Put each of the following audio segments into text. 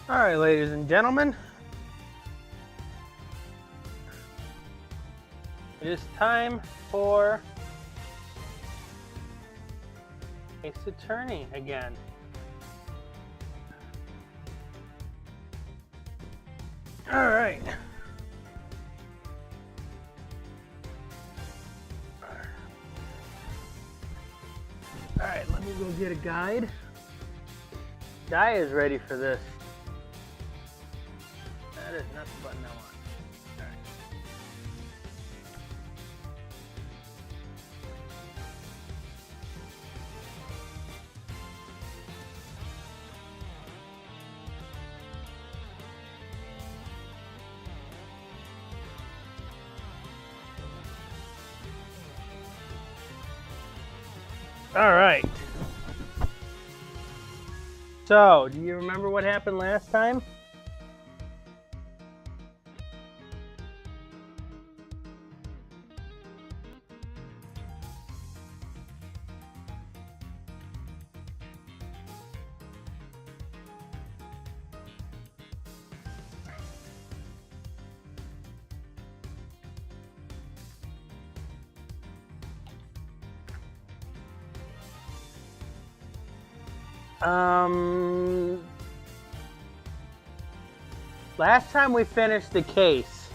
Alright, ladies and gentlemen, it is time for Ace Attorney again. Alright. Alright, let me go get a guide. Di is ready for this. That is not the button I want. All right. So, do you remember what happened last time? Last time we finished the case,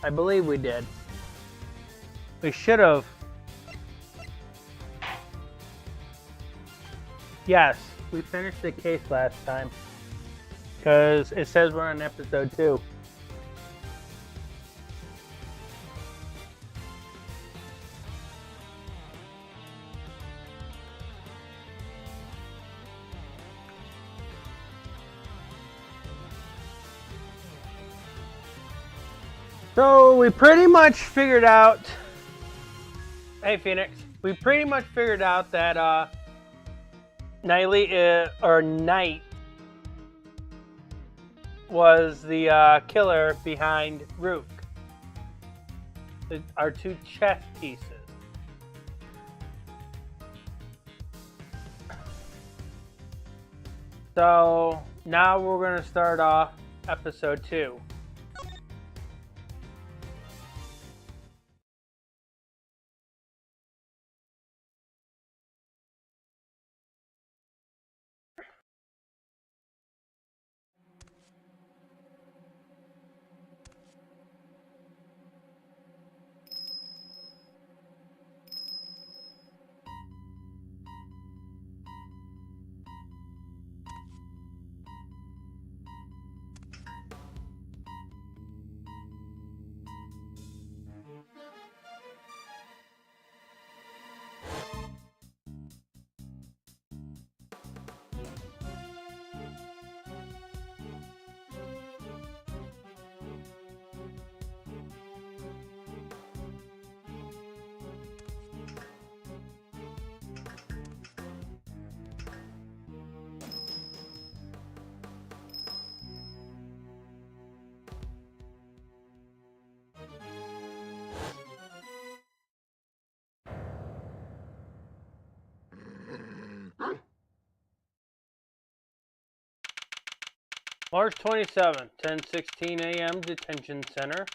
I believe we did. We should have. Yes, we finished the case last time. Because it says we're on episode 2. So we pretty much figured out. Hey Phoenix, we pretty much figured out that Knight was the killer behind Rook. Our 2 chess pieces. So now we're going to start off episode 2. March 27th, 10:16 a.m. Detention Center.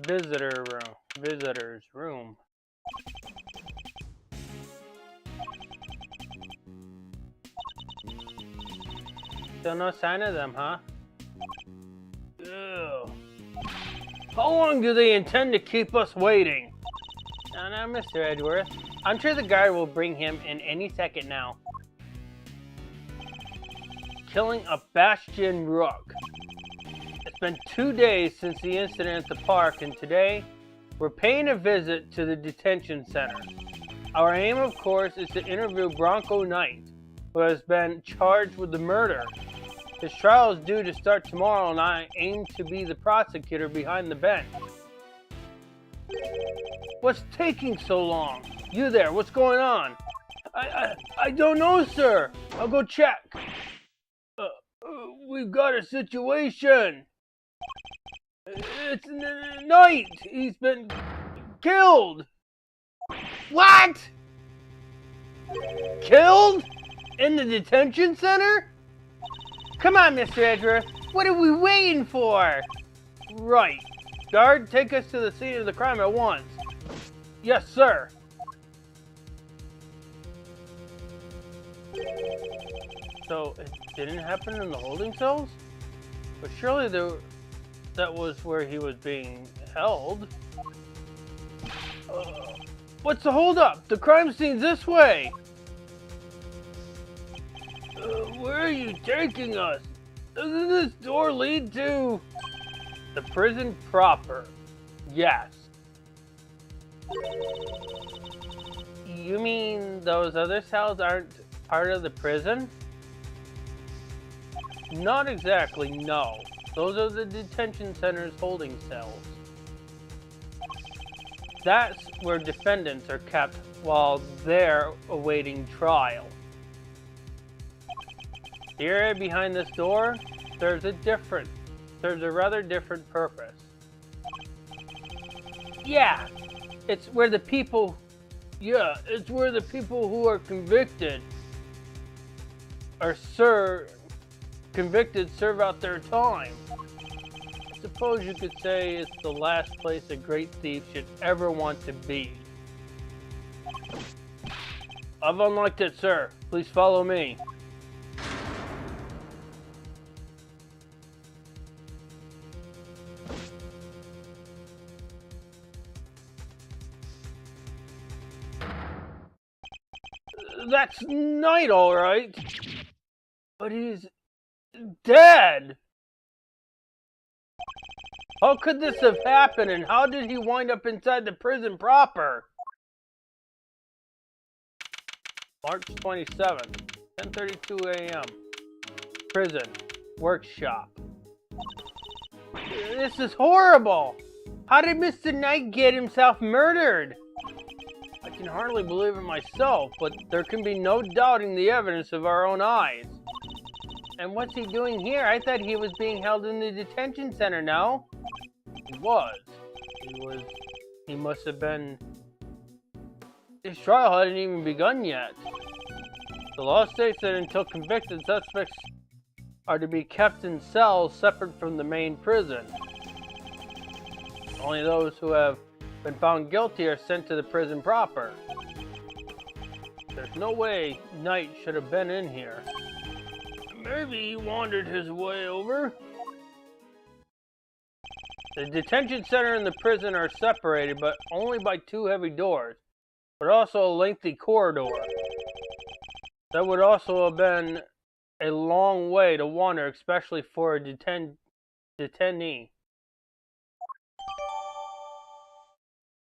Visitors room. Still no sign of them, huh? Ew. How long do they intend to keep us waiting? Now, Mr. Edgeworth. I'm sure the guard will bring him in any second now. Killing a Bastion Rook. It's been 2 days since the incident at the park, and today we're paying a visit to the detention center. Our aim, of course, is to interview Bronco Knight, who has been charged with the murder. His trial is due to start tomorrow, and I aim to be the prosecutor behind the bench. What's taking so long? You there, what's going on? I don't know, sir. I'll go check. we've got a situation. It's Knight. He's been killed. What? Killed? In the detention center? Come on, Mr. Edgeworth. What are we waiting for? Right. Guard, take us to the scene of the crime at once. Yes, sir. So, it didn't happen in the holding cells? But surely that was where he was being held. What's the holdup? The crime scene's this way. Where are you taking us? Doesn't this door lead to the prison proper? Yes. You mean those other cells aren't part of the prison? Not exactly, no. Those are the detention center's holding cells. That's where defendants are kept while they're awaiting trial. The area behind this door serves a rather different purpose. Yeah, it's where the people who are convicted serve out their time. I suppose you could say it's the last place a great thief should ever want to be. I've unlocked it, sir. Please follow me. That's Knight, all right. But he's dead. How could this have happened, and how did he wind up inside the prison proper? March 27th, 10:32 a.m. Prison. Workshop. This is horrible! How did Mr. Knight get himself murdered? I can hardly believe it myself, but there can be no doubting the evidence of our own eyes. And what's he doing here? I thought he was being held in the detention center, no? He was. He must have been... His trial hadn't even begun yet. The law states that until convicted, suspects are to be kept in cells separate from the main prison. Only those who have been found guilty are sent to the prison proper. There's no way Knight should have been in here. Maybe he wandered his way over. The detention center and the prison are separated, but only by two heavy doors, but also a lengthy corridor. That would also have been a long way to wander, especially for a detainee.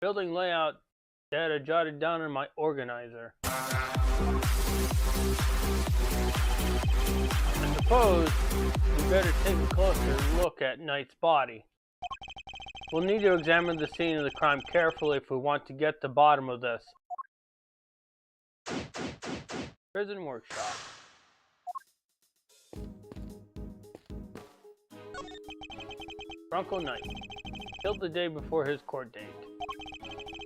Building layout data jotted down in my organizer. I suppose we better take a closer look at Knight's body. We'll need to examine the scene of the crime carefully if we want to get to the bottom of this. Prison workshop. Bronco Knight. Killed the day before his court date.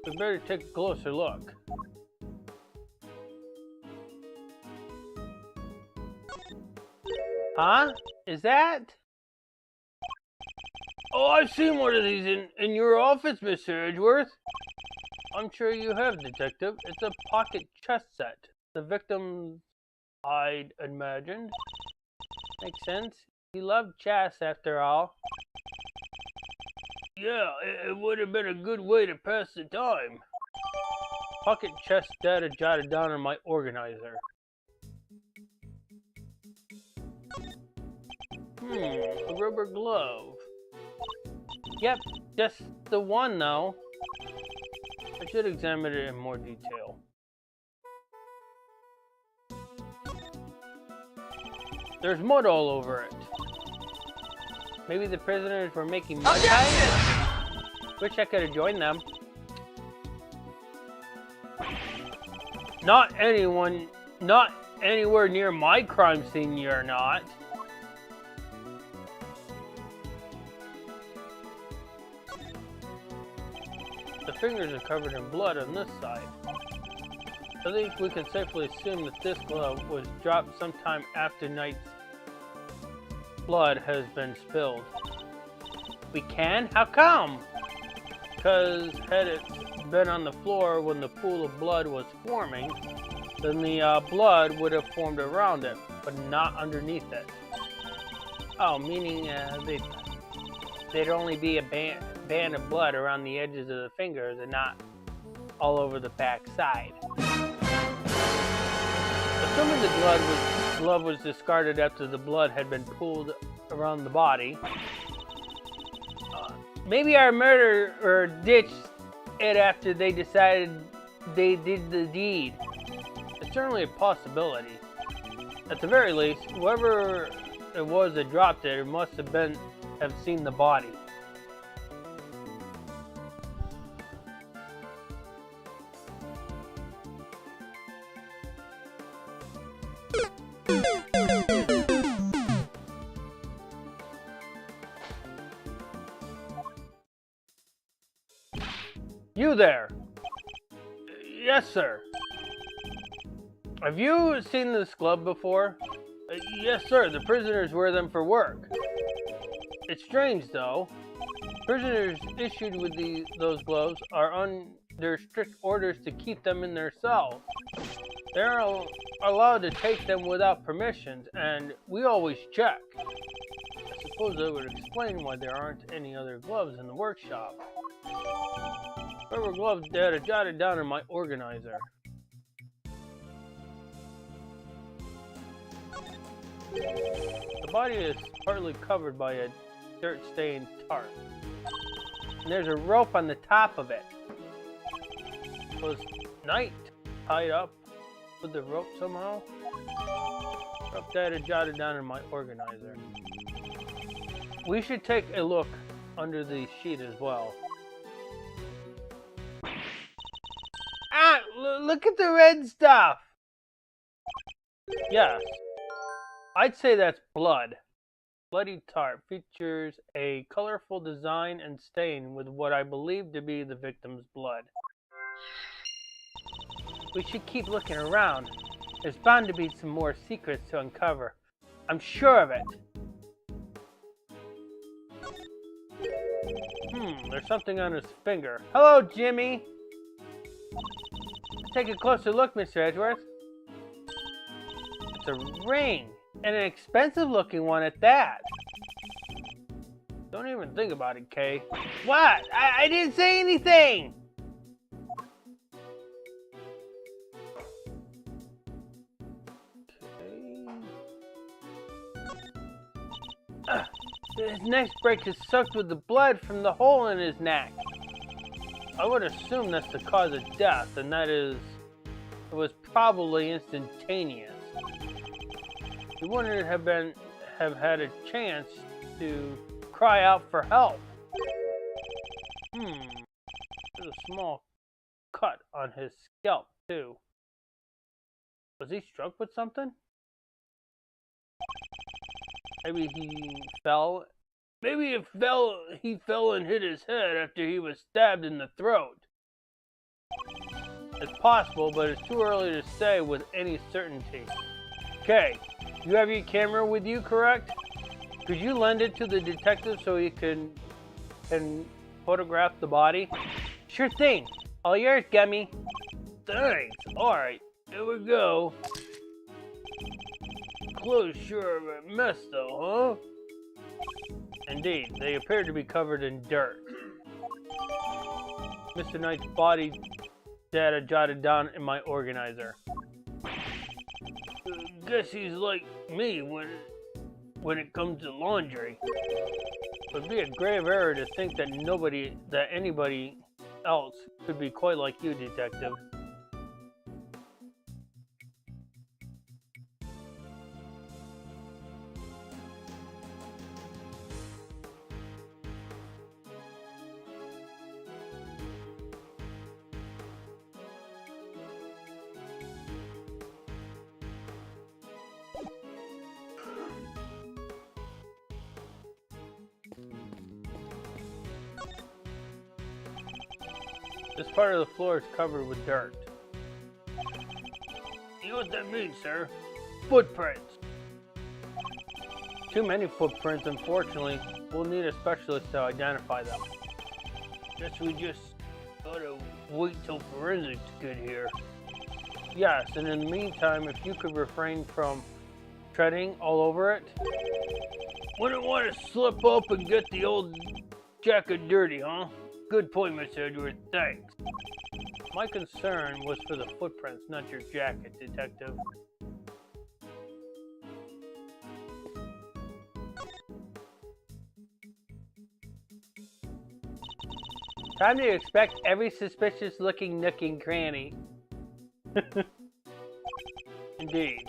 We better take a closer look. Huh? Is that? Oh, I've seen one of these in your office, Mr. Edgeworth. I'm sure you have, Detective. It's a pocket chess set. The victim, I'd imagined. Makes sense. He loved chess, after all. Yeah, it would have been a good way to pass the time. Pocket chess data jotted down in my organizer. A rubber glove. Yep, just the one though. I should examine it in more detail. There's mud all over it. Maybe the prisoners were making mud pies? Wish I could have joined them. Not anywhere near my crime scene, you're not. fingers are covered in blood on this side. I think we can safely assume that this glove was dropped sometime after Knight's blood has been spilled. We can? How come? Because had it been on the floor when the pool of blood was forming, then the blood would have formed around it, but not underneath it. Oh, meaning there'd only be a band of blood around the edges of the fingers and not all over the back side. Assuming the glove was discarded after the blood had been pooled around the body, maybe our murderer ditched it after they decided they did the deed. It's certainly a possibility. At the very least, whoever it was that dropped it must have seen the body. You there? Yes, sir. Have you seen this glove before? Yes, sir. The prisoners wear them for work. It's strange, though. Prisoners issued with those gloves are under strict orders to keep them in their cells. They're allowed to take them without permissions, and we always check. I suppose that would explain why there aren't any other gloves in the workshop. Whatever gloves Dad had jotted down in my organizer. The body is partly covered by a dirt-stained tarp. And there's a rope on the top of it. Was Knight tied up with the rope somehow? Rope Dad had jotted down in my organizer. We should take a look under the sheet as well. Ah! Look at the red stuff! Yes. I'd say that's blood. Bloody tarp features a colorful design and stain with what I believe to be the victim's blood. We should keep looking around. There's bound to be some more secrets to uncover. I'm sure of it. There's something on his finger. Hello, Jimmy! Take a closer look, Mr. Edgeworth. It's a ring. And an expensive looking one at that. Don't even think about it, Kay. What? I didn't say anything! Okay. His neck break is soaked with the blood from the hole in his neck. I would assume that's the cause of death, and that is, it was probably instantaneous. He wouldn't have had a chance to cry out for help. There's a small cut on his scalp too. Was he struck with something? Maybe he fell. Maybe he fell and hit his head after he was stabbed in the throat. It's possible, but it's too early to say with any certainty. Okay. You have your camera with you, correct? Could you lend it to the detective so he can photograph the body? Sure thing. All yours, Gummy. Thanks. Alright, here we go. Clothes sure are a mess though, huh? Indeed, they appear to be covered in dirt. Mr. Knight's body data jotted down in my organizer. Guess he's like me when it comes to laundry. It would be a grave error to think that anybody else could be quite like you, Detective. This part of the floor is covered with dirt. You know what that means, sir? Footprints. Too many footprints, unfortunately. We'll need a specialist to identify them. Guess we just gotta wait till forensics get here. Yes, and in the meantime, if you could refrain from treading all over it. Wouldn't want to slip up and get the old jacket dirty, huh? Good point, Mr. Edgeworth. Thanks. My concern was for the footprints, not your jacket, Detective. Time to expect every suspicious-looking nook and cranny. Indeed.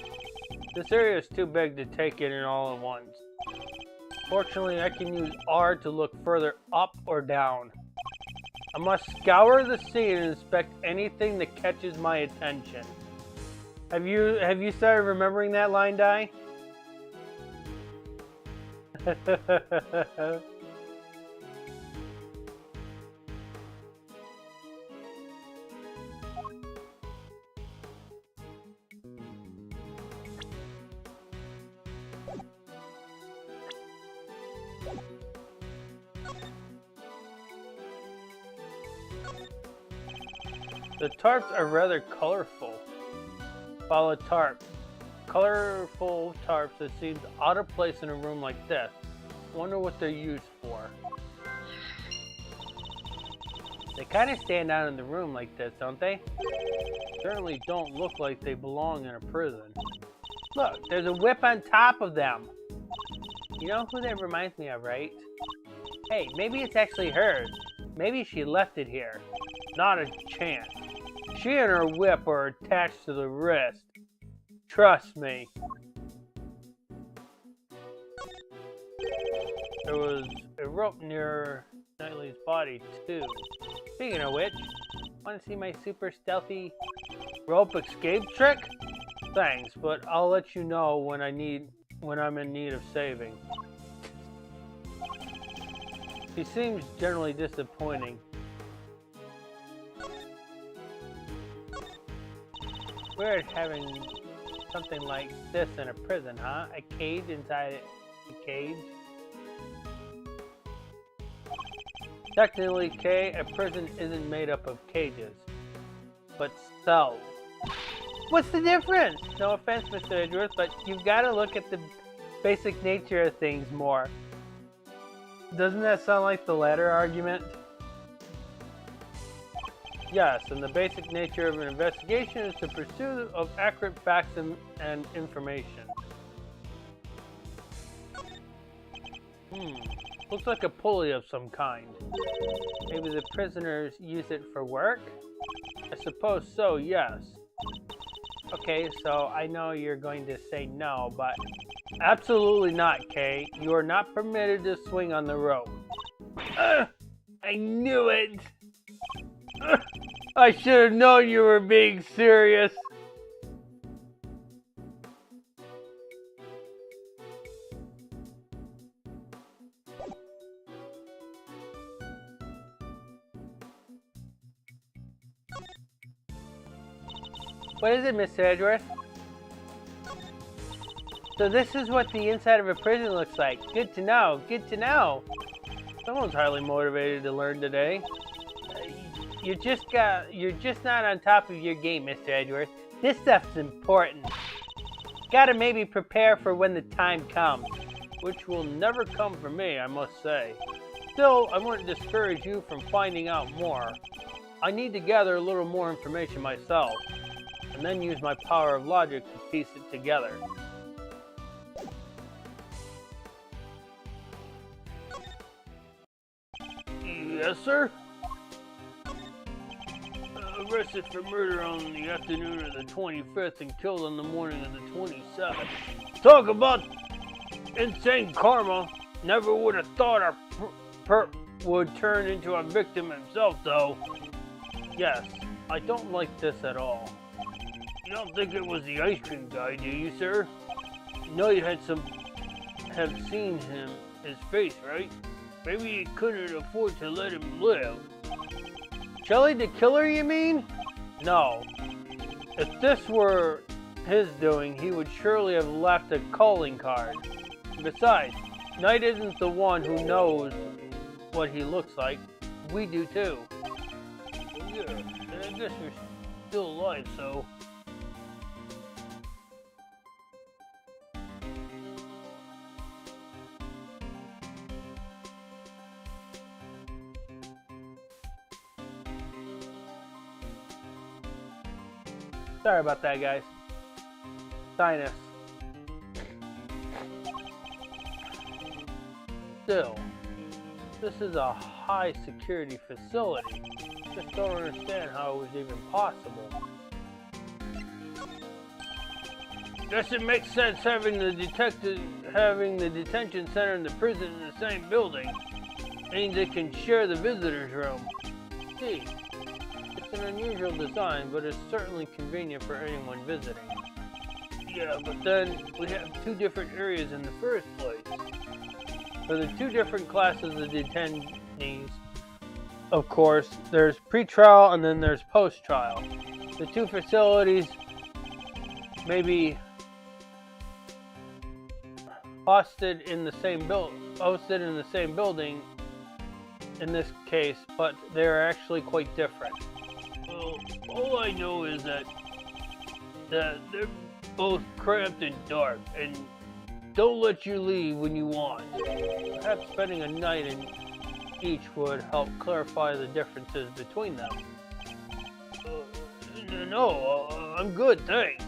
This area is too big to take it in all at once. Fortunately, I can use R to look further up or down. I must scour the scene and inspect anything that catches my attention. Have you started remembering that line, Di? The tarps are rather colorful. Follow tarp. Colorful tarps that seems out of place in a room like this. Wonder what they're used for. They kind of stand out in the room like this, don't they? Certainly don't look like they belong in a prison. Look, there's a whip on top of them. You know who that reminds me of, right? Hey, maybe it's actually hers. Maybe she left it here. Not a chance. She and her whip are attached to the wrist. Trust me. There was a rope near Knightley's body, too. Speaking of which, want to see my super stealthy rope escape trick? Thanks, but I'll let you know when I'm in need of saving. He seems generally disappointing. Weird having something like this in a prison, huh? A cage inside a cage? Technically, Kay, a prison isn't made up of cages, but cells. What's the difference? No offense, Mr. Edgeworth, but you've got to look at the basic nature of things more. Doesn't that sound like the latter argument? Yes, and the basic nature of an investigation is the pursuit of accurate facts and information. Looks like a pulley of some kind. Maybe the prisoners use it for work? I suppose so, yes. Okay, so I know you're going to say no, but absolutely not, Kay. You are not permitted to swing on the rope. I knew it! I should have known you were being serious. What is it, Mr. Edgeworth? So this is what the inside of a prison looks like. Good to know, good to know. Someone's highly motivated to learn today. You're just not on top of your game, Mr. Edgeworth. This stuff's important. Gotta maybe prepare for when the time comes. Which will never come for me, I must say. Still, I wouldn't discourage you from finding out more. I need to gather a little more information myself, and then use my power of logic to piece it together. Yes, sir? Arrested for murder on the afternoon of the 25th and killed on the morning of the 27th. Talk about insane karma. Never would have thought our perp would turn into a victim himself, though. Yes, I don't like this at all. You don't think it was the ice cream guy, do you, sir? You know you have seen his face, right? Maybe you couldn't afford to let him live. Shelly the killer, you mean? No. If this were his doing, he would surely have left a calling card. Besides, Knight isn't the one who knows what he looks like. We do too. Yeah, I guess we're still alive, so... Sorry about that, guys. Sinus. Still, this is a high security facility. Just don't understand how it was even possible. Guess it makes sense having the detention center and the prison in the same building. Means they can share the visitors' room. See, it's an unusual design, but it's certainly convenient for anyone visiting. Yeah, but then we have two different areas in the first place. For the two different classes of detainees, of course, there's pre-trial and then there's post-trial. The two facilities may be hosted in the same building in this case, but they are actually quite different. Well, all I know is that they're both cramped and dark, and don't let you leave when you want. Perhaps spending a night in each would help clarify the differences between them. No, I'm good, thanks.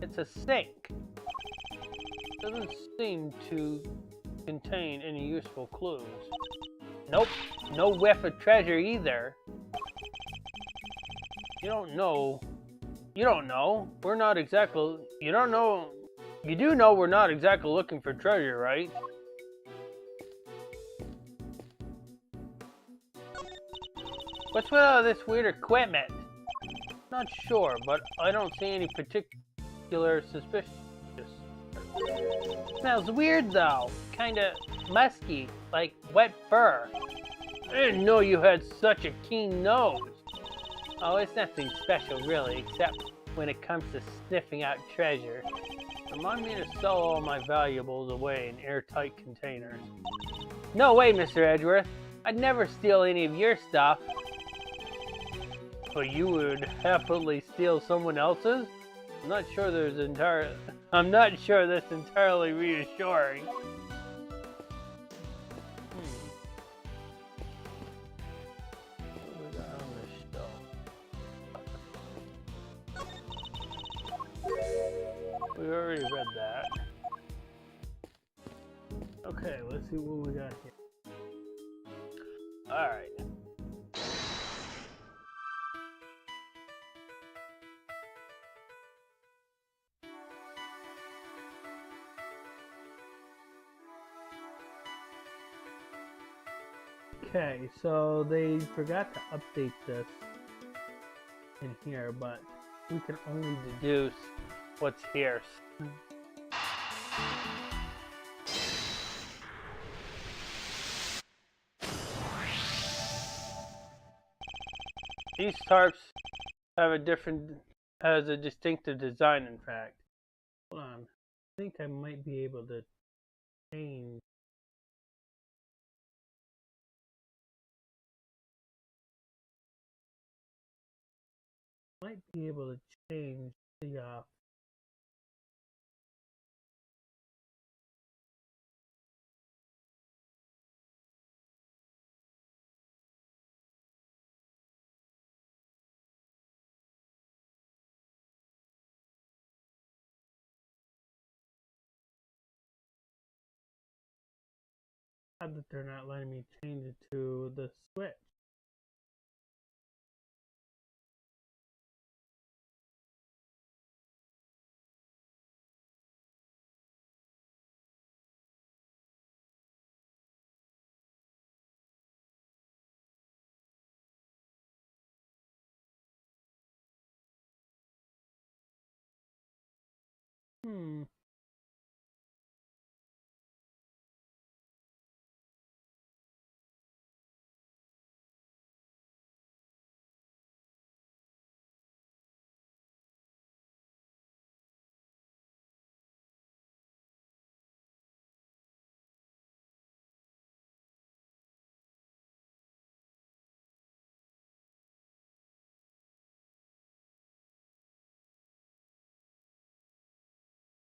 It's a sink. Doesn't seem to contain any useful clues. Nope, no whiff of treasure either. You don't know. We're not exactly. You don't know. You do know we're not exactly looking for treasure, right? What's with all this weird equipment? Not sure, but I don't see any particular suspicious. Smells weird though. Kinda musky, like wet fur. I didn't know you had such a keen nose. Oh, it's nothing special really, except when it comes to sniffing out treasure. Remind me to sell all my valuables away in airtight containers. No way, Mr. Edgeworth. I'd never steal any of your stuff. But you would happily steal someone else's? I'm not sure that's entirely reassuring. We already read that. Okay, let's see what we got here. Alright. Okay, so they forgot to update this in here, but we can only deduce what's here. These tarps have a distinctive design, in fact. Hold on. I think I might be able to change. Might be able to change the odd that they're not letting me change it to the switch.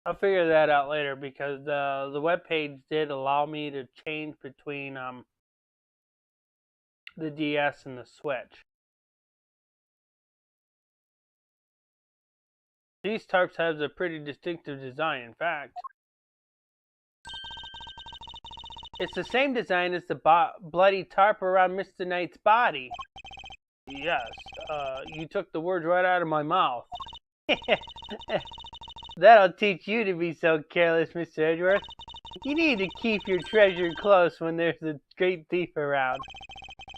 I'll figure that out later because the web page did allow me to change between the DS and the Switch. These tarps have a pretty distinctive design, in fact. It's the same design as the bloody tarp around Mr. Knight's body. Yes, you took the words right out of my mouth. That'll teach you to be so careless, Mr. Edgeworth. You need to keep your treasure close when there's a great thief around.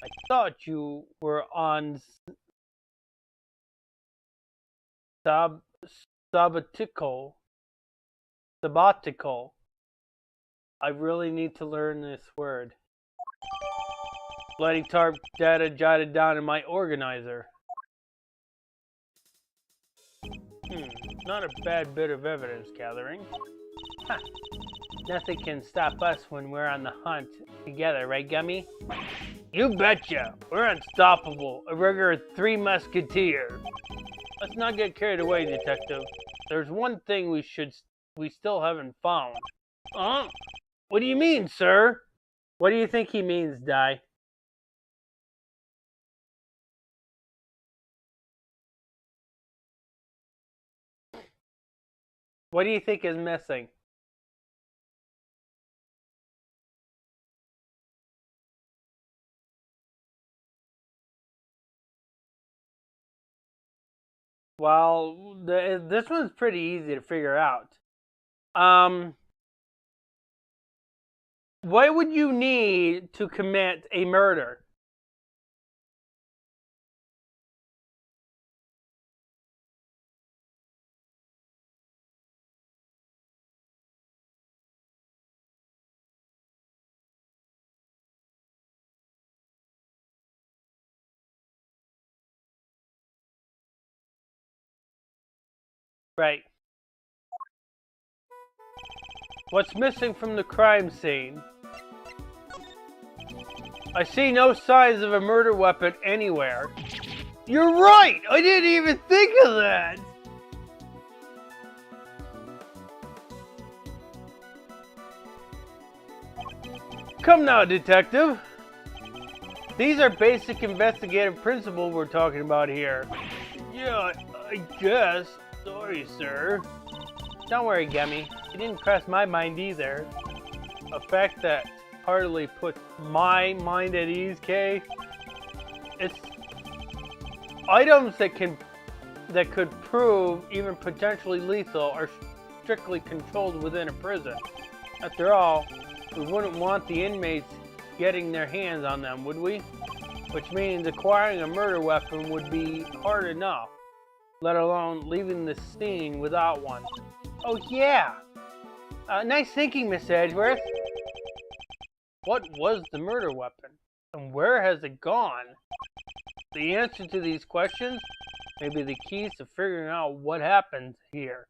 I thought you were on sabbatical. I really need to learn this word. Bloody tarp data jotted down in my organizer. Not a bad bit of evidence gathering. Huh. Nothing can stop us when we're on the hunt together, right, Gummy? You betcha! We're unstoppable. A regular Three Musketeer. Let's not get carried away, Detective. There's one thing we still haven't found. Huh? What do you mean, sir? What do you think he means, Di? What do you think is missing? Well, this one's pretty easy to figure out. What would you need to commit a murder? Right. What's missing from the crime scene? I see no signs of a murder weapon anywhere. You're right! I didn't even think of that! Come now, Detective. These are basic investigative principles we're talking about here. Yeah, I guess. Sorry, sir. Don't worry, Gummy. It didn't cross my mind either. A fact that hardly puts my mind at ease, Kay. It's items that could prove even potentially lethal are strictly controlled within a prison. After all, we wouldn't want the inmates getting their hands on them, would we? Which means acquiring a murder weapon would be hard enough, let alone leaving the scene without one. Oh yeah! Nice thinking, Miss Edgeworth. What was the murder weapon? And where has it gone? The answer to these questions may be the keys to figuring out what happened here.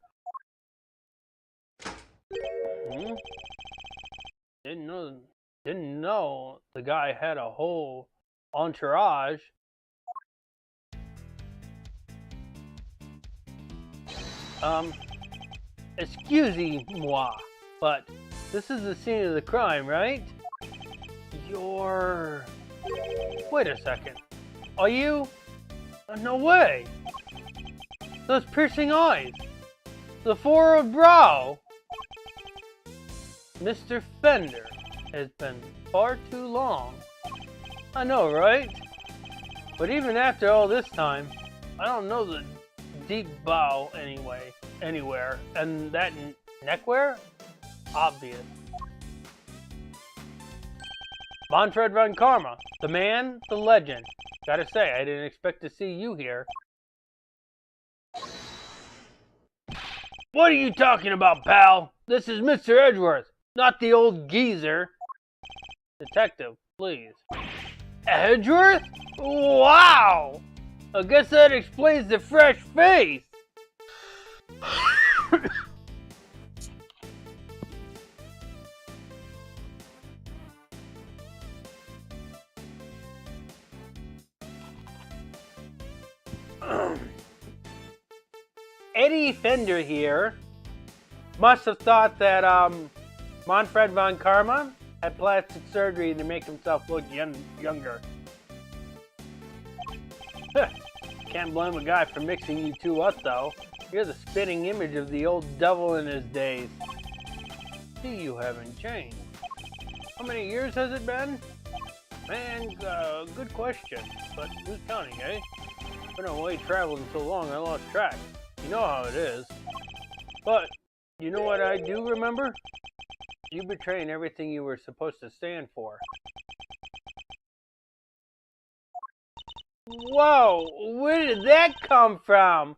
Didn't know the guy had a whole entourage. Excusez-moi, but this is the scene of the crime, right? Wait a second. Are you? No way! Those piercing eyes! The furrowed brow! Mr. Fender has been far too long. I know, right? But even after all this time, I don't know the deep bow anywhere. And that neckwear? Obvious. Manfred von Karma, the man, the legend. Gotta say, I didn't expect to see you here. What are you talking about, pal? This is Mr. Edgeworth, not the old geezer. Detective, please. Edgeworth? Wow! I guess that explains the fresh face. Eddie Fender here. Must have thought that Manfred von Karma had plastic surgery to make himself look younger. Can't blame a guy for mixing you two up, though. You're the spitting image of the old devil in his days. See, you haven't changed. How many years has it been? Man, good question. But who's counting, eh? Been away traveling so long, I lost track. You know how it is. But, you know what I do remember? You betraying everything you were supposed to stand for. Whoa! Where did that come from?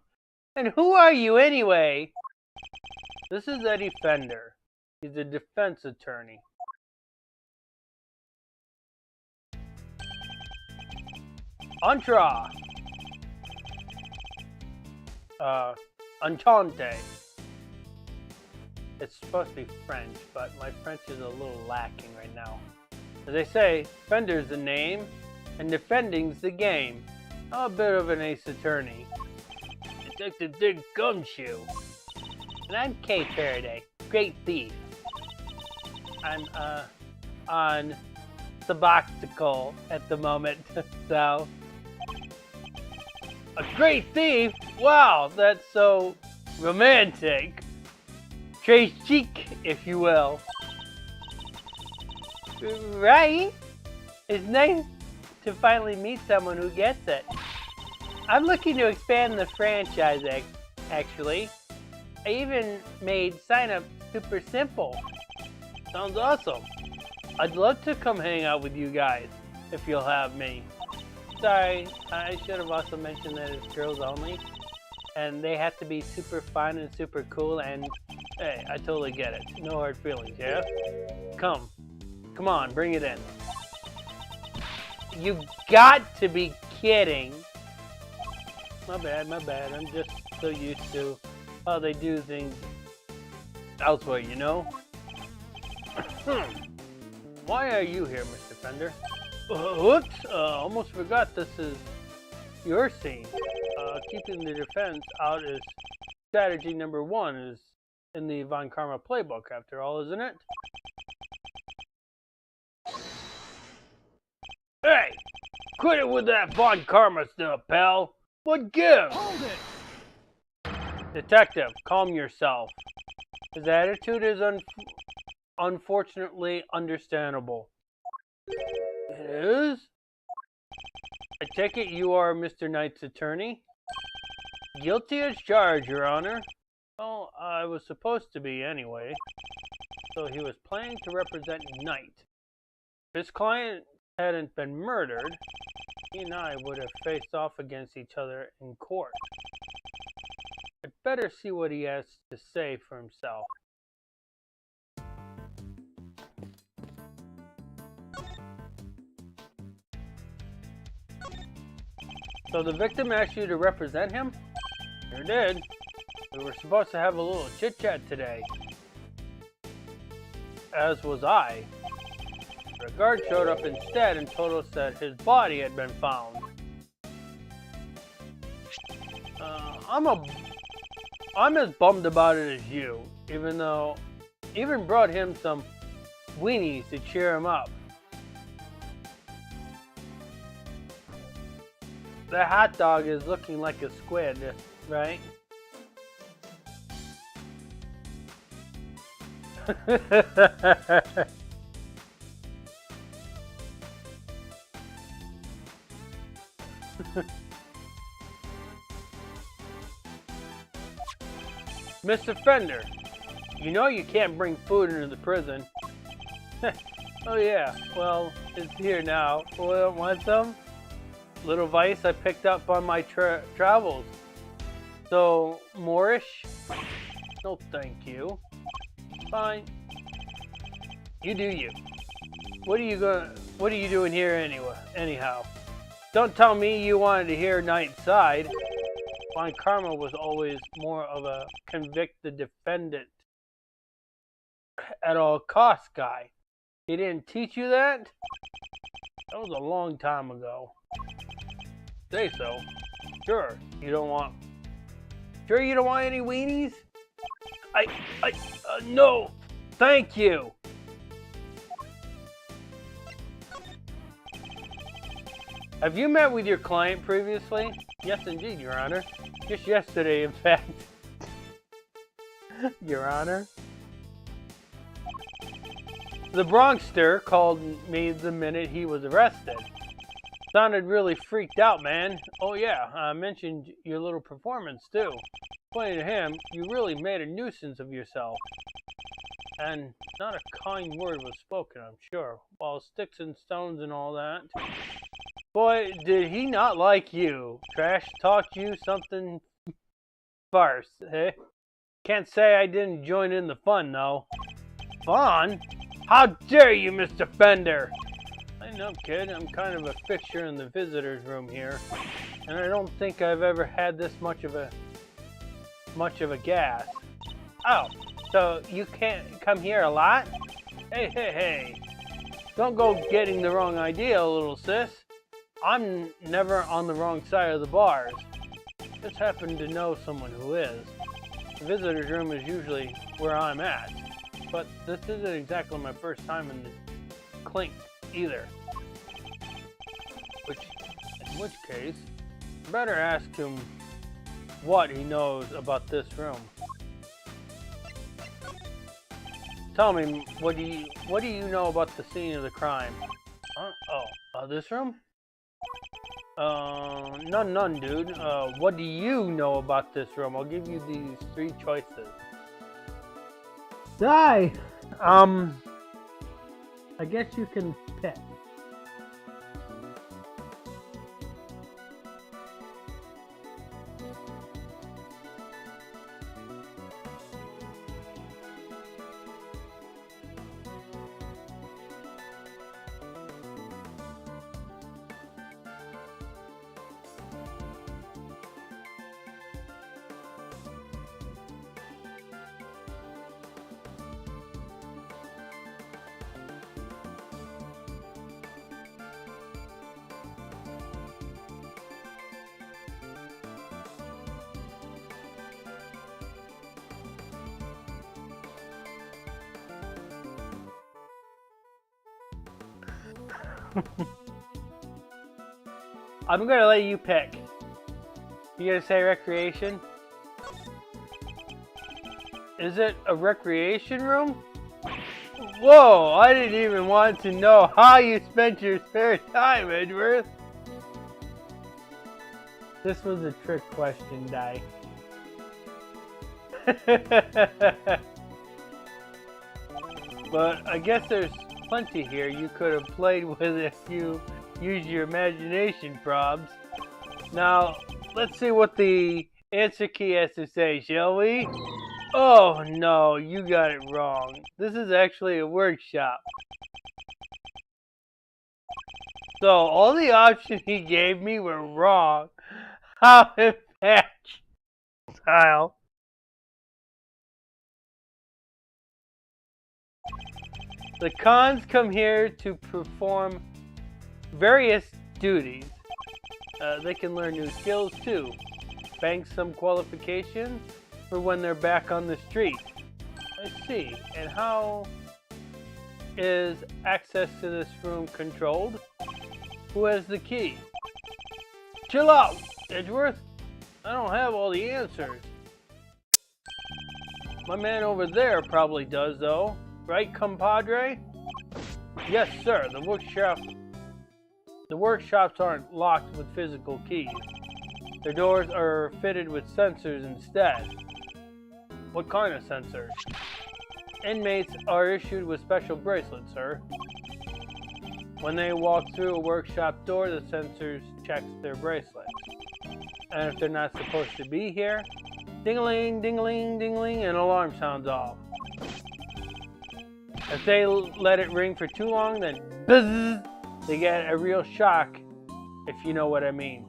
And who are you anyway? This is Eddie Fender. He's a defense attorney. Entra! Enchante. It's supposed to be French, but my French is a little lacking right now. As they say, Fender's the name, and defending's the game. I'm a bit of an ace attorney. Detective Dick Gumshoe. And I'm Kay Faraday, great thief. I'm, on sabbatical at the moment, so... A great thief? Wow, that's so romantic. Très chic, if you will. Right? It's nice to finally meet someone who gets it. I'm looking to expand the franchise, actually. I even made sign-up super simple. Sounds awesome. I'd love to come hang out with you guys, if you'll have me. Sorry, I should have also mentioned that it's girls only. And they have to be super fun and super cool, and hey, I totally get it. No hard feelings, yeah? Come on, bring it in. You got to be kidding. My bad, I'm just so used to how they do things elsewhere, you know? Why are you here, Mr. Fender? Whoops, almost forgot this is your scene. Keeping the defense out is strategy number 1 is in the Von Karma playbook, after all, isn't it? Hey! Quit it with that Von Karma stuff, pal! What gives? Hold it! Detective, calm yourself. His attitude is unfortunately understandable. It is? I take it you are Mr. Knight's attorney? Guilty as charged, Your Honor. Well, I was supposed to be anyway. So he was planning to represent Knight. If his client hadn't been murdered, he and I would have faced off against each other in court. I'd better see what he has to say for himself. So the victim asked you to represent him? Sure did. We were supposed to have a little chit-chat today. As was I. The guard showed up instead and told us that his body had been found. I'm as bummed about it as you, even brought him some weenies to cheer him up. The hot dog is looking like a squid, right? Mr. Fender, you know you can't bring food into the prison. Oh yeah, well, it's here now. Want some? Little vice I picked up on my travels. So, Moorish? No thank you. Fine. You do you. What are you doing here anyhow? Don't tell me you wanted to hear Knight's side. Von Karma was always more of a convict the defendant at all costs guy. He didn't teach you that? That was a long time ago. Say so. Sure you don't want any weenies? No, thank you. Have you met with your client previously? Yes, indeed, Your Honor. Just yesterday, in fact. Your Honor. The Bronxster called me the minute he was arrested. Sounded really freaked out, man. Oh yeah, I mentioned your little performance too. According to him, you really made a nuisance of yourself. And not a kind word was spoken, I'm sure. While sticks and stones and all that. Boy, did he not like you. Trash talked you something farce, eh? Can't say I didn't join in the fun, though. Fun? How dare you, Mr. Fender? I know, kid. I'm kind of a fixture in the visitor's room here. And I don't think I've ever had this much of a gas. Oh, so you can't come here a lot? Hey. Don't go getting the wrong idea, little sis. I'm never on the wrong side of the bars. Just happen to know someone who is. The visitor's room is usually where I'm at. But this isn't exactly my first time in the clink either. In which case, better ask him what he knows about this room. Tell me, what do you know about the scene of the crime? This room? None, dude. What do you know about this room? I'll give you these 3 choices. Die! I guess you can pick. I'm gonna let you pick. You gonna say recreation? Is it a recreation room? Whoa, I didn't even want to know how you spent your spare time, Edgeworth. This was a trick question, Dai. But I guess there's plenty here you could have played with if you used your imagination, probs. Now, let's see what the answer key has to say, shall we? Oh no, you got it wrong. This is actually a workshop. So, all the options he gave me were wrong. How patch style. The cons come here to perform various duties. They can learn new skills too. Bank some qualifications for when they're back on the street. I see. And how is access to this room controlled? Who has the key? Chill out, Edgeworth. I don't have all the answers. My man over there probably does, though. Right, compadre? Yes, sir. The workshops aren't locked with physical keys. Their doors are fitted with sensors instead. What kind of sensors? Inmates are issued with special bracelets, sir. When they walk through a workshop door, the sensors check their bracelets. And if they're not supposed to be here, ding-a-ling, ding-a-ling, ding-a-ling, an alarm sounds off. If they let it ring for too long, then buzz, they get a real shock, if you know what I mean.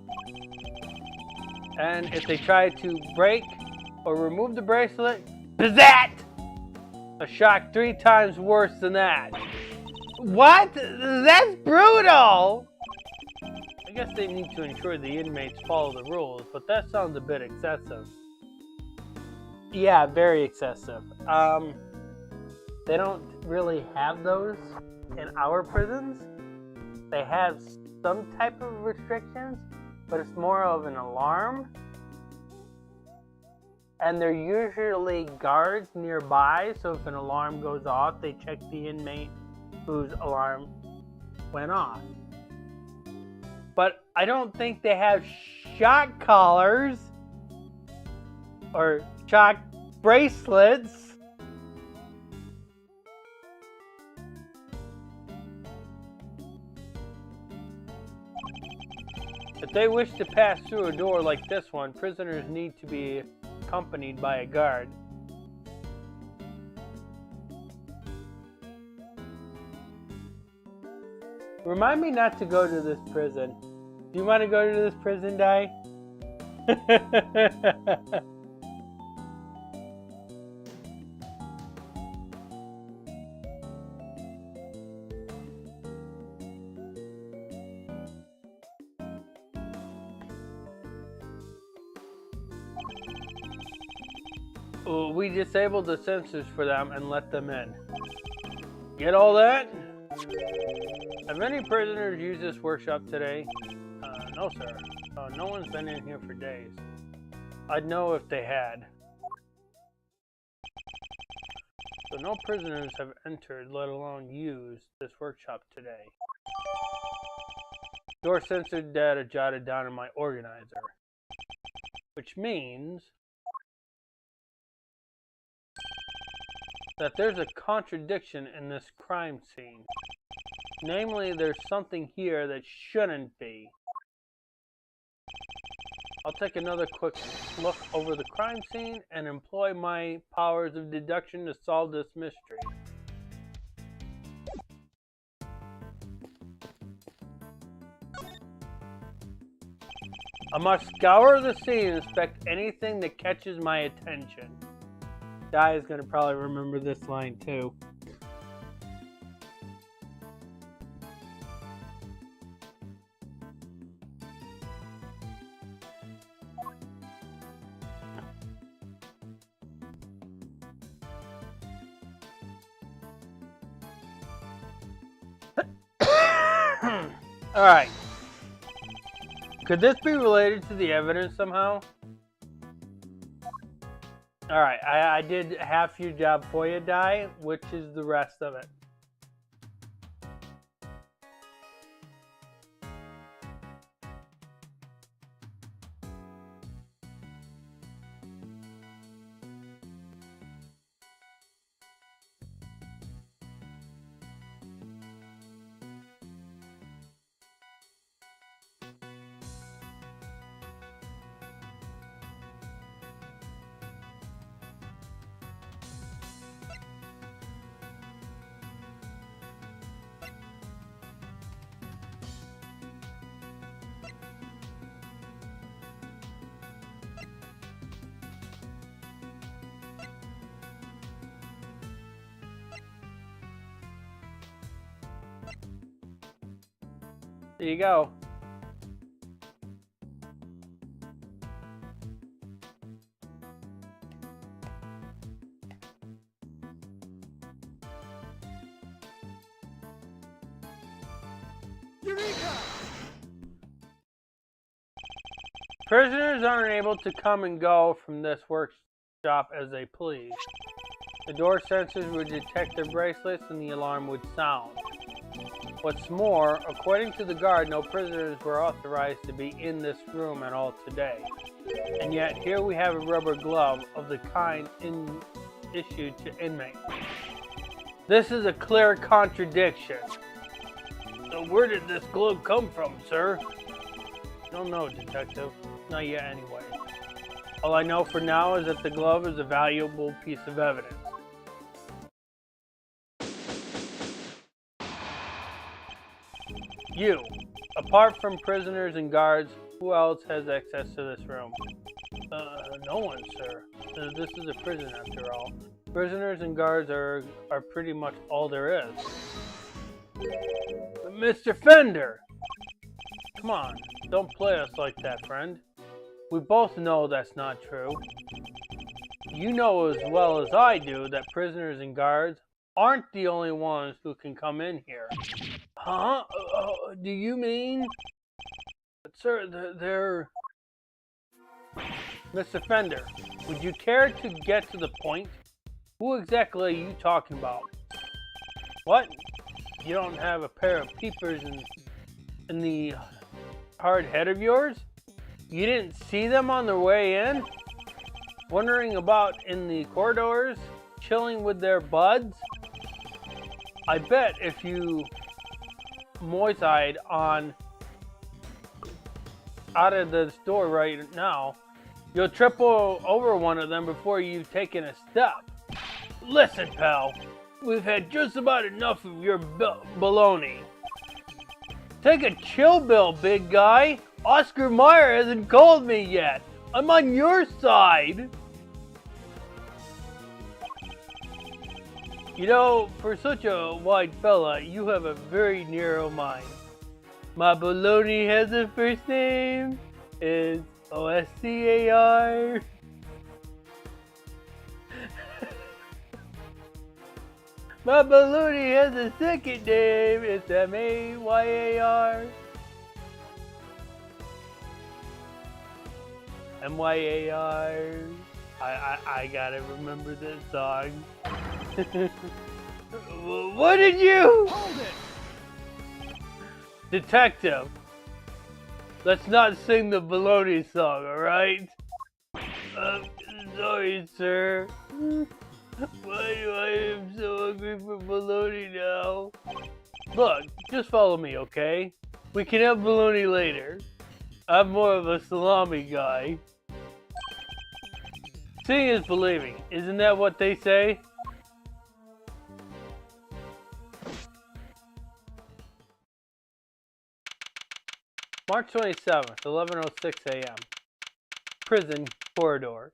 And if they try to break or remove the bracelet, bazzat! A shock 3 times worse than that. What? That's brutal! I guess they need to ensure the inmates follow the rules, but that sounds a bit excessive. Yeah, very excessive. They don't really have those in our prisons. They have some type of restrictions, but it's more of an alarm. And they're usually guards nearby, so if an alarm goes off, they check the inmate whose alarm went off. But I don't think they have shock collars or shock bracelets. If they wish to pass through a door like this one, prisoners need to be accompanied by a guard. Remind me not to go to this prison. Do you want to go to this prison, Dai? We disabled the sensors for them and let them in. Get all that? Have any prisoners used this workshop today? No, sir. No one's been in here for days. I'd know if they had. So no prisoners have entered, let alone used, this workshop today. Door sensor data jotted down in my organizer. Which means that there's a contradiction in this crime scene. Namely, there's something here that shouldn't be. I'll take another quick look over the crime scene and employ my powers of deduction to solve this mystery. I must scour the scene and inspect anything that catches my attention. Dai is going to probably remember this line too. Alright. Could this be related to the evidence somehow? Alright, I did half your job for you, Dai. Which is the rest of it? There you go. Eureka! Prisoners aren't able to come and go from this workshop as they please. The door sensors would detect their bracelets and the alarm would sound. What's more, according to the guard, no prisoners were authorized to be in this room at all today. And yet, here we have a rubber glove of the kind issued to inmates. This is a clear contradiction. So where did this glove come from, sir? Don't know, detective. Not yet anyway. All I know for now is that the glove is a valuable piece of evidence. You. Apart from prisoners and guards, who else has access to this room? No one, sir. This is a prison after all. Prisoners and guards are pretty much all there is. Mr. Fender! Come on, don't play us like that, friend. We both know that's not true. you know as well as I do that prisoners and guards aren't the only ones who can come in here. Huh? Do you mean? Sir, they're... Mr. Fender, would you care to get to the point? Who exactly are you talking about? What? You don't have a pair of peepers in the hard head of yours? You didn't see them on their way in? Wandering about in the corridors, chilling with their buds? I bet if you moist-eyed on out of the store right now, you'll triple over one of them before you've taken a step. Listen, pal, we've had just about enough of your baloney. Take a chill, Bill, big guy. Oscar Mayer hasn't called me yet. I'm on your side. You know, for such a wide fella, you have a very narrow mind. My baloney has a first name. It's Oscar. My baloney has a second name. It's Mayar. Myar. I gotta remember this song. What did you? Hold it! Detective, let's not sing the baloney song, alright? Sorry, sir. Why do I am so hungry for baloney now? Look, just follow me, okay? We can have baloney later. I'm more of a salami guy. Seeing is believing. Isn't that what they say? March 27th, 11:06 a.m. Prison corridor.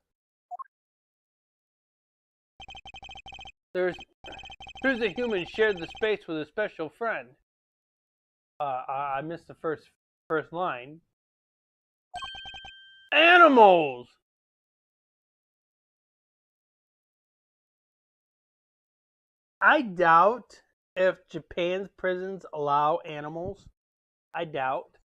There's a human shared the space with a special friend. I missed the first line. Animals! I doubt if Japan's prisons allow animals. I doubt.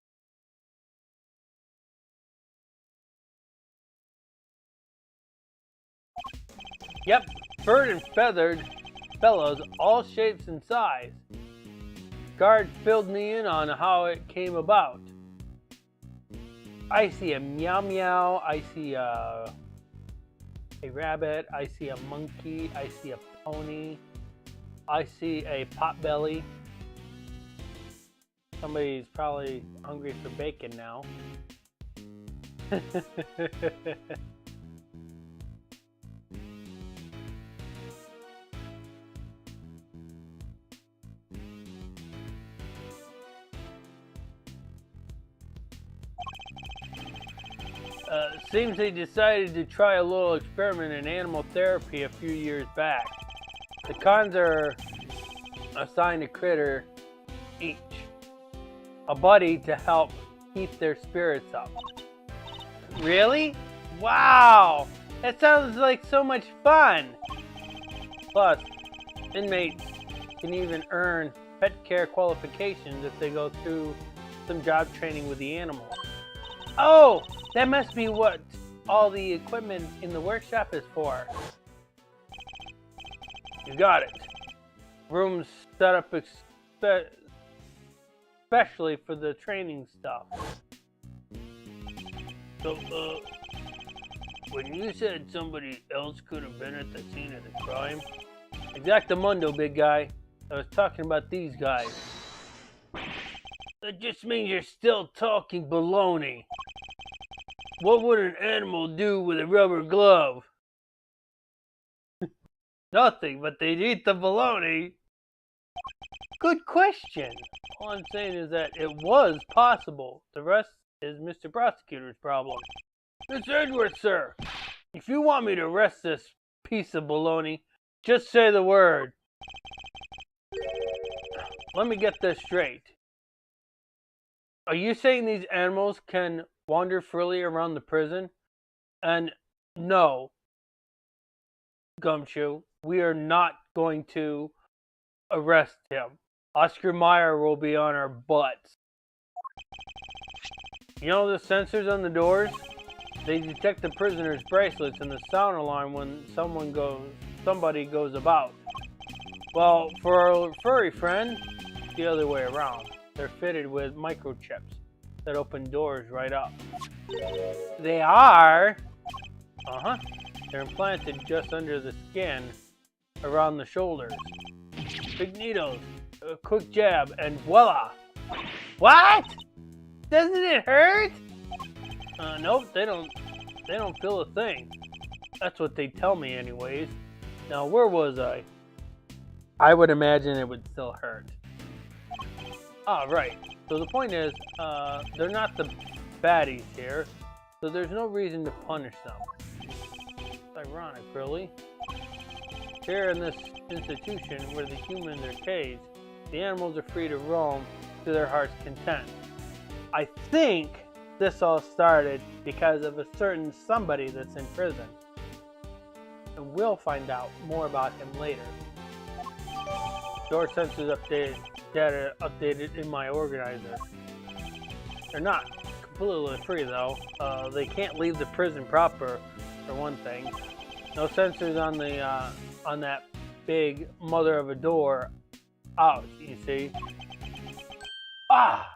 Yep, furred and feathered fellows, all shapes and size. Guard filled me in on how it came about. I see a meow meow, I see a rabbit, I see a monkey, I see a pony, I see a potbelly. Somebody's probably hungry for bacon now. Seems they decided to try a little experiment in animal therapy a few years back. The cons are assigned a critter each. A buddy to help keep their spirits up. Really? Wow! That sounds like so much fun! Plus, inmates can even earn pet care qualifications if they go through some job training with the animals. Oh! That must be what all the equipment in the workshop is for. You got it. Rooms set up especially for the training stuff. So, when you said somebody else could have been at the scene of the crime, exactamundo, big guy. I was talking about these guys. That just means you're still talking baloney. What would an animal do with a rubber glove? Nothing, but they'd eat the baloney. Good question. All I'm saying is that it was possible. The rest is Mr. Prosecutor's problem. Mr. Edgeworth, sir, if you want me to arrest this piece of baloney, just say the word. Let me get this straight. Are you saying these animals can wander freely around the prison? And no, Gumshoe. We are not going to arrest him. Oscar Mayer will be on our butts. You know the sensors on the doors? They detect the prisoner's bracelets and the sound alarm when somebody goes about. Well, for our furry friend, the other way around. They're fitted with microchips that open doors right up. They are... They're implanted just under the skin, around the shoulders. Big needles, a quick jab, and voila! What? Doesn't it hurt? Nope, they don't feel a thing. That's what they tell me anyways. Now, where was I? I would imagine it would still hurt. Ah, right. So the point is, they're not the baddies here, so there's no reason to punish them. It's ironic, really. Here in this institution where the humans are caged, the animals are free to roam to their heart's content. I think this all started because of a certain somebody that's in prison. And we'll find out more about him later. Door sensors data updated in my organizer. They're not completely free though. They can't leave the prison proper, for one thing. No sensors on that big mother of a door out, you see. Ah!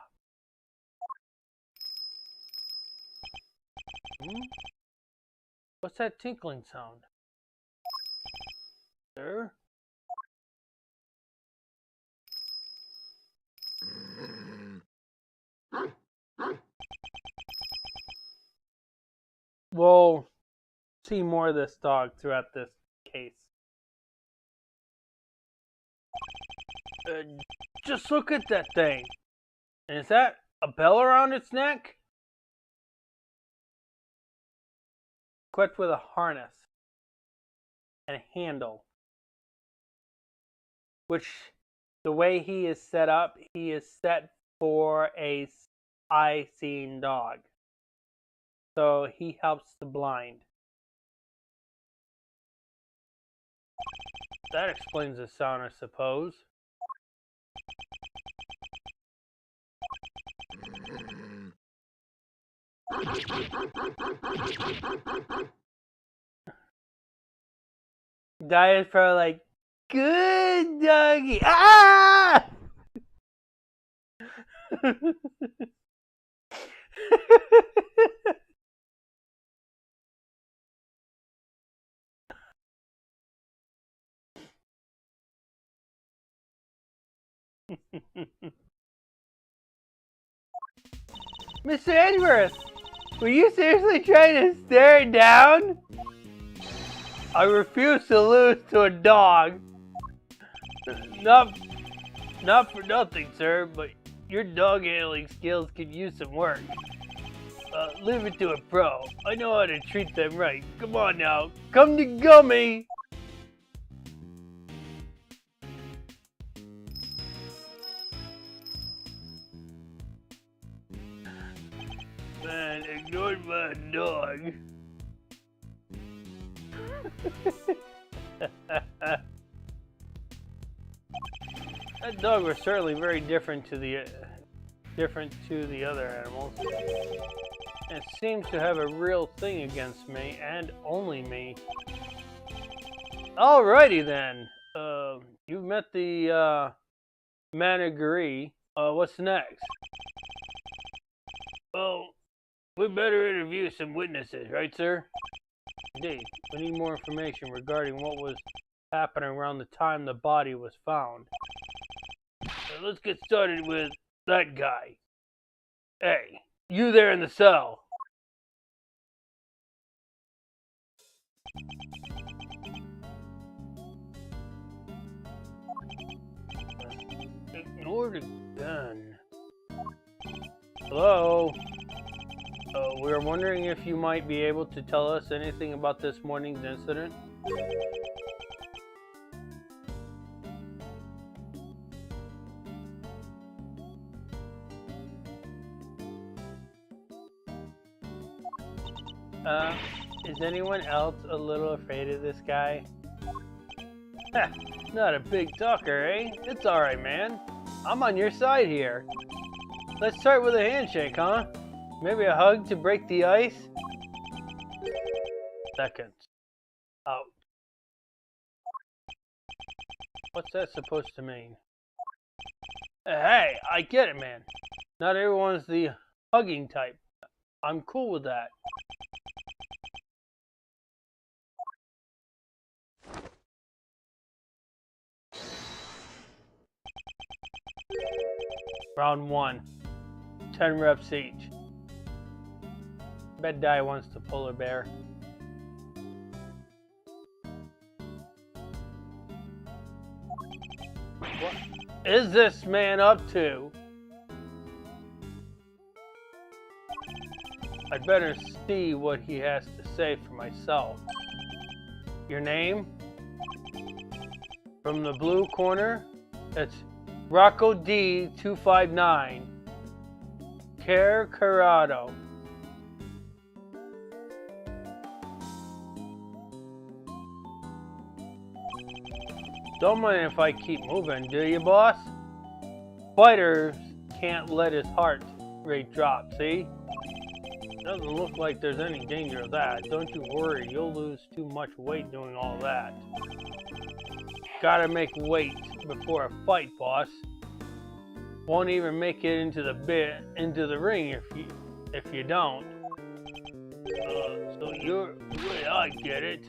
What's that tinkling sound? Sir? We'll see more of this dog throughout this case. Just look at that thing. And is that a bell around its neck? Equipped with a harness and a handle. Which, the way he is set up, he is set for a eye-seeing dog. So he helps the blind. That explains the sound, I suppose. Guy is probably like, good doggy. Ah! Mr. Edgeworth, were you seriously trying to stare it down? I refuse to lose to a dog. Not for nothing, sir, but your dog handling skills could use some work. Leave it to a pro. I know how to treat them right. Come on now, come to Gummy! Man, ignored my dog. That dog was certainly very different to the other animals. It seems to have a real thing against me, and only me. Alrighty then. You've met the Managari. What's next? Well, we better interview some witnesses, right, sir? Indeed. We need more information regarding what was happening around the time the body was found. Let's get started with that guy. Hey, you there in the cell. Ignore the gun. Hello? We are wondering if you might be able to tell us anything about this morning's incident. Is anyone else a little afraid of this guy? Not a big talker, eh? It's alright, man. I'm on your side here. Let's start with a handshake, huh? Maybe a hug to break the ice? Seconds. Out. What's that supposed to mean? Hey, I get it, man. Not everyone's the hugging type. I'm cool with that. Round 1. 10 reps each. Bet Dai wants the polar bear. What is this man up to? I'd better see what he has to say for myself. Your name? From the blue corner, it's Rocco D259. Care Corrado. Don't mind if I keep moving, do you, boss? Fighters can't let his heart rate drop, see? Doesn't look like there's any danger of that. Don't you worry, you'll lose too much weight doing all that. Gotta make weight before a fight, boss. Won't even make it into the ring if you don't. So you're the way I get it.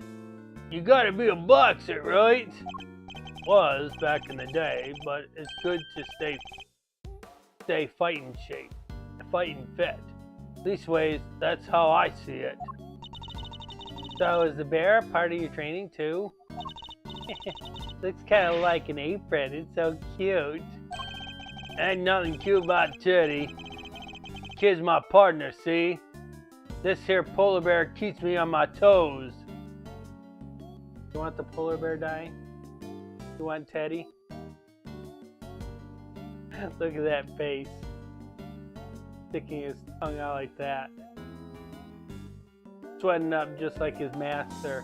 You gotta be a boxer, right? Was back in the day, but it's good to stay fighting shape, fighting fit. Leastways, that's how I see it. So is the bear part of your training too? Looks kind of like an apron. It's so cute. Ain't nothing cute about Teddy. Kid's my partner, see? This here polar bear keeps me on my toes. You want the polar bear, Dai? You want Teddy? Look at that face. Sticking his tongue out like that. Sweating up just like his master.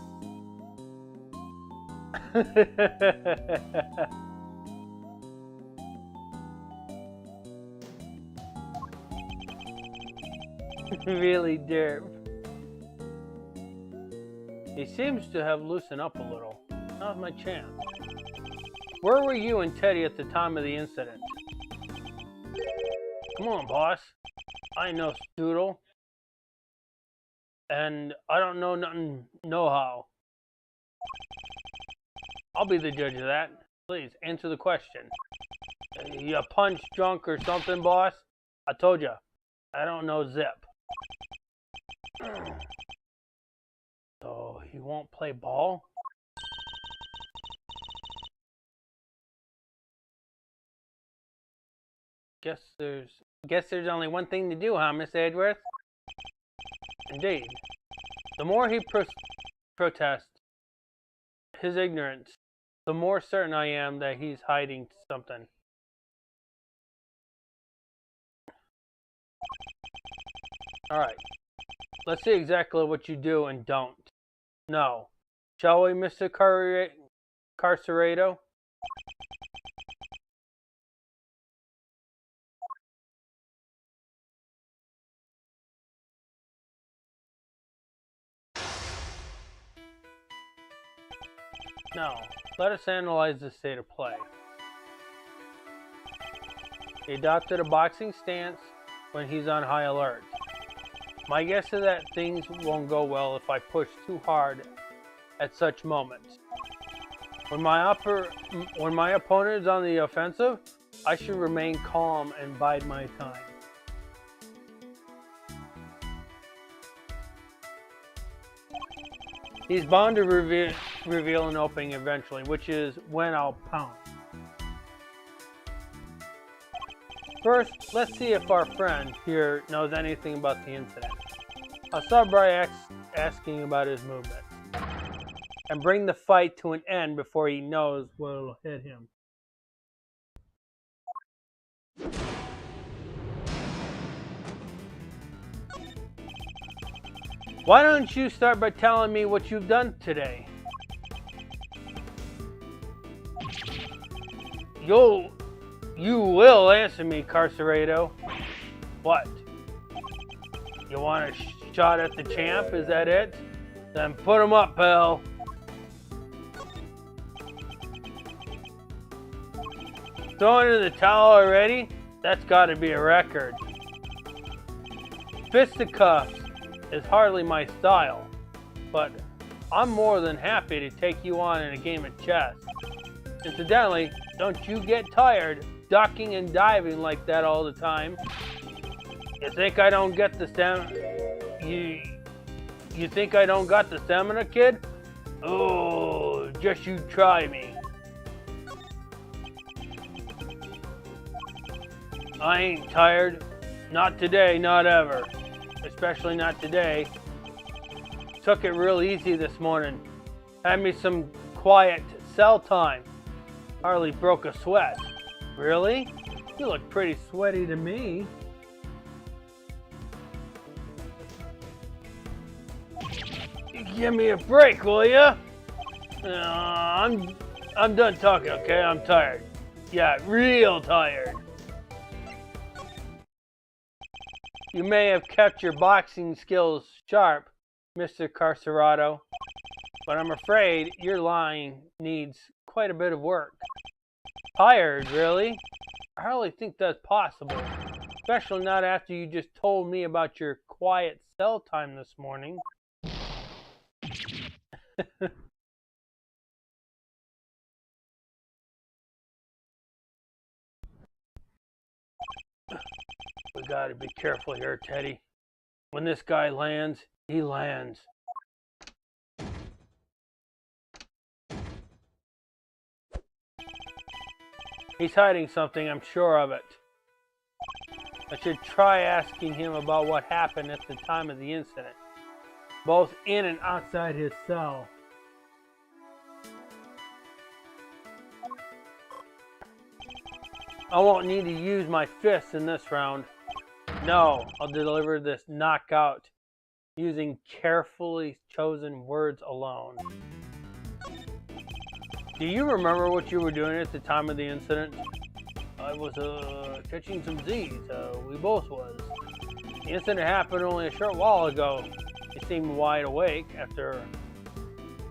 Really derp. He seems to have loosened up a little. Now's my chance. Where were you and Teddy at the time of the incident? Come on, boss. I ain't no stoodle. And I don't know nothing know-how. I'll be the judge of that. Please, answer the question. You punch drunk or something, boss? I told you, I don't know zip. So, he won't play ball? Guess there's only one thing to do, huh, Miss Edgeworth? Indeed. The more he protests his ignorance, the more certain I am that he's hiding something. Alright. Let's see exactly what you do and don't. No. Shall we, Mr. Carcerado? Now, let us analyze the state of play. He adopted a boxing stance when he's on high alert. My guess is that things won't go well if I push too hard at such moments. When my opponent is on the offensive, I should remain calm and bide my time. He's bound to reveal an opening eventually, which is when I'll pounce. First, let's see if our friend here knows anything about the incident. I'll start by asking about his movement, and bring the fight to an end before he knows what'll hit him. Why don't you start by telling me what you've done today? You will answer me, Carcerado. What? You want a shot at the champ? Is that it? Then put him up, pal. Throwing in the towel already? That's gotta be a record. Fisticuffs is hardly my style, but I'm more than happy to take you on in a game of chess. Incidentally, don't you get tired ducking and diving like that all the time? You think I don't get the stamina? You think I don't got the stamina, kid? Oh, just you try me. I ain't tired. Not today, not ever. Especially not today. Took it real easy this morning. Had me some quiet cell time. Hardly broke a sweat. Really? You look pretty sweaty to me. Give me a break, will ya? I'm done talking, okay? I'm tired. Yeah, real tired. You may have kept your boxing skills sharp, Mr. Carcerado, but I'm afraid your lying needs quite a bit of work. Tired, really? I hardly think that's possible, especially not after you just told me about your quiet cell time this morning. We gotta be careful here, Teddy. When this guy lands, he lands. He's hiding something, I'm sure of it. I should try asking him about what happened at the time of the incident, both in and outside his cell. I won't need to use my fists in this round. No, I'll deliver this knockout using carefully chosen words alone. Do you remember what you were doing at the time of the incident? I was catching some Z's. We both was. The incident happened only a short while ago. You seemed wide awake after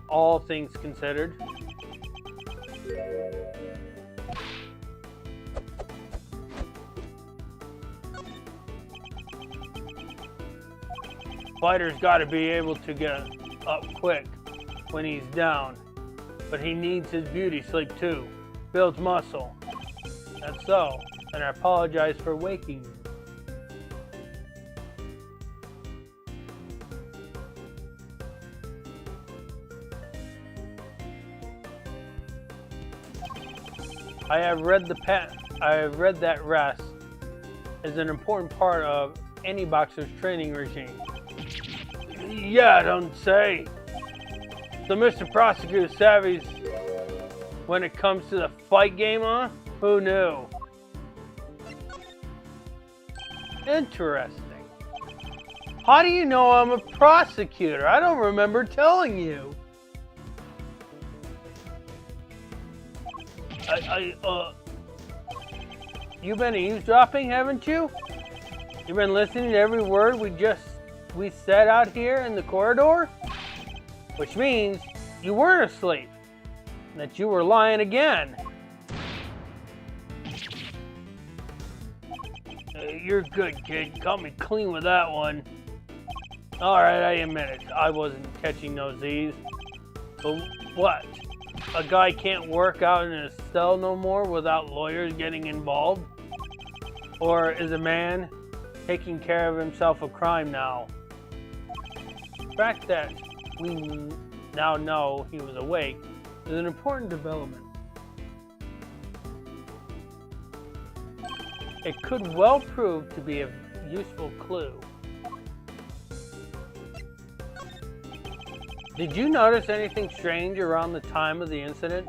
all things considered. Fighter's got to be able to get up quick when he's down, but he needs his beauty sleep too. Builds muscle. That's so, and I apologize for waking you. I have read that rest is an important part of any boxer's training regime. Yeah, don't say. So Mr. Prosecutor savvy's when it comes to the fight game, huh? Who knew? Interesting. How do you know I'm a prosecutor? I don't remember telling you. You've been eavesdropping, haven't you? You've been listening to every word we said out here in the corridor? Which means you weren't asleep, and that you were lying again. You're good, kid. Caught me clean with that one. Alright, I admit it. I wasn't catching no Z's. But what? A guy can't work out in his cell no more without lawyers getting involved? Or is a man taking care of himself a crime now? The fact that we now know he was awake is an important development. It could well prove to be a useful clue. Did you notice anything strange around the time of the incident?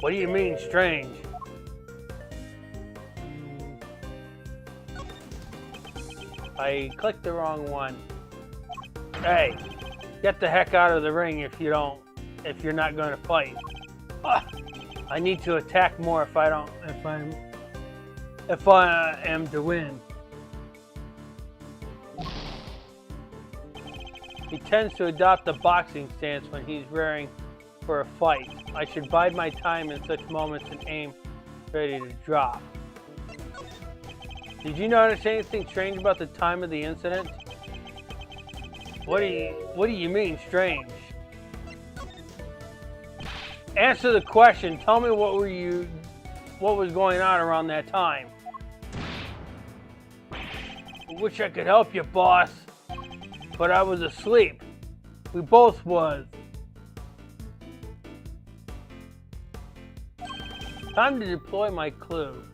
What do you mean, strange? I clicked the wrong one. Hey, get the heck out of the ring if you're not going to fight. I need to attack more if I am to win. He tends to adopt a boxing stance when he's raring for a fight. I should bide my time in such moments and aim ready to drop. Did you notice anything strange about the time of the incident? What do you mean strange? Answer the question. Tell me what was going on around that time. I wish I could help you, boss, but I was asleep. We both was. Time to deploy my clue.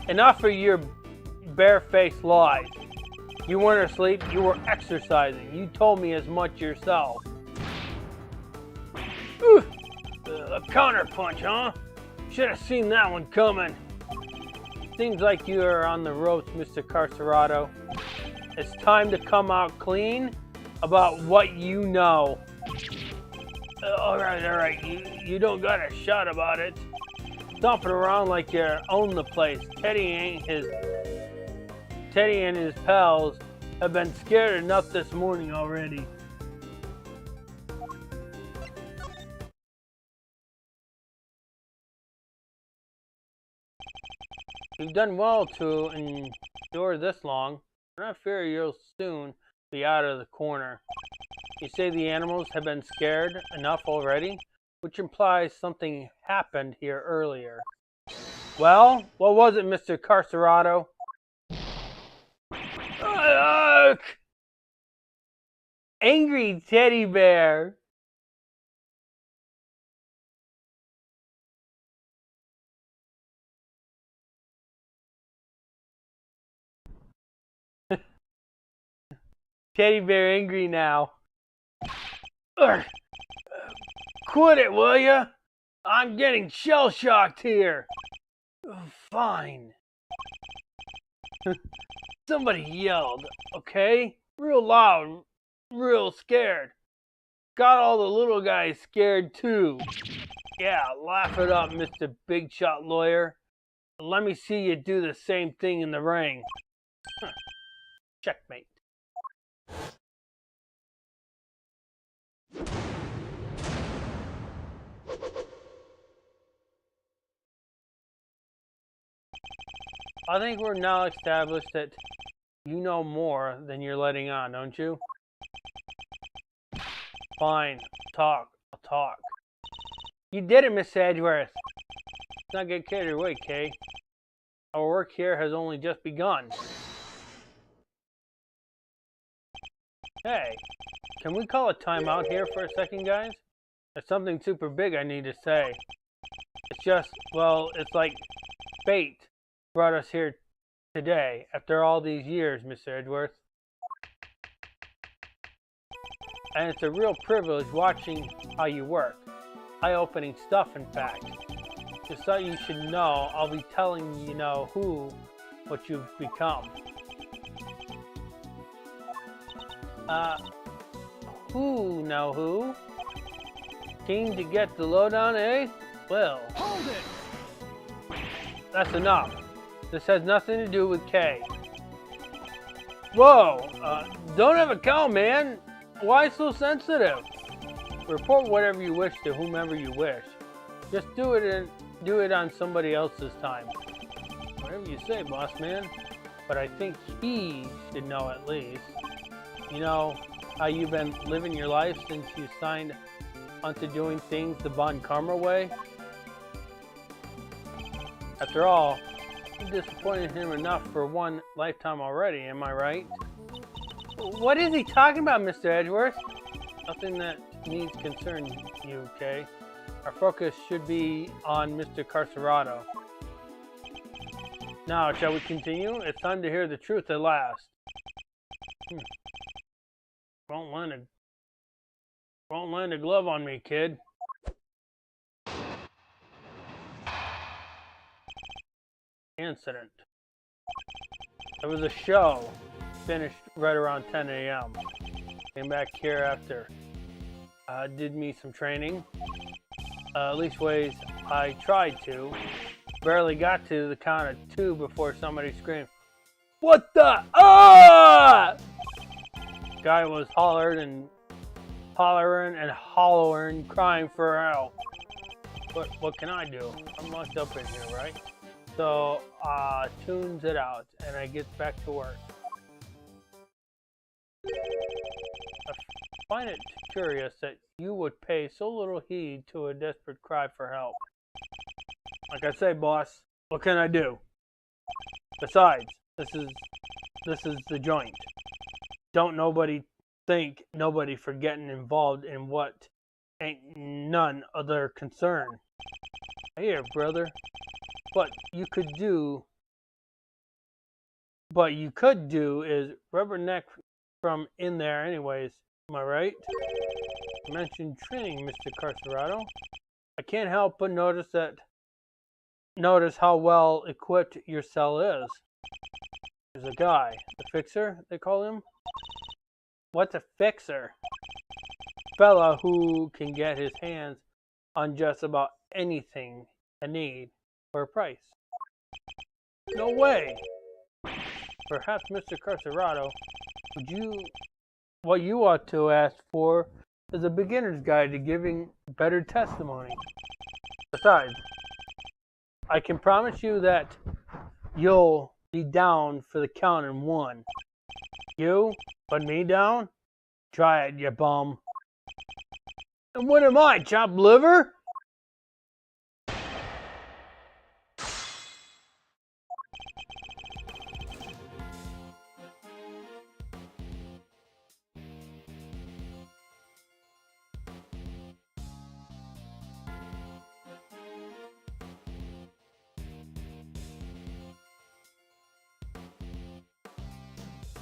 Enough of your barefaced lies. You weren't asleep, you were exercising. You told me as much yourself. A counterpunch, huh? Should have seen that one coming. Seems like you are on the ropes, Mr. Carcerado. It's time to come out clean about what you know. Alright. You don't got a shot about it. Stomping around like you own the place. Teddy and his pals have been scared enough this morning already. You've done well to endure this long. I fear you'll soon be out of the corner. You say the animals have been scared enough already, which implies something happened here earlier. Well, what was it, Mr. Carcerado? Angry teddy bear. Teddy bear angry now. Ugh. Quit it, will ya? I'm getting shell-shocked here. Fine. Somebody yelled, okay? Real loud, real scared. Got all the little guys scared too. Yeah, laugh it up, Mr. Big Shot Lawyer. Let me see you do the same thing in the ring. Checkmate. I think we're now established that you know more than you're letting on, don't you? Fine. I'll talk. You did it, Miss Edgeworth. Let's not get carried away, Kay. Our work here has only just begun. Hey, can we call a timeout here for a second, guys? There's something super big I need to say. It's just, well, it's like fate brought us here today after all these years, Mr. Edgeworth. And it's a real privilege watching how you work. Eye-opening stuff, in fact. Just so you should know, I'll be telling you what you've become. Who? Keen to get the lowdown, eh? Well, hold it! That's enough. This has nothing to do with Kay. Whoa! Don't have a cow, man! Why so sensitive? Report whatever you wish to whomever you wish. Just do it on somebody else's time. Whatever you say, boss man. But I think he should know at least. You know how you've been living your life since you signed onto doing things the Von Karma way? After all, you disappointed him enough for one lifetime already, am I right? What is he talking about, Mr. Edgeworth? Nothing that needs concern you, Kay. Our focus should be on Mr. Carcerado. Now, shall we continue? It's time to hear the truth at last. Won't land a glove on me, kid. Incident. There was a show. Finished right around 10 a.m. Came back here after Did me some training. At least ways I tried to. Barely got to the count of 2 before somebody screamed, "What the? Ah!" Guy was hollering, crying for help. But what can I do? I'm locked up in here, right? So, tunes it out, and I get back to work. I find it curious that you would pay so little heed to a desperate cry for help. Like I say, boss, what can I do? Besides, this is the joint. Don't nobody think nobody for getting involved in what ain't none of their concern. Here, brother. But you could do is rubberneck from in there anyways. Am I right? You mentioned training, Mr. Carcerado. I can't help but notice how well equipped your cell is. There's a guy, the fixer, they call him. What's a fixer? Fella who can get his hands on just about anything I need for a price. No way. Perhaps, Mr. Carcerado, what you ought to ask for is a beginner's guide to giving better testimony. Besides, I can promise you that you'll be down for the count in 1. You put me down? Try it, you bum. And what am I, chopped liver?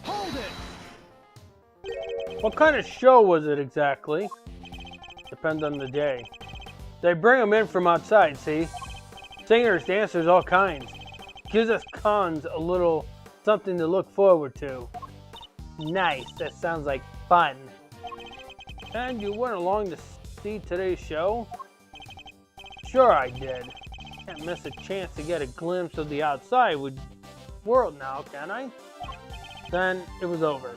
Hold it! What kind of show was it exactly? Depends on the day. They bring them in from outside, see? Singers, dancers, all kinds. Gives us cons a little something to look forward to. Nice, that sounds like fun. And you went along to see today's show? Sure I did. Can't miss a chance to get a glimpse of the outside world now, can I? Then it was over.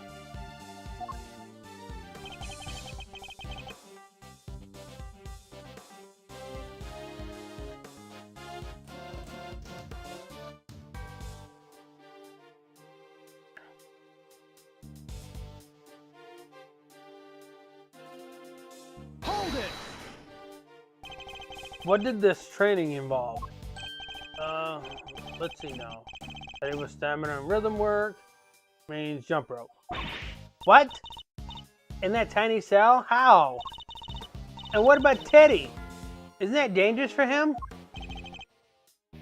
Hold it! What did this training involve? Let's see now. It was stamina and rhythm work. Means jump rope. What? In that tiny cell? How? And what about Teddy? Isn't that dangerous for him?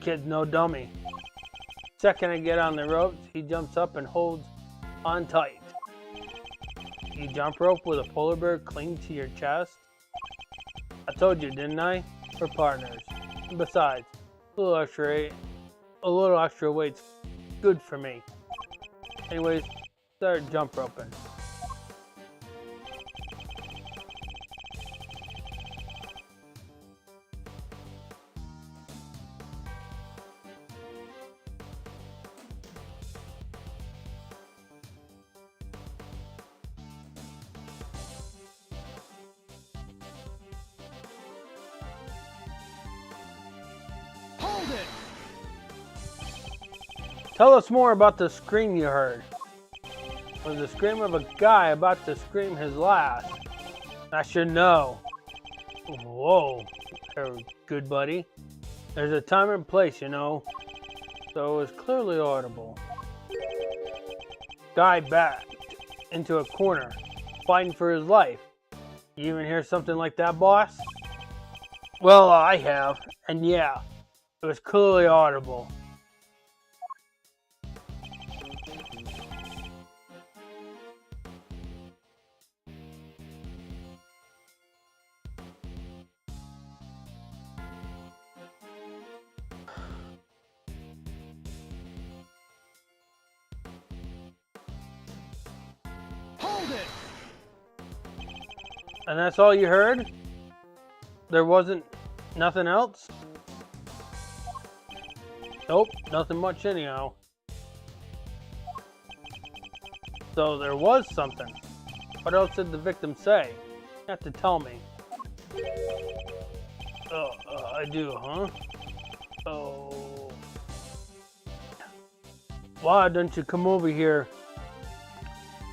Kid's no dummy. Second I get on the ropes, he jumps up and holds on tight. You jump rope with a polar bear cling to your chest? I told you, didn't I? We're partners. And besides, a little extra weight's good for me. Anyways, start jump roping. Hold it! Tell us more about the scream you heard. Was the scream of a guy about to scream his last? I should know. Whoa, good buddy. There's a time and place, you know. So it was clearly audible. Guy backed into a corner, fighting for his life. You even hear something like that, boss? Well, I have, and yeah, it was clearly audible. Hold it! And that's all you heard? There wasn't nothing else? Nope, nothing much anyhow. So there was something. What else did the victim say? You have to tell me. I do, huh? Oh. Why don't you come over here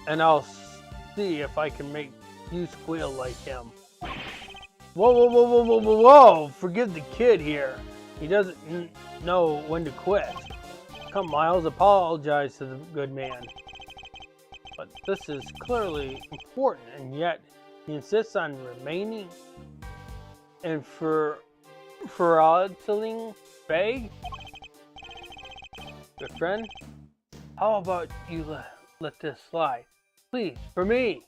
and I'll see if I can make you squeal like him. Whoa, whoa, whoa, whoa, whoa, whoa, whoa! Forgive the kid here. He doesn't know when to quit. Come, Miles, apologize to the good man. But this is clearly important, and yet he insists on remaining and fraudulently vague. Good friend, how about you let this slide? Please, for me.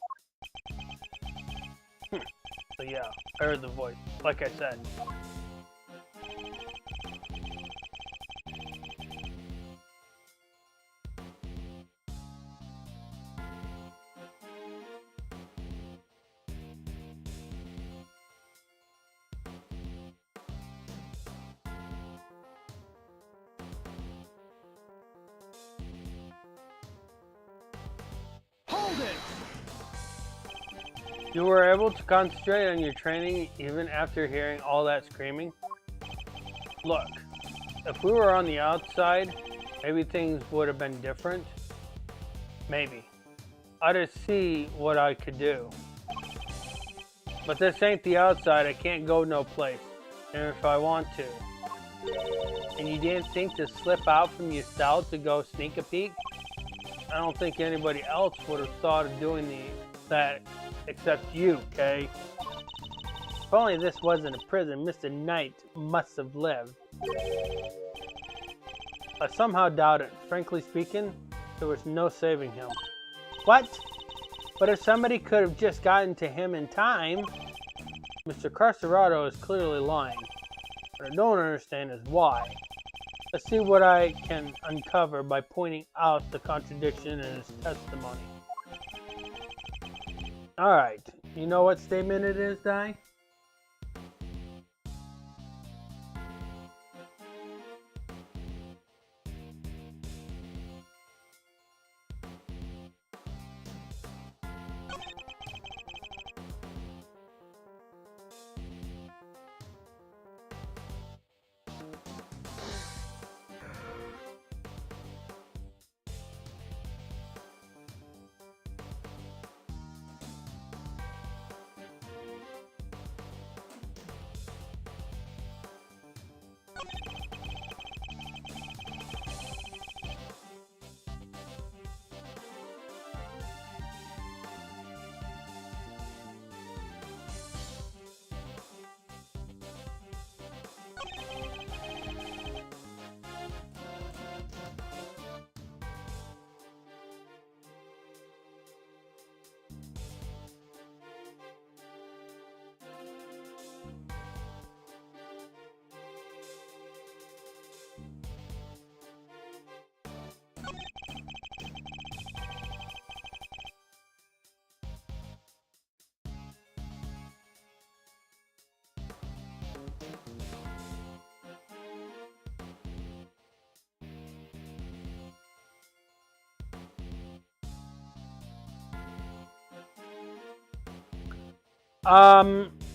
So yeah, I heard the voice, like I said. Hold it! You were able to concentrate on your training even after hearing all that screaming? Look, if we were on the outside, maybe things would have been different. Maybe. I'd just see what I could do. But this ain't the outside, I can't go no place. And if I want to. And you didn't think to slip out from your cell to go sneak a peek? I don't think anybody else would have thought of doing that except you, Kay. If only this wasn't a prison, Mr. Knight must have lived. I somehow doubt it. Frankly speaking, there was no saving him. What? But if somebody could have just gotten to him in time... Mr. Carcerado is clearly lying. What I don't understand is why. Let's see what I can uncover by pointing out the contradiction in his testimony. Alright, you know what statement it is, Di?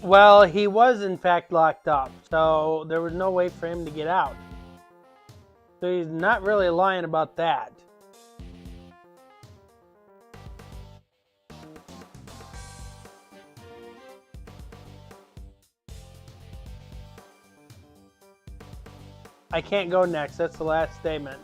Well, he was in fact locked up, so there was no way for him to get out. So he's not really lying about that. I can't go next, that's the last statement.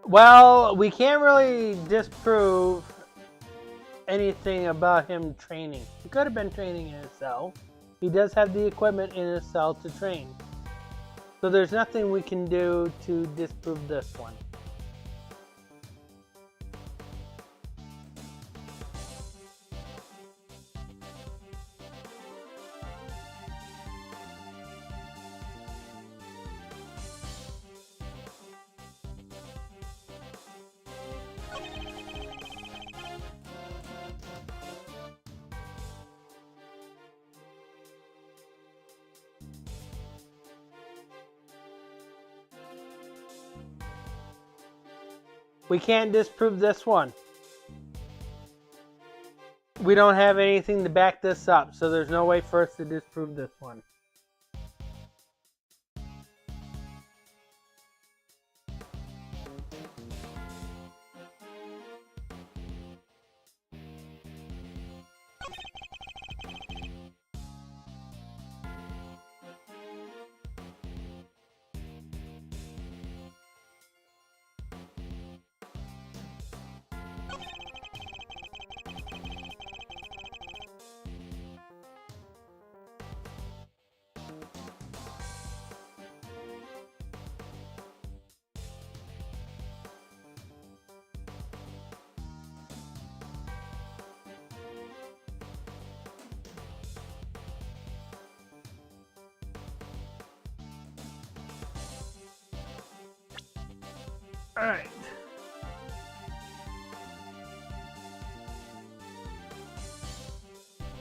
Well, we can't really disprove anything about him training. He could have been training in his cell. He does have the equipment in his cell to train. So there's nothing we can do to disprove this one. We can't disprove this one. We don't have anything to back this up, so there's no way for us to disprove this one. All right.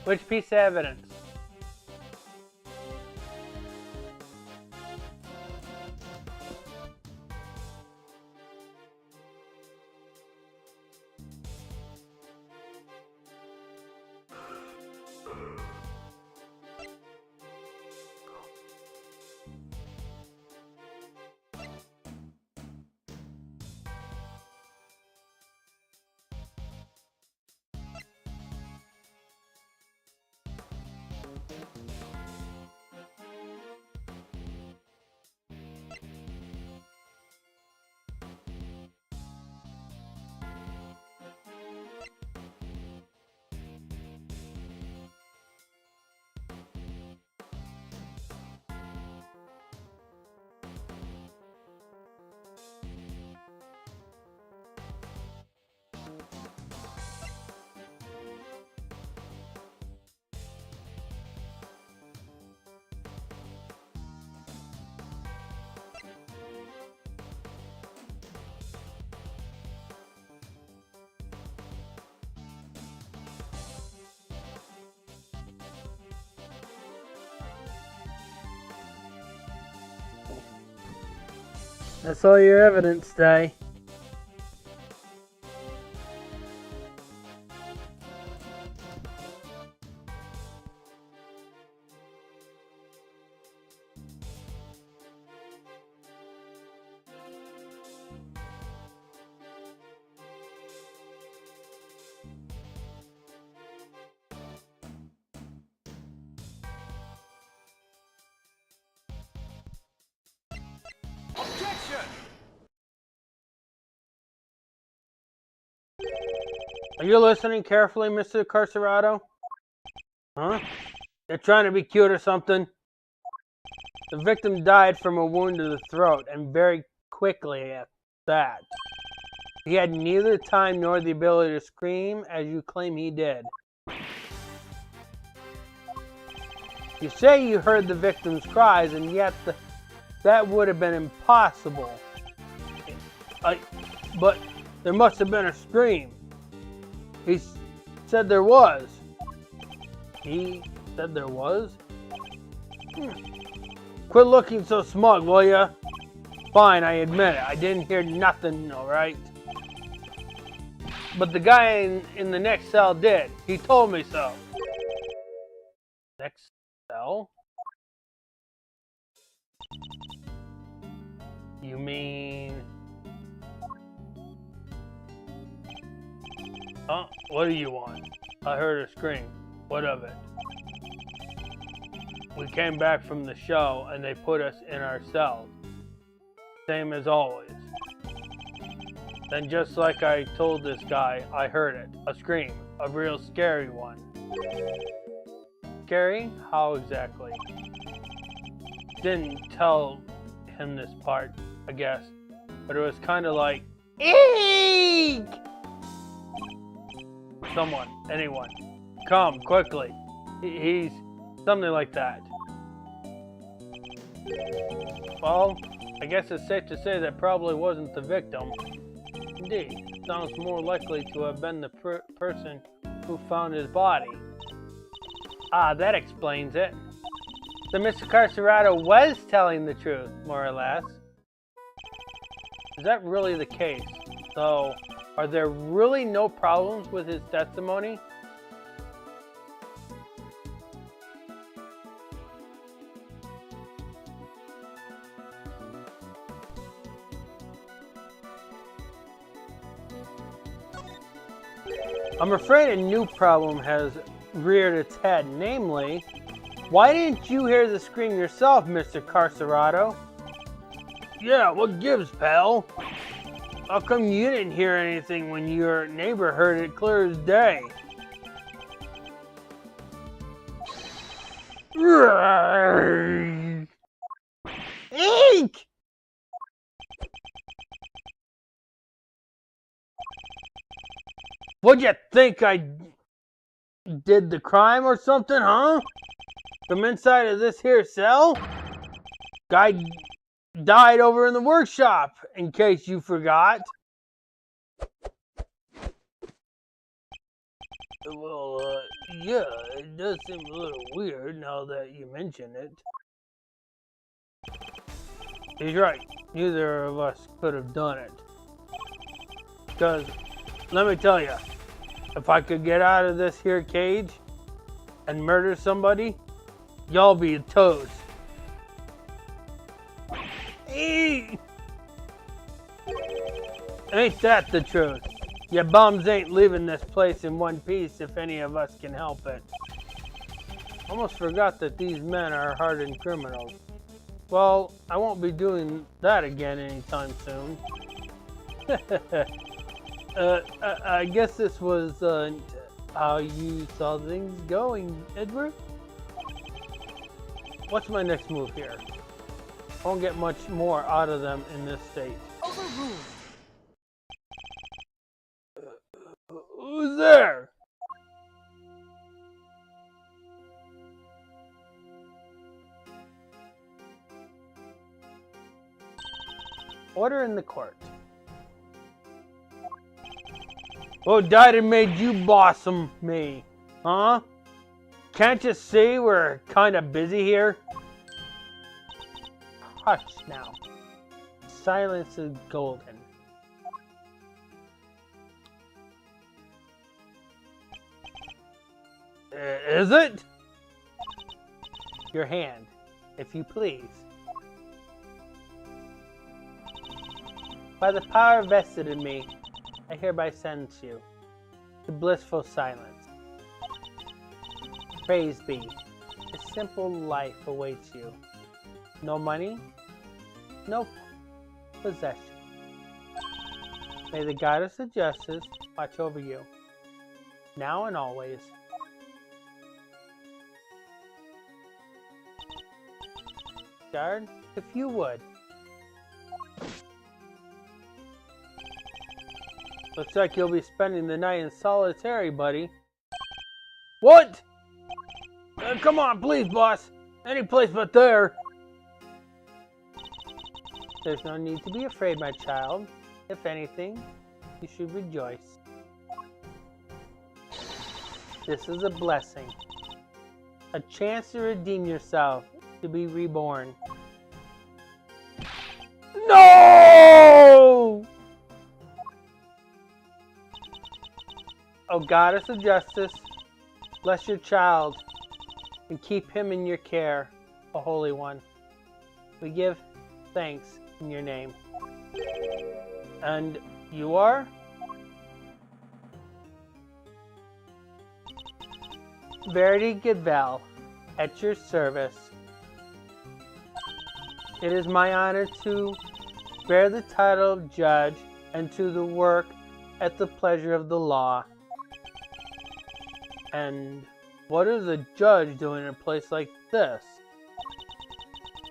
Which piece of evidence? That's all your evidence, Day. Objection! Are you listening carefully, Mr. Carcerado? Huh? They're trying to be cute or something? The victim died from a wound to the throat, and very quickly at that. He had neither time nor the ability to scream, as you claim he did. You say you heard the victim's cries, and yet that would have been impossible. But there must have been a scream. He said there was. He said there was? Quit looking so smug, will ya? Fine, I admit it. I didn't hear nothing, alright? But the guy in the next cell did. He told me so. Next cell? You mean... Huh? What do you want? I heard a scream. What of it? We came back from the show and they put us in our cells. Same as always. Then just like I told this guy, I heard it. A scream. A real scary one. Scary? How exactly? Didn't tell him this part, I guess. But it was kind of like, eek! Someone, anyone, come quickly. He's something like that. Well, I guess it's safe to say that probably wasn't the victim. Indeed, sounds more likely to have been the person who found his body. Ah, that explains it. So Mr. Carcerado was telling the truth, more or less. Is that really the case? So, are there really no problems with his testimony? I'm afraid a new problem has reared its head, namely, why didn't you hear the scream yourself, Mr. Carcerado? Yeah, what gives, pal? How come you didn't hear anything when your neighbor heard it clear as day? Eek! What'd you think I did the crime or something, huh? From inside of this here cell? Guy died over in the workshop, in case you forgot. Well, yeah, it does seem a little weird now that you mention it. He's right. Neither of us could have done it. Because, let me tell you, if I could get out of this here cage and murder somebody, y'all be toast. Ain't that the truth? You bums ain't leaving this place in one piece if any of us can help it. Almost forgot that these men are hardened criminals. Well, I won't be doing that again anytime soon. I guess this was how you saw things going, Edgeworth? What's my next move here? I won't get much more out of them in this state. Overruled. Who's there? Order in the court. What died and made you bossum me? Huh? Can't you see we're kind of busy here? Hush now. Silence is golden. Is it? Your hand, if you please. By the power vested in me, I hereby sentence you to blissful silence. Praise be, a simple life awaits you. No money, no possession. May the goddess of justice watch over you, now and always. Guard, if you would. Looks like you'll be spending the night in solitary, buddy. What? Come on, please, boss. Any place but there. There's no need to be afraid, my child. If anything, you should rejoice. This is a blessing. A chance to redeem yourself, to be reborn. No! Oh, goddess of justice, bless your child. and keep him in your care, O Holy One. We give thanks in your name. And you are? Verity Goodval, at your service. It is my honor to bear the title of judge and to the work at the pleasure of the law. And what is a judge doing in a place like this?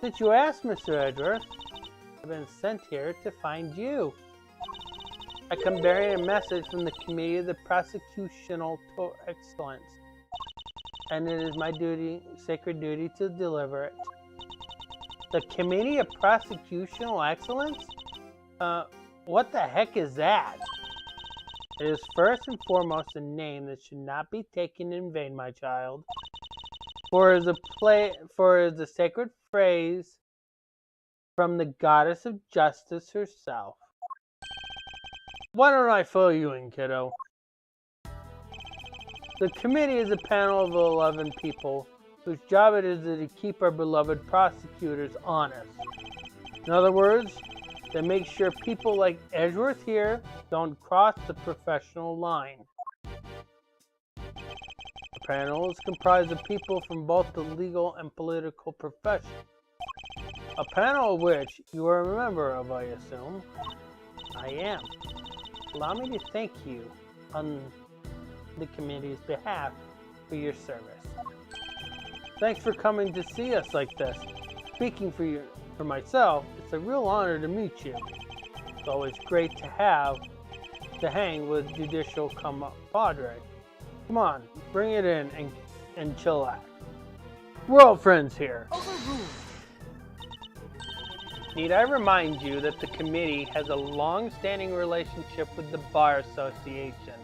Since you ask, Mr. Edgeworth, I've been sent here to find you. I come bearing a message from the Committee of the Prosecutional Excellence, and it is my duty, sacred duty, to deliver it. The Committee of Prosecutional Excellence? What the heck is that? It is first and foremost a name that should not be taken in vain, my child. For it is a sacred phrase from the goddess of justice herself. Why don't I fill you in, kiddo? The committee is a panel of 11 people whose job it is to keep our beloved prosecutors honest. In other words, they make sure people like Edgeworth here don't cross the professional line. The panel is comprised of people from both the legal and political profession. A panel of which you are a member of, I assume. I am. Allow me to thank you on the committee's behalf for your service. Thanks for coming to see us like this. Speaking for myself, it's a real honor to meet you. It's always great to hang with judicial compadre. Come on, bring it in and chillax. We're all friends here. Overruled. Need I remind you that the committee has a long-standing relationship with the Bar Association.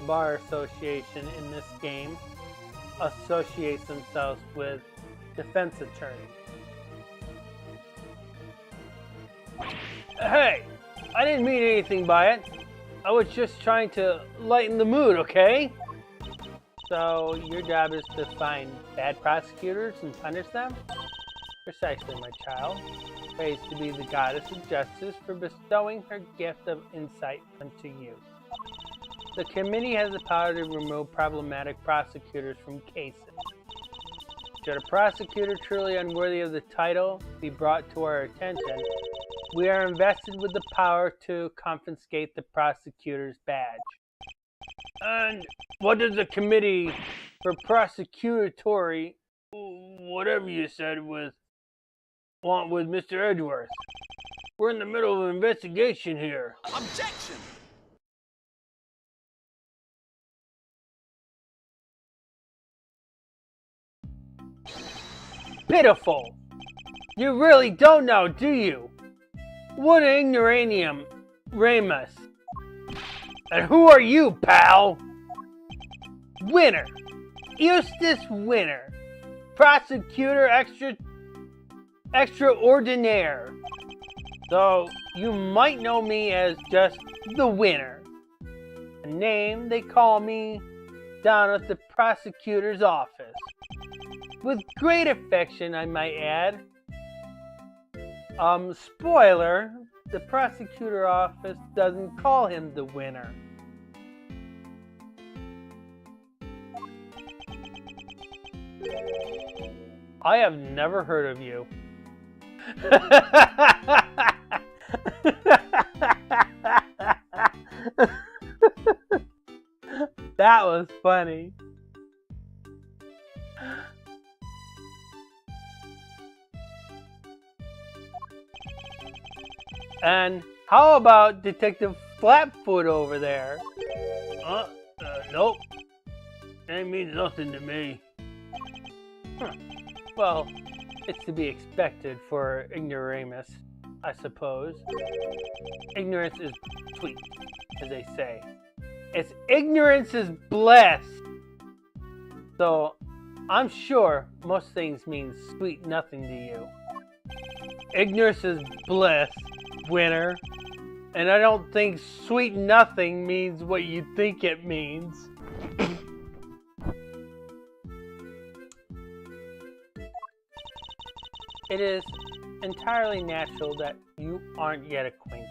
Bar Association in this game associates themselves with defense attorney. Hey, I didn't mean anything by it. I was just trying to lighten the mood, okay? So your job is to find bad prosecutors and punish them? Precisely, my child. Praised to be the goddess of justice for bestowing her gift of insight unto you. The committee has the power to remove problematic prosecutors from cases. Should a prosecutor truly unworthy of the title be brought to our attention, we are invested with the power to confiscate the prosecutor's badge. And what does the committee for prosecutory, whatever you said, want with Mr. Edgeworth? We're in the middle of an investigation here. Objection! Pitiful! You really don't know, do you? What ignoranium, Ramus. And who are you, pal? Winner. Eustace Winner. Prosecutor extraordinaire. So you might know me as just the Winner. A name they call me down at the prosecutor's office. With great affection, I might add. Spoiler, the prosecutor office doesn't call him the Winner. I have never heard of you. That was funny. And how about Detective Flatfoot over there? Nope. That means nothing to me. Well, it's to be expected for ignoramus, I suppose. Ignorance is sweet, as they say. It's ignorance is bliss. So, I'm sure most things mean sweet nothing to you. Ignorance is bliss, Winner. And I don't think sweet nothing means what you think it means. it is entirely natural that you aren't yet acquainted.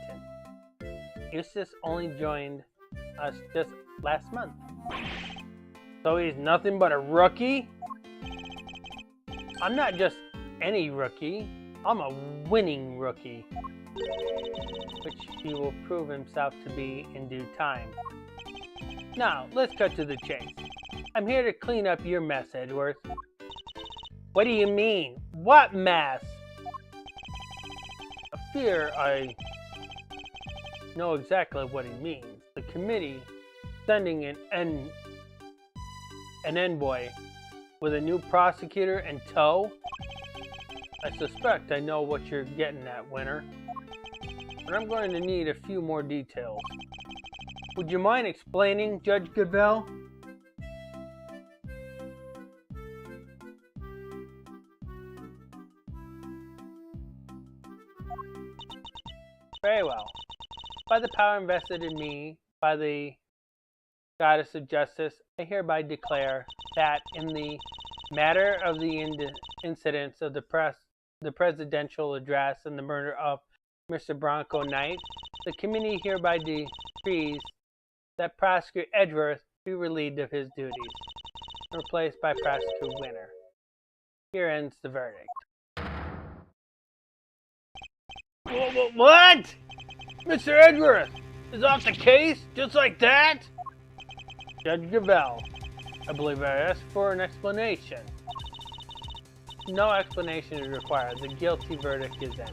Eustace only joined us just last month. So he's nothing but a rookie? I'm not just any rookie. I'm a winning rookie. Which he will prove himself to be in due time. Now, let's cut to the chase. I'm here to clean up your mess, Edgeworth. What do you mean? What mess? I fear I know exactly what he means. The committee sending an envoy with a new prosecutor in tow? I suspect I know what you're getting at, Winter. But I'm going to need a few more details. Would you mind explaining, Judge Goodell? Very well. By the power invested in me by the Goddess of Justice, I hereby declare that in the matter of the incidents of the presidential address and the murder of Mr. Bronco Knight, the committee hereby decrees that Prosecutor Edgeworth be relieved of his duties, replaced by Prosecutor Winter. Here ends the verdict. What? Mr. Edgeworth is off the case just like that? Judge Gavell, I believe I asked for an explanation. No explanation is required. The guilty verdict is in.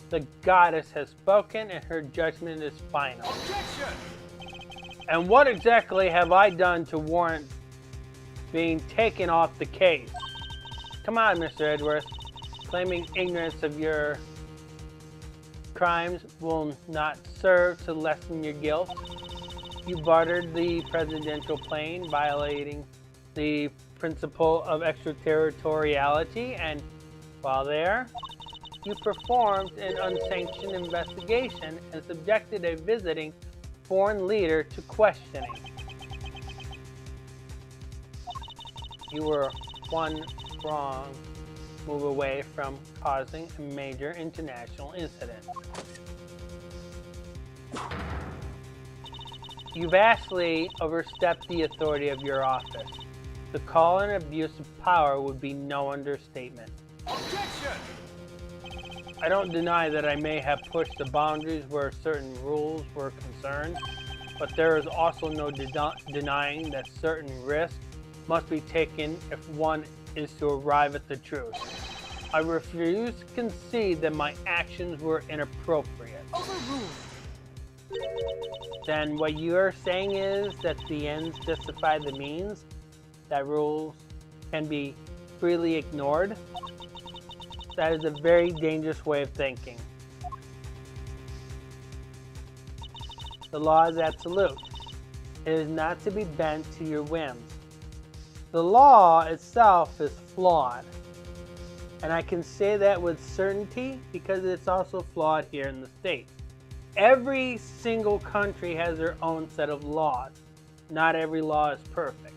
The goddess has spoken and her judgment is final. Objection! And what exactly have I done to warrant being taken off the case? Come on, Mr. Edgeworth. Claiming ignorance of your crimes will not serve to lessen your guilt. You bartered the presidential plane, violating the principle of extraterritoriality, and while there, you performed an unsanctioned investigation and subjected a visiting foreign leader to questioning. You were one wrong move away from causing a major international incident. You vastly overstepped the authority of your office. To call an abuse of power would be no understatement. Objection! I don't deny that I may have pushed the boundaries where certain rules were concerned, but there is also no denying that certain risks must be taken if one is to arrive at the truth. I refuse to concede that my actions were inappropriate. Overruled. Then what you're saying is that the ends justify the means? That rules can be freely ignored? That is a very dangerous way of thinking. The law is absolute. It is not to be bent to your whims. The law itself is flawed. And I can say that with certainty because it's also flawed here in the States. Every single country has their own set of laws. Not every law is perfect.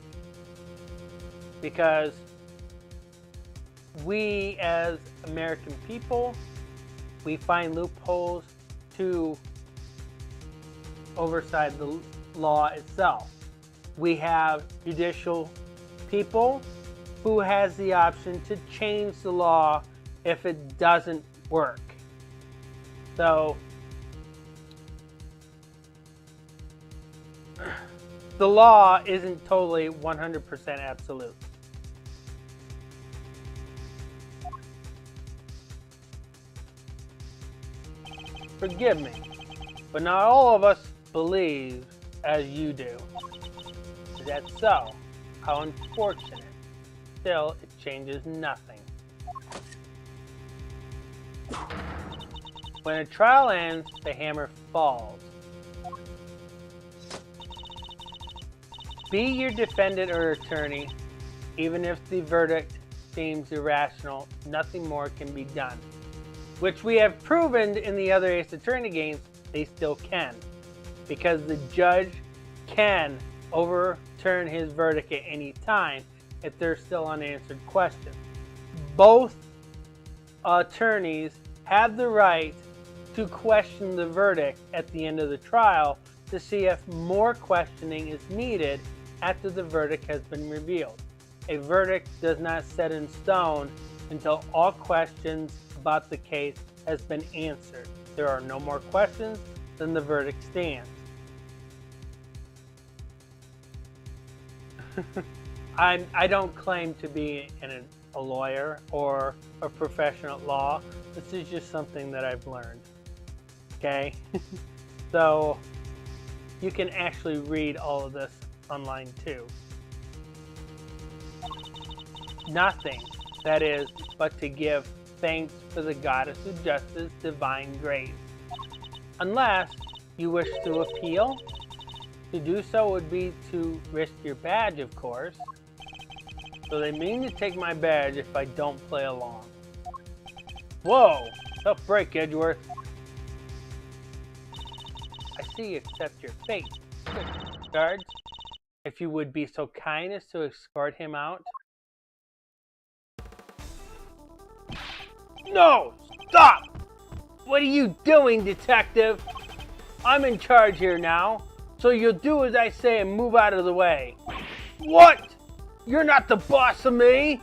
Because we as American people, we find loopholes to oversight the law itself. We have judicial people who has the option to change the law if it doesn't work. So the law isn't totally 100% absolute. Forgive me, but not all of us believe as you do. Is that so? How unfortunate. Still, it changes nothing. When a trial ends, the hammer falls. Be your defendant or attorney, even if the verdict seems irrational, nothing more can be done. Which we have proven in the other Ace Attorney games, they still can. Because the judge can overturn his verdict at any time if there's still unanswered questions. Both attorneys have the right to question the verdict at the end of the trial to see if more questioning is needed after the verdict has been revealed. A verdict does not set in stone until all questions about the case has been answered. If there are no more questions, then the verdict stands. I don't claim to be a lawyer or a professional at law. This is just something that I've learned. Okay? So you can actually read all of this online too. Nothing, that is, but to give thanks for the goddess of justice, divine grace. Unless you wish to appeal. To do so would be to risk your badge, of course. So they mean to take my badge if I don't play along. Whoa! Tough break, Edgeworth. I see you accept your fate. Guards, if you would be so kind as to escort him out. No! Stop! What are you doing, detective? I'm in charge here now, so you'll do as I say and move out of the way. What? You're not the boss of me!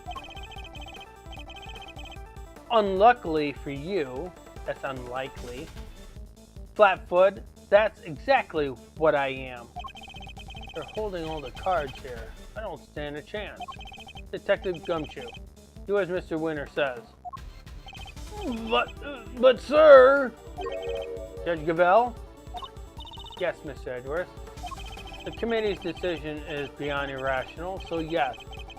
Unluckily for you, that's unlikely. Flatfoot, that's exactly what I am. They're holding all the cards here. I don't stand a chance. Detective Gumshoe, do as Mr. Winter says. But sir! Judge Gavell? Yes, Mr. Edgeworth. The committee's decision is beyond irrational, so yes,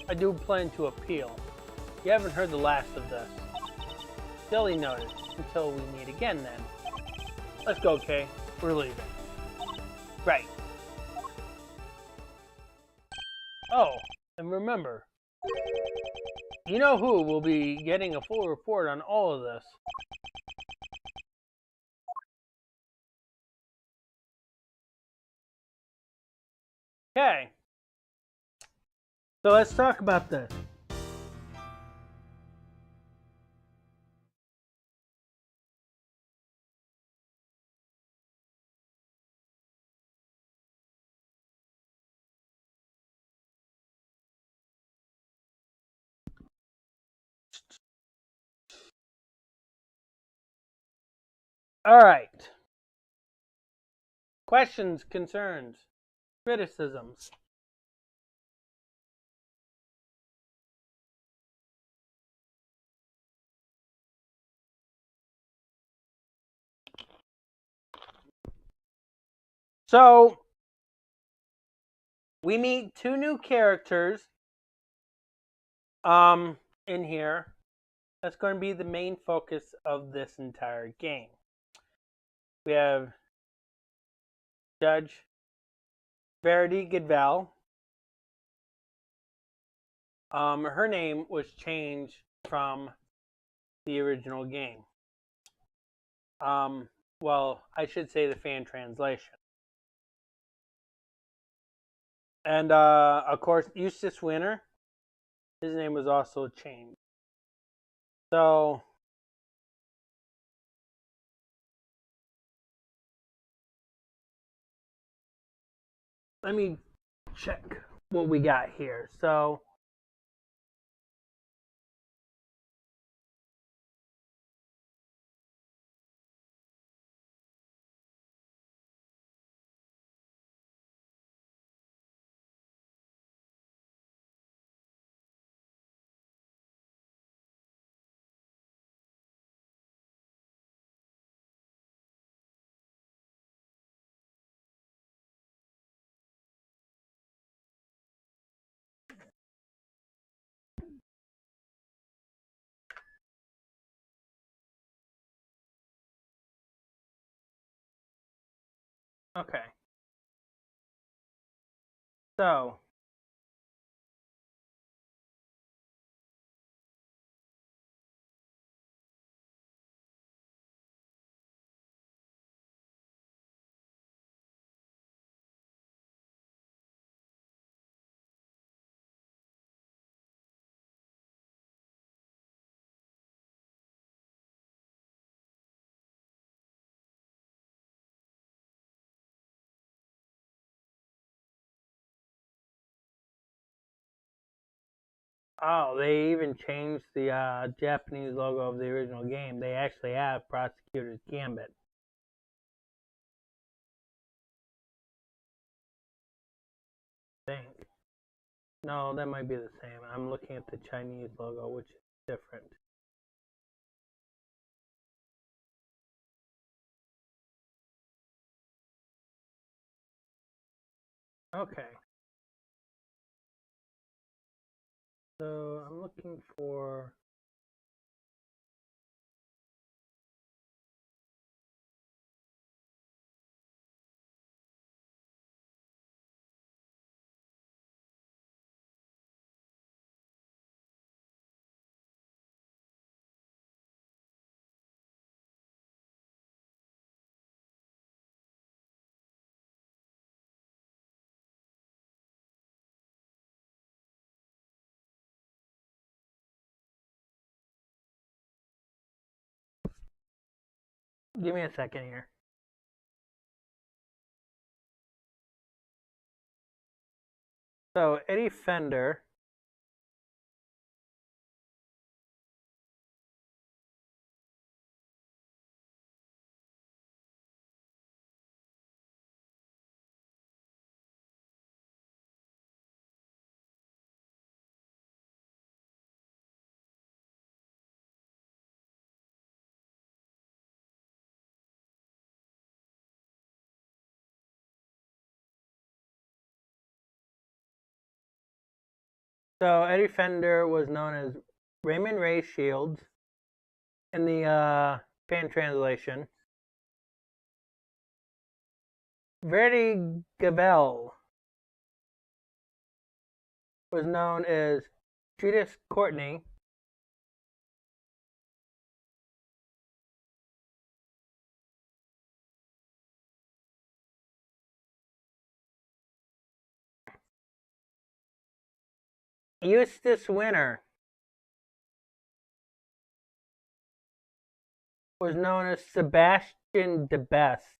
I do plan to appeal. You haven't heard the last of this. Silly noted. Until we meet again then. Let's go, Kay. We're leaving. Right. Oh, and remember, you know who will be getting a full report on all of this. Okay. So let's talk about this. All right. Questions, concerns, criticisms. So, we meet two new characters in here. That's going to be the main focus of this entire game. We have Judge Verity Goodval. Her name was changed from the original game. Well, I should say the fan translation. And, of course, Eustace Winter, his name was also changed. So, let me check what we got here. So, okay. So, Oh, they even changed the Japanese logo of the original game. They actually have Prosecutor's Gambit. I think. No, that might be the same. I'm looking at the Chinese logo, which is different. Okay. So I'm looking for. Give me a second here. So Eddie Fender. So Eddie Fender was known as Raymond Ray Shields in the fan translation. Verdi Gabel was known as Judith Courtney. Eustace Winter was known as Sebastian de Best.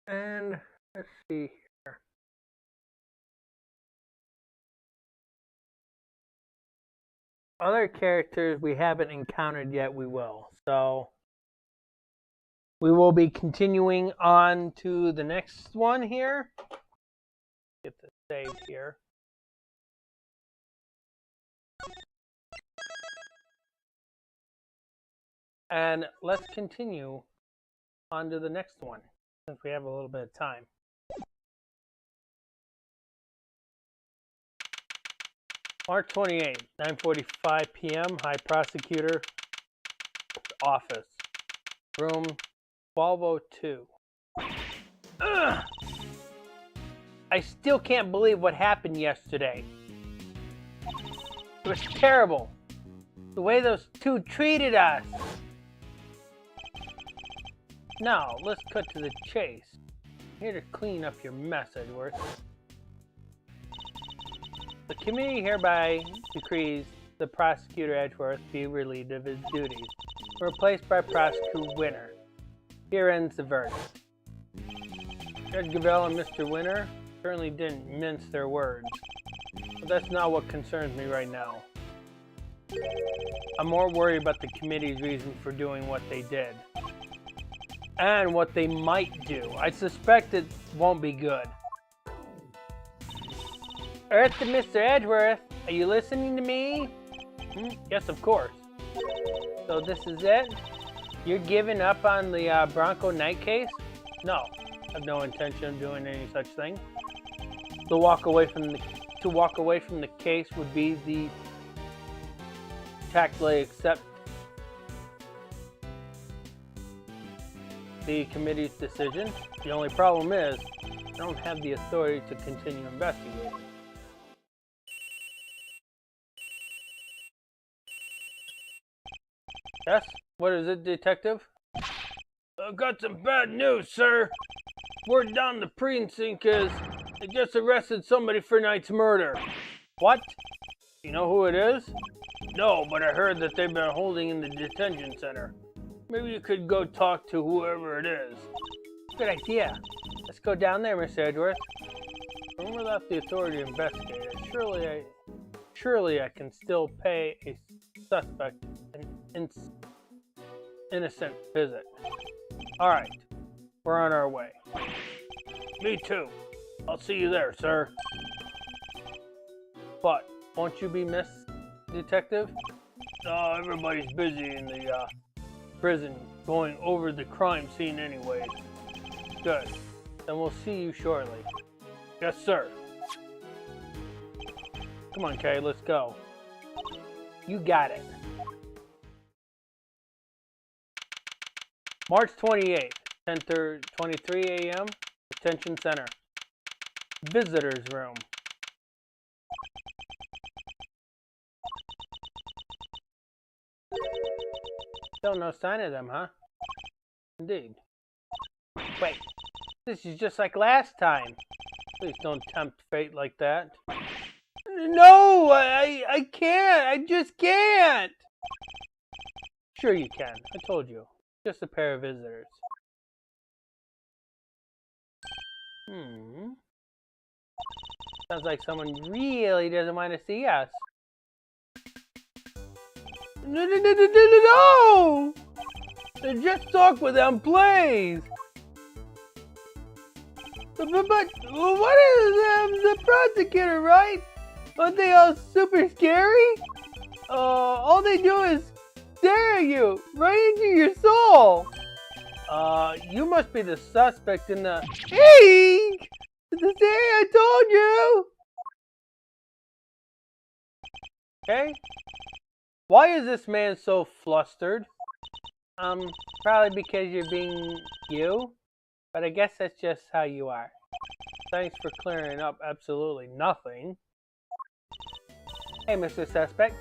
And let's see here. Other characters we haven't encountered yet, we will. So we will be continuing on to the next one here. Get the save here. And let's continue on to the next one, since we have a little bit of time. March 28th, 9:45 p.m. High Prosecutor Office, room 1202. Ugh! I still can't believe what happened yesterday. It was terrible. The way those two treated us. Now, let's cut to the chase. I'm here to clean up your mess, Edgeworth. The committee hereby decrees the Prosecutor Edgeworth be relieved of his duties, replaced by Prosecutor Winter. Here ends the verdict. Judge Gavell and Mr. Winter certainly didn't mince their words, but that's not what concerns me right now. I'm more worried about the committee's reason for doing what they did, and what they might do. I suspect it won't be good. Earth to Mr. Edgeworth, are you listening to me? Yes, of course. So this is it? You're giving up on the Bronco Knight case? No, I have no intention of doing any such thing. To walk away from the case would be the tactfully accept the committee's decision. The only problem is, I don't have the authority to continue investigating. Yes? What is it, detective? I've got some bad news, sir. Word down the precinct is they just arrested somebody for tonight's murder. What? You know who it is? No, but I heard that they've been holding in the detention center. Maybe you could go talk to whoever it is. Good idea. Let's go down there, Mr. Edgeworth. Remember that the authority investigator. Surely I can still pay a suspect an innocent visit. Alright, we're on our way. Me too. I'll see you there, sir. But, won't you be missed, detective? No, everybody's busy in the prison going over the crime scene anyways. Good. Then we'll see you shortly. Yes, sir. Come on, Kay, let's go. You got it. March 28th, 10:23 a.m. Detention Center. Visitors room. Still no sign of them, huh? Indeed. Wait, this is just like last time. Please don't tempt fate like that. No, I can't. I just can't. Sure you can. I told you. Just a pair of visitors. Sounds like someone really doesn't want to see us. No! Just talk with them, please. But what is the prosecutor, right? Aren't they all super scary? All they do is stare at you, right into your soul. You must be the suspect in the... Hey! The thing I told you! Okay. Why is this man so flustered? Probably because you're being you. But I guess that's just how you are. Thanks for clearing up absolutely nothing. Hey, Mr. Suspect.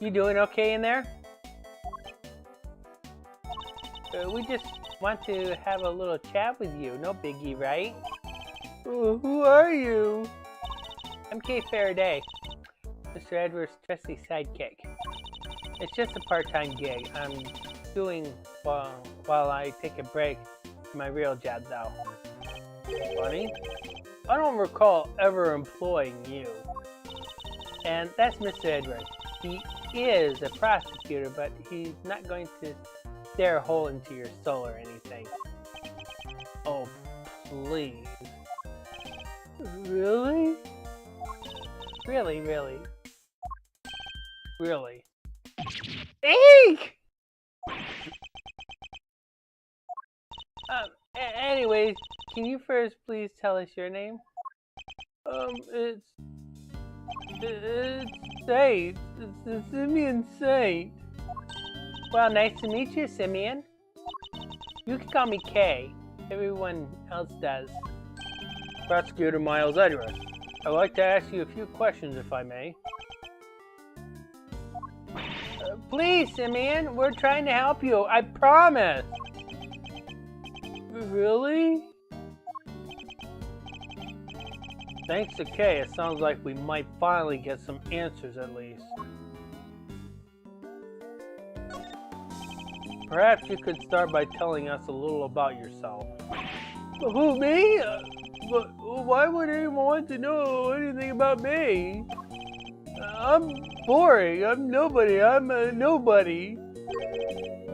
You doing okay in there? We just want to have a little chat with you. No biggie, right? Who are you? I'm Kay Faraday, Mr. Edward's trusty sidekick. It's just a part-time gig I'm doing while I take a break from my real job, though. Funny? I don't recall ever employing you. And that's Mr. Edward. He is a prosecutor, but he's not going to stare a hole into your soul or anything. Oh, please. Really? Really? Eek! Anyways, can you first please tell us your name? It's Saint. It's Simeon Saint. Well, nice to meet you, Simeon. You can call me Kay. Everyone else does. Prosecutor Miles Edgeworth. I'd like to ask you a few questions, if I may. Please, Simeon. We're trying to help you. I promise. Really? Thanks to Kay, it sounds like we might finally get some answers at least. Perhaps you could start by telling us a little about yourself. Who, me? But why would anyone want to know anything about me? I'm boring. I'm nobody. I'm a nobody.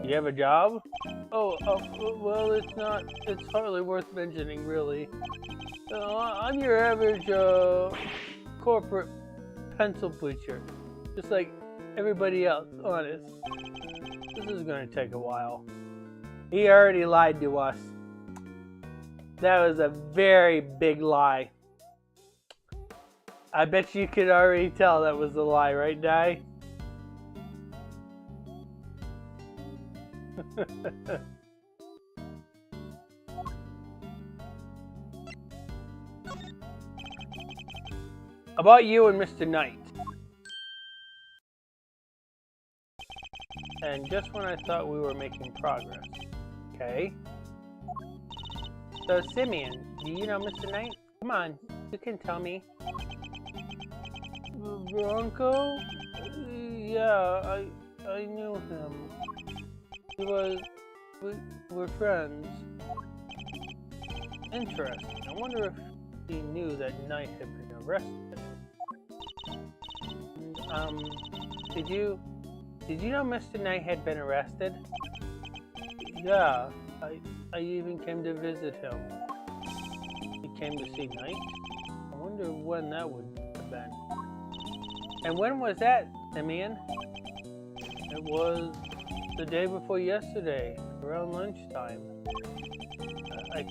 You have a job? Well, it's hardly worth mentioning, really. I'm your average, corporate pencil pusher. Just like everybody else, honest. This is gonna take a while. He already lied to us. That was a very big lie. I bet you could already tell that was a lie, right, Di? About you and Mr. Knight. And just when I thought we were making progress. Okay. So, Simeon, do you know Mr. Knight? Come on, you can tell me. Bronco? Yeah, I knew him. We're friends. Interesting. I wonder if he knew that Knight had been arrested. Did you know Mr. Knight had been arrested? Yeah, I even came to visit him. He came to see Knight? I wonder when that would have been. And when was that, Simeon? It was the day before yesterday, around lunchtime. I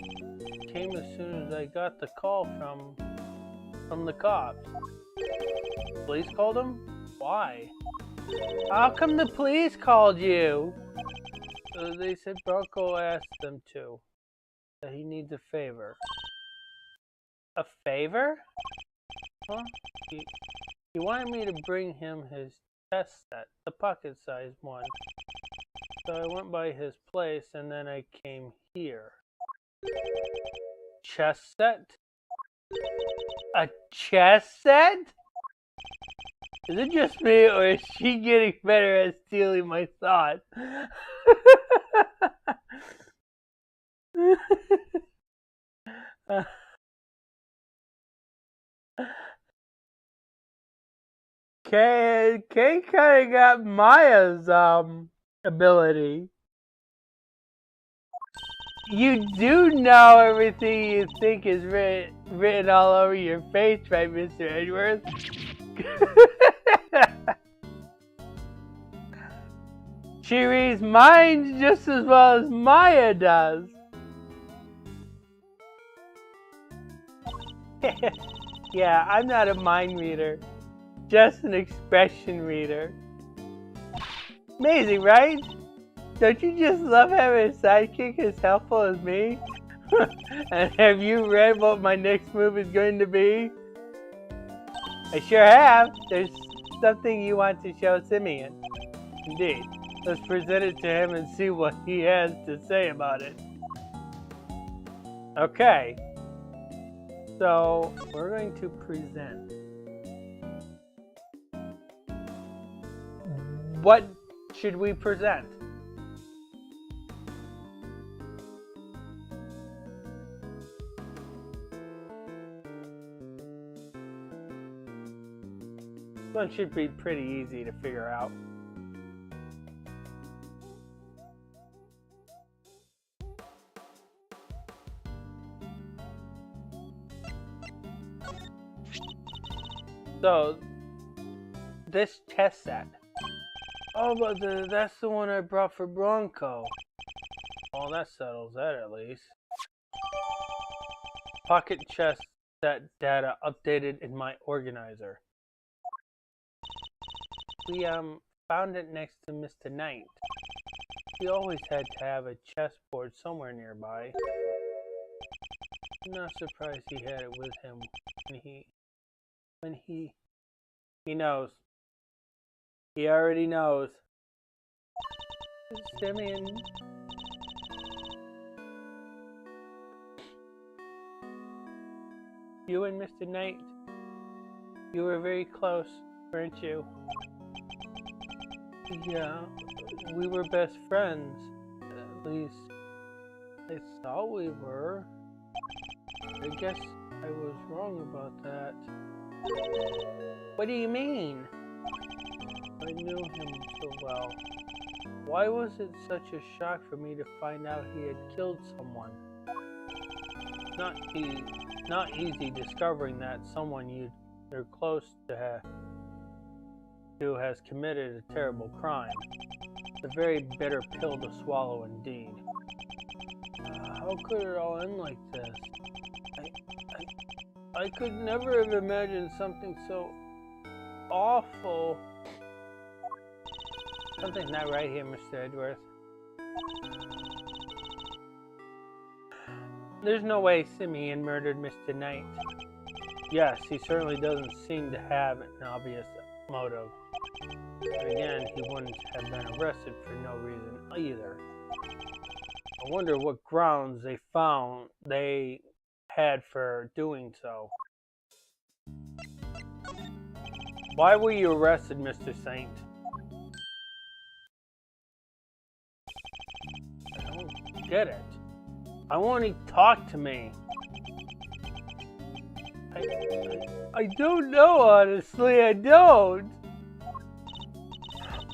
came as soon as I got the call from the cops. Police called him? Why? How come the police called you? They said Bronco asked them to. That he needs a favor. A favor? Huh? He wanted me to bring him his test set, the pocket-sized one. So I went by his place and then I came here. Chess set? A chess set? Is it just me, or is she getting better at stealing my thoughts? Kay kind of got Maya's ability. You do know everything you think is written all over your face, right, Mr. Edgeworth? She reads minds just as well as Maya does. Yeah, I'm not a mind reader, just an expression reader. Amazing, right? Don't you just love having a sidekick as helpful as me? And have you read what my next move is going to be? I sure have. There's something you want to show Simeon. Indeed. Let's present it to him and see what he has to say about it. Okay. So, we're going to present. What should we present? This one should be pretty easy to figure out. So, this chess set. Oh, but that's the one I brought for Bronco. Well, that settles that at least. Pocket chess set data updated in my organizer. We found it next to Mr. Knight. He always had to have a chessboard somewhere nearby. I'm not surprised he had it with him when he knows. He already knows. Simeon. You and Mr. Knight, you were very close, weren't you? Yeah, we were best friends. At least, I thought we were. I guess I was wrong about that. What do you mean? I knew him so well. Why was it such a shock for me to find out he had killed someone? Not easy discovering that someone you're close to has committed a terrible crime. It's a very bitter pill to swallow indeed. How could it all end like this? I could never have imagined something so awful. Something's not right here, Mr. Edgeworth. There's no way Simeon murdered Mr. Knight. Yes, he certainly doesn't seem to have an obvious motive. Again, he wouldn't have been arrested for no reason either. I wonder what grounds they had for doing so. Why were you arrested, Mr. Saint? I don't get it. I want to talk to me. I don't know, honestly, I don't.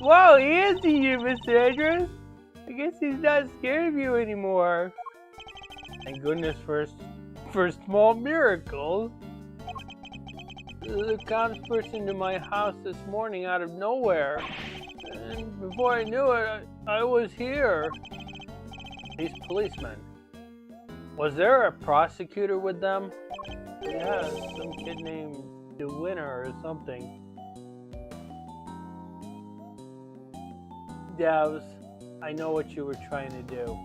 Wow, he answered you, Mr. Edgeworth. I guess he's not scared of you anymore. Thank goodness for small miracles. The cops burst into my house this morning out of nowhere. And before I knew it, I was here. These policemen. Was there a prosecutor with them? Yeah, some kid named DeWinner or something. Devs, I know what you were trying to do.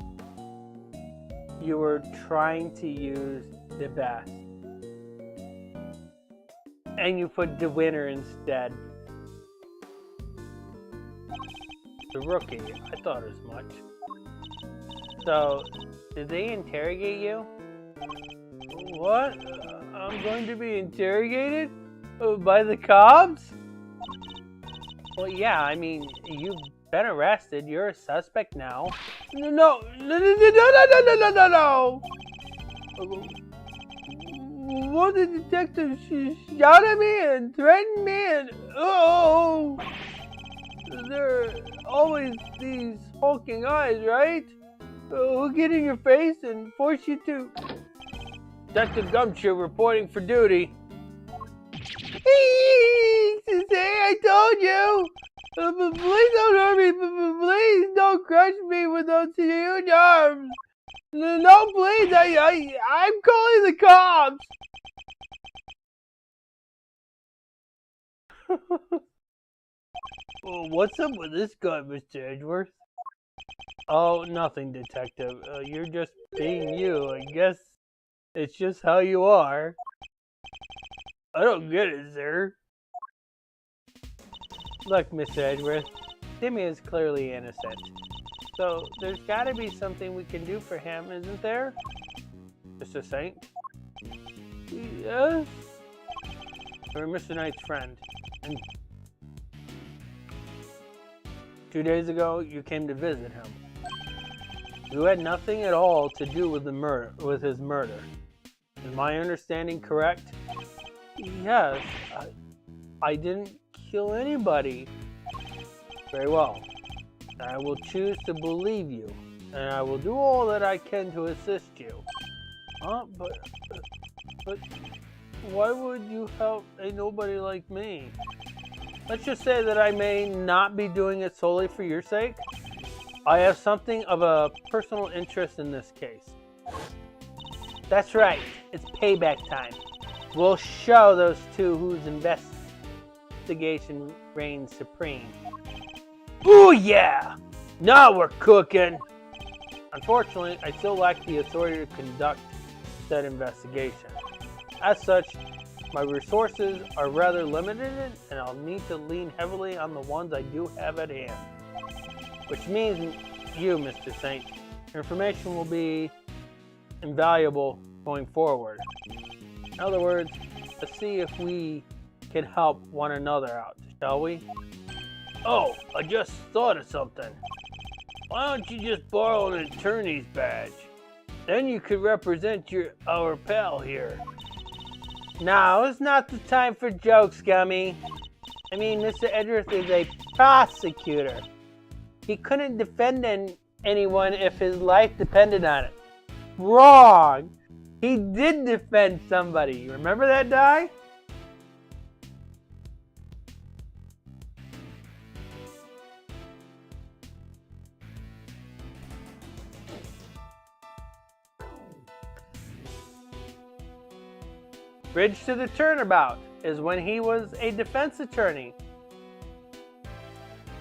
You were trying to use the best. And you put DeWinner instead. The rookie, I thought as much. So, did they interrogate you? What? I'm going to be interrogated? By the cops? Well, yeah, I mean, you've been arrested. You're a suspect now. No. Well, the detective shot at me and threatened me and there are always these hulking eyes, right? Who'll get in your face and force you to... Detective Gumshoe reporting for duty. I told you! Please don't hurt me! Please don't crush me with those huge arms! No, please! I'm calling the cops! What's up with this guy, Mr. Edgeworth? Oh, nothing, Detective. You're just being you. I guess it's just how you are. I don't get it, sir. Look, Mr. Edgeworth, Timmy is clearly innocent. So there's gotta be something we can do for him, isn't there? Mr. Saint? Yes? You're Mr. Knight's friend. And 2 days ago, you came to visit him. You had nothing at all to do with his murder. Is my understanding correct? Yes, I didn't kill anybody. Very well. I will choose to believe you, and I will do all that I can to assist you. But why would you help a nobody like me? Let's just say that I may not be doing it solely for your sake. I have something of a personal interest in this case. That's right, it's payback time. We'll show those two whose investigation reigns supreme. Ooh yeah! Now we're cooking! Unfortunately, I still lack the authority to conduct said investigation. As such, my resources are rather limited and I'll need to lean heavily on the ones I do have at hand. Which means you, Mr. Saint. Your information will be invaluable going forward. In other words, let's see if we can help one another out, shall we? Oh, I just thought of something. Why don't you just borrow an attorney's badge? Then you could represent our pal here. Now, it's not the time for jokes, Gummy. I mean, Mr. Edgeworth is a prosecutor. He couldn't defend anyone if his life depended on it. Wrong! He did defend somebody. You remember that, Di? Bridge to the Turnabout is when he was a defense attorney.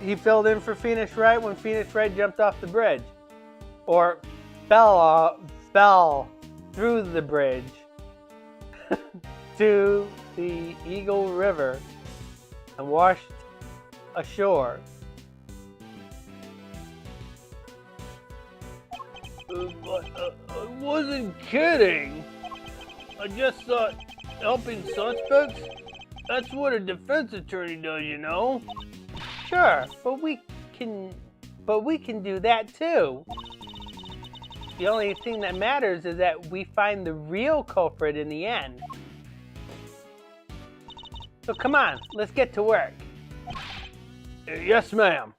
He filled in for Phoenix Wright when Phoenix Wright jumped off the bridge. Or fell through the bridge to the Eagle River and washed ashore. But I wasn't kidding. I just thought helping suspects? That's what a defense attorney does, you know? Sure, but we can do that too. The only thing that matters is that we find the real culprit in the end. So come on, let's get to work. Yes, ma'am.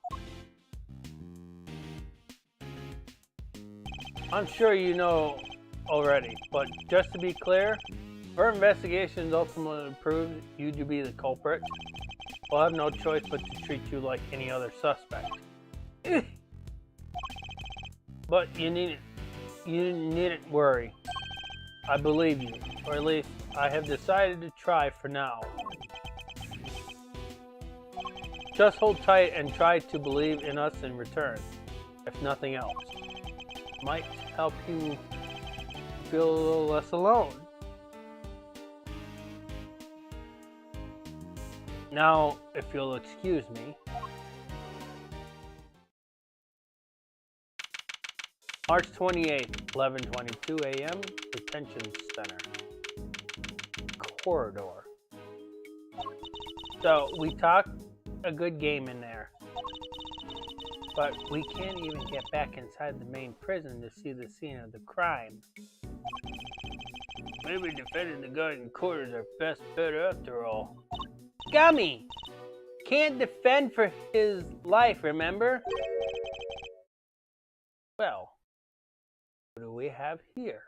I'm sure you know already, but just to be clear, if our investigations ultimately prove you to be the culprit, we'll have no choice but to treat you like any other suspect. But you needn't worry. I believe you, or at least I have decided to try for now. Just hold tight and try to believe in us in return, if nothing else. Might help you feel a little less alone. Now, if you'll excuse me. March 28th, 11:22 a.m., Detention Center. Corridor. So, we talked a good game in there. But we can't even get back inside the main prison to see the scene of the crime. Maybe defending the guy in court is our best bet after all. Gummy! Can't defend for his life, remember? Well, what do we have here?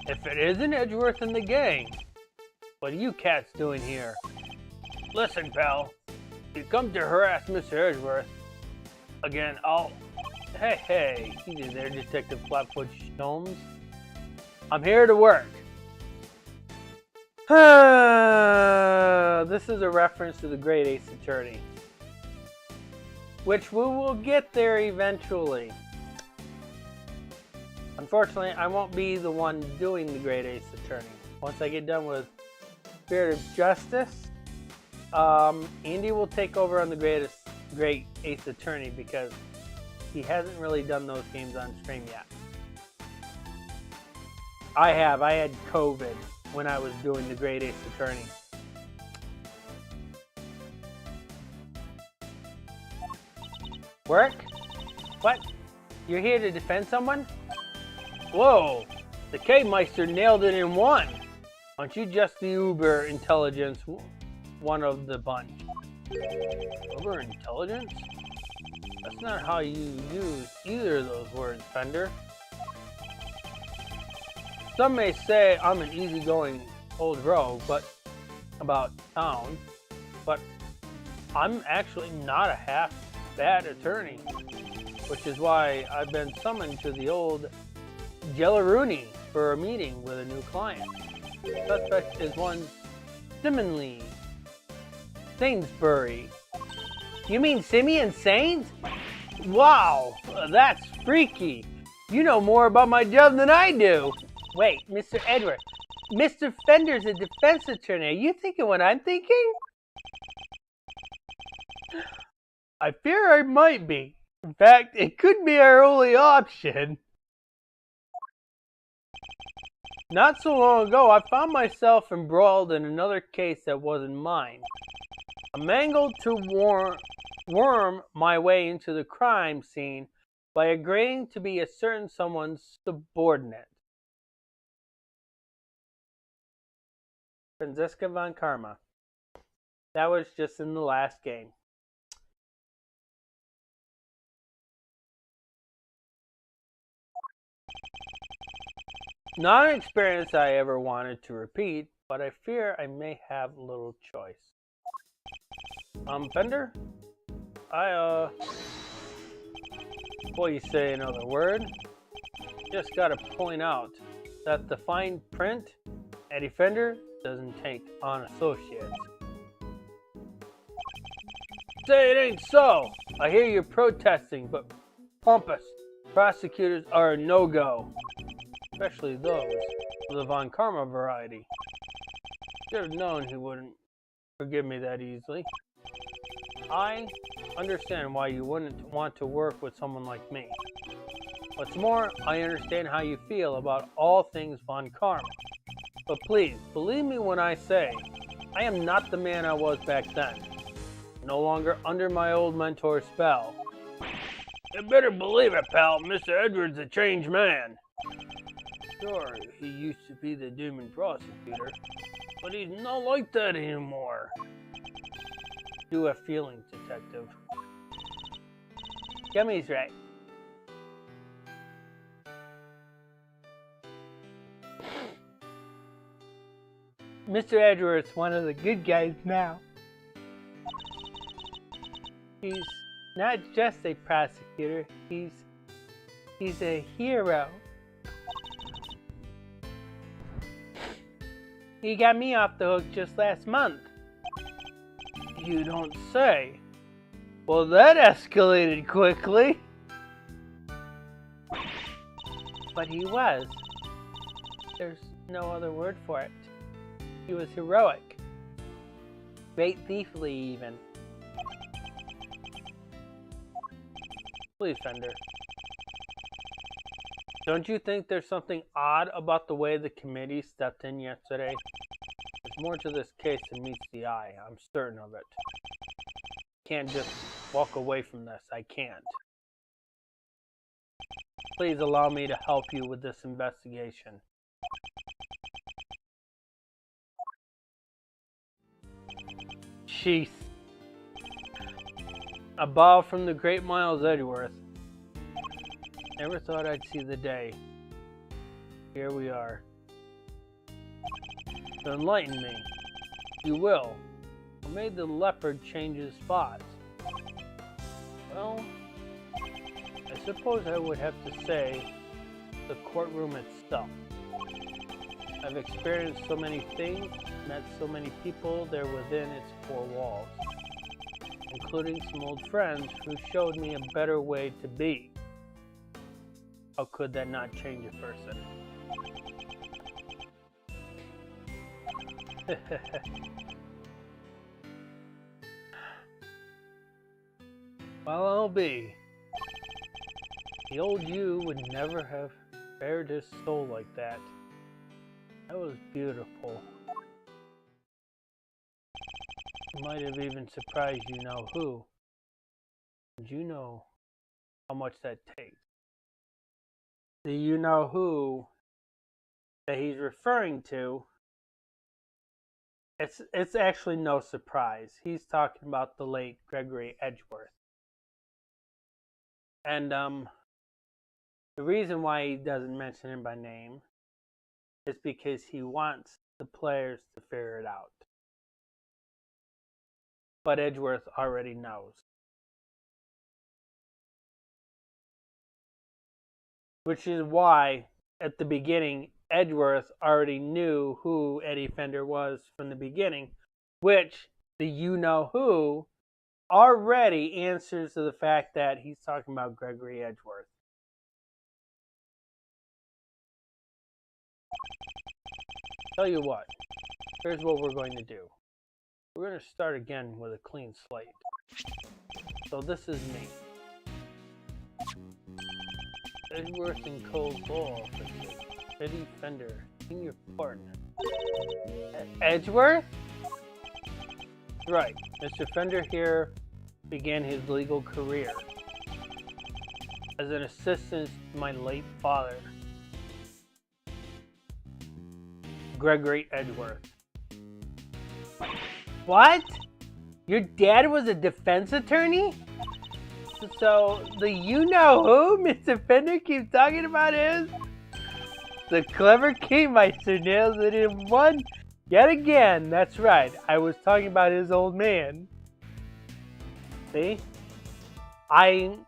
If it isn't Edgeworth and the gang, what are you cats doing here? Listen, pal, you come to harass Mr. Edgeworth again, Hey, easy there, Detective Flatfoot Sholmes. I'm here to work. This is a reference to the great Ace Attorney, which we will get there eventually. Unfortunately, I won't be the one doing the great Ace Attorney. Once I get done with Spirit of Justice, Andy will take over on the great Ace Attorney because he hasn't really done those games on stream yet. I had COVID when I was doing the great Ace Attorney. Work? What? You're here to defend someone? Whoa, the K-Meister nailed it in one. Aren't you just the uber intelligence one of the bunch? Uber intelligence? That's not how you use either of those words, Fender. Some may say I'm an easygoing old rogue about town, but I'm actually not a half bad attorney, which is why I've been summoned to the old Jellaroonie for a meeting with a new client. The suspect is one Simonley Sainsbury. You mean Simeon Sains? Wow, that's freaky. You know more about my job than I do. Wait, Mr. Edward, Mr. Fender's a defense attorney. Are you thinking what I'm thinking? I fear I might be. In fact, it could be our only option. Not so long ago, I found myself embroiled in another case that wasn't mine. I mangled to worm my way into the crime scene by agreeing to be a certain someone's subordinate. Franziska von Karma. That was just in the last game. Not an experience I ever wanted to repeat, but I fear I may have little choice. Fender? Before you say another word, just gotta point out that the fine print, Eddie Fender doesn't take on associates. Say it ain't so! I hear you're protesting, but pompous prosecutors are a no-go. Especially those of the Von Karma variety. Should have known he wouldn't forgive me that easily. I understand why you wouldn't want to work with someone like me. What's more, I understand how you feel about all things Von Karma. But please, believe me when I say, I am not the man I was back then. No longer under my old mentor's spell. You better believe it, pal. Mr. Edwards' a changed man. Sure, he used to be the demon prosecutor, but he's not like that anymore. Do have feelings, detective. Gummy's right. Mr. Edgeworth's one of the good guys now. He's not just a prosecutor, he's a hero. He got me off the hook just last month. You don't say. Well, that escalated quickly. But he was. There's no other word for it. He was heroic. Great thiefly, even. Please, Fender. Don't you think there's something odd about the way the committee stepped in yesterday? There's more to this case than meets the eye. I'm certain of it. Can't just walk away from this. I can't. Please allow me to help you with this investigation. Sheath. A bow from the great Miles Edgeworth. Never thought I'd see the day. Here we are. So enlighten me. You will. What made the leopard change his spots? Well, I suppose I would have to say the courtroom itself. I've experienced so many things, met so many people there within its four walls, including some old friends who showed me a better way to be. How could that not change a person? Well, I'll be. The old you would never have bared his soul like that. That was beautiful. It might have even surprised you know who. And you know how much that takes. The you know who that he's referring to, it's actually no surprise. He's talking about the late Gregory Edgeworth. And the reason why he doesn't mention him by name is because he wants the players to figure it out. But Edgeworth already knows. Which is why, at the beginning, Edgeworth already knew who Eddie Fender was from the beginning, which the you-know-who already answers to the fact that he's talking about Gregory Edgeworth. Tell you what, here's what we're going to do. We're going to start again with a clean slate. So this is me. Edgeworth and Cold Law Officer, Eddie Fender, senior partner. Edgeworth? Right. Mr. Fender here began his legal career as an assistant to my late father, Gregory Edgeworth. What? Your dad was a defense attorney? So, the you-know-who Mr. Fender keeps talking about is the clever Kingmeister nails it in one yet again. That's right, I was talking about his old man. See?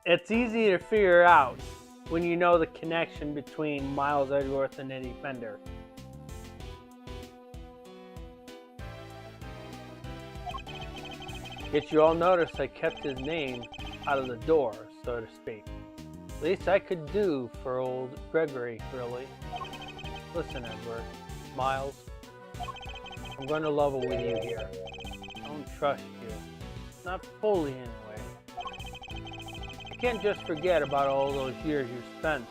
It's easy to figure out when you know the connection between Miles Edgeworth and Eddie Fender. Yet you all noticed I kept his name out of the door, so to speak. Least I could do for old Gregory, really. Listen, Edgeworth, Miles, I'm going to level with you here. I don't trust you. Not fully, anyway. I can't just forget about all those years you spent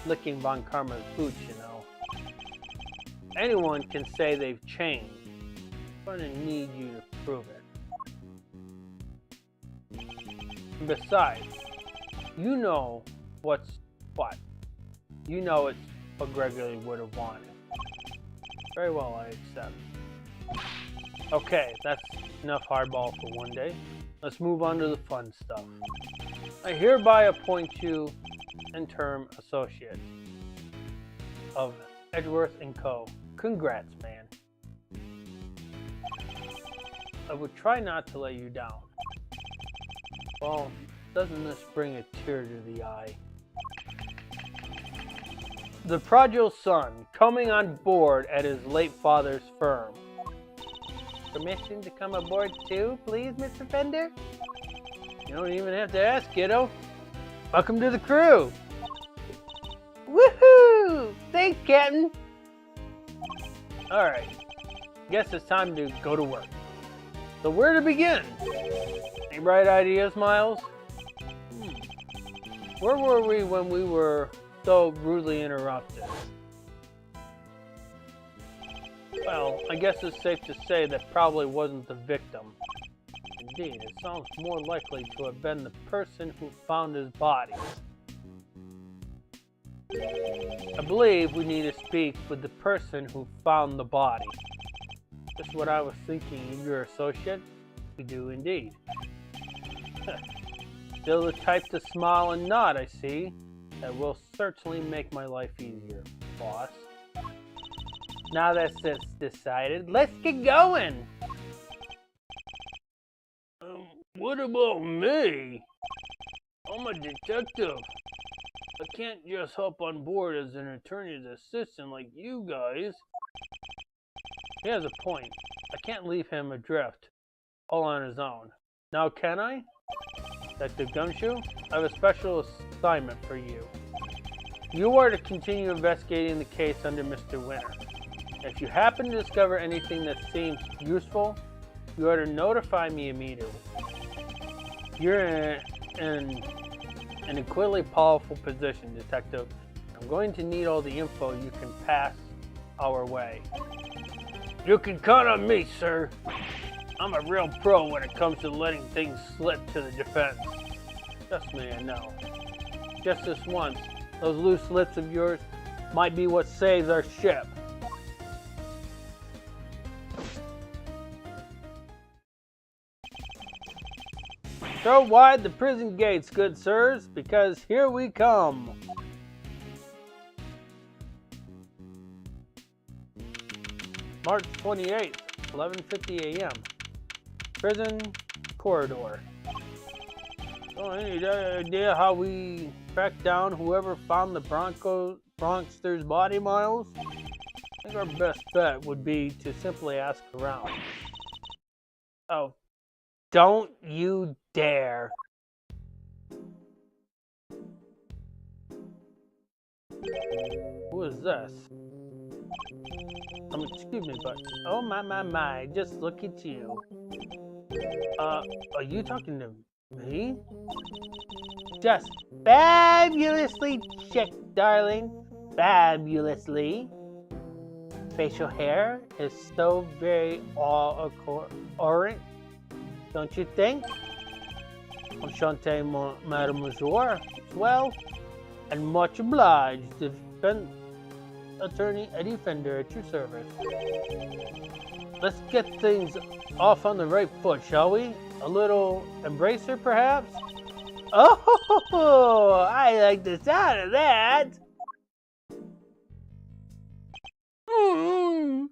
licking Von Karma's boots, you know. Anyone can say they've changed. I'm going to need you to prove it. And besides, you know what's what. You know it's what Gregory would have wanted. Very well, I accept. Okay, that's enough hardball for one day. Let's move on to the fun stuff. I hereby appoint you interim associate of Edgeworth & Co. Congrats, man. I would try not to let you down. Well, doesn't this bring a tear to the eye? The prodigal son coming on board at his late father's firm. Permission to come aboard too, please, Mr. Fender? You don't even have to ask, kiddo. Welcome to the crew. Woohoo! Thanks, Captain. Alright, guess it's time to go to work. So where to begin? Any bright ideas, Miles? Where were we when we were so rudely interrupted? Well, I guess it's safe to say that probably wasn't the victim. Indeed, it sounds more likely to have been the person who found his body. I believe we need to speak with the person who found the body. Just what I was thinking, your associate? We do indeed. Still the type to smile and nod, I see. That will certainly make my life easier, boss. Now that that's decided, let's get going! What about me? I'm a detective. I can't just hop on board as an attorney's assistant like you guys. He has a point. I can't leave him adrift, all on his own. Now can I? Detective Gumshoe, I have a special assignment for you. You are to continue investigating the case under Mr. Winter. If you happen to discover anything that seems useful, you are to notify me immediately. You're in an incredibly powerful position, Detective. I'm going to need all the info you can pass our way. You can count on me, sir. I'm a real pro when it comes to letting things slip to the defense. Trust me, I know. Just this once, those loose lips of yours might be what saves our ship. Throw wide the prison gates, good sirs, because here we come. March 28th, 11:50 a.m. Prison corridor. Oh, any idea how we tracked down whoever found the Bronxter's body, Miles? I think our best bet would be to simply ask around. Oh, don't you dare. Who is this? Excuse me, but Oh my, just look at you. are you talking to me? Just fabulously chic, darling. Fabulously. Facial hair is so very orange, don't you think? Enchanté, mademoiselle. Well, and much obliged. Defense Attorney Eddie Fender at your service. Let's get things off on the right foot, shall we? A little embracer, perhaps? Oh, I like the sound of that. Mm.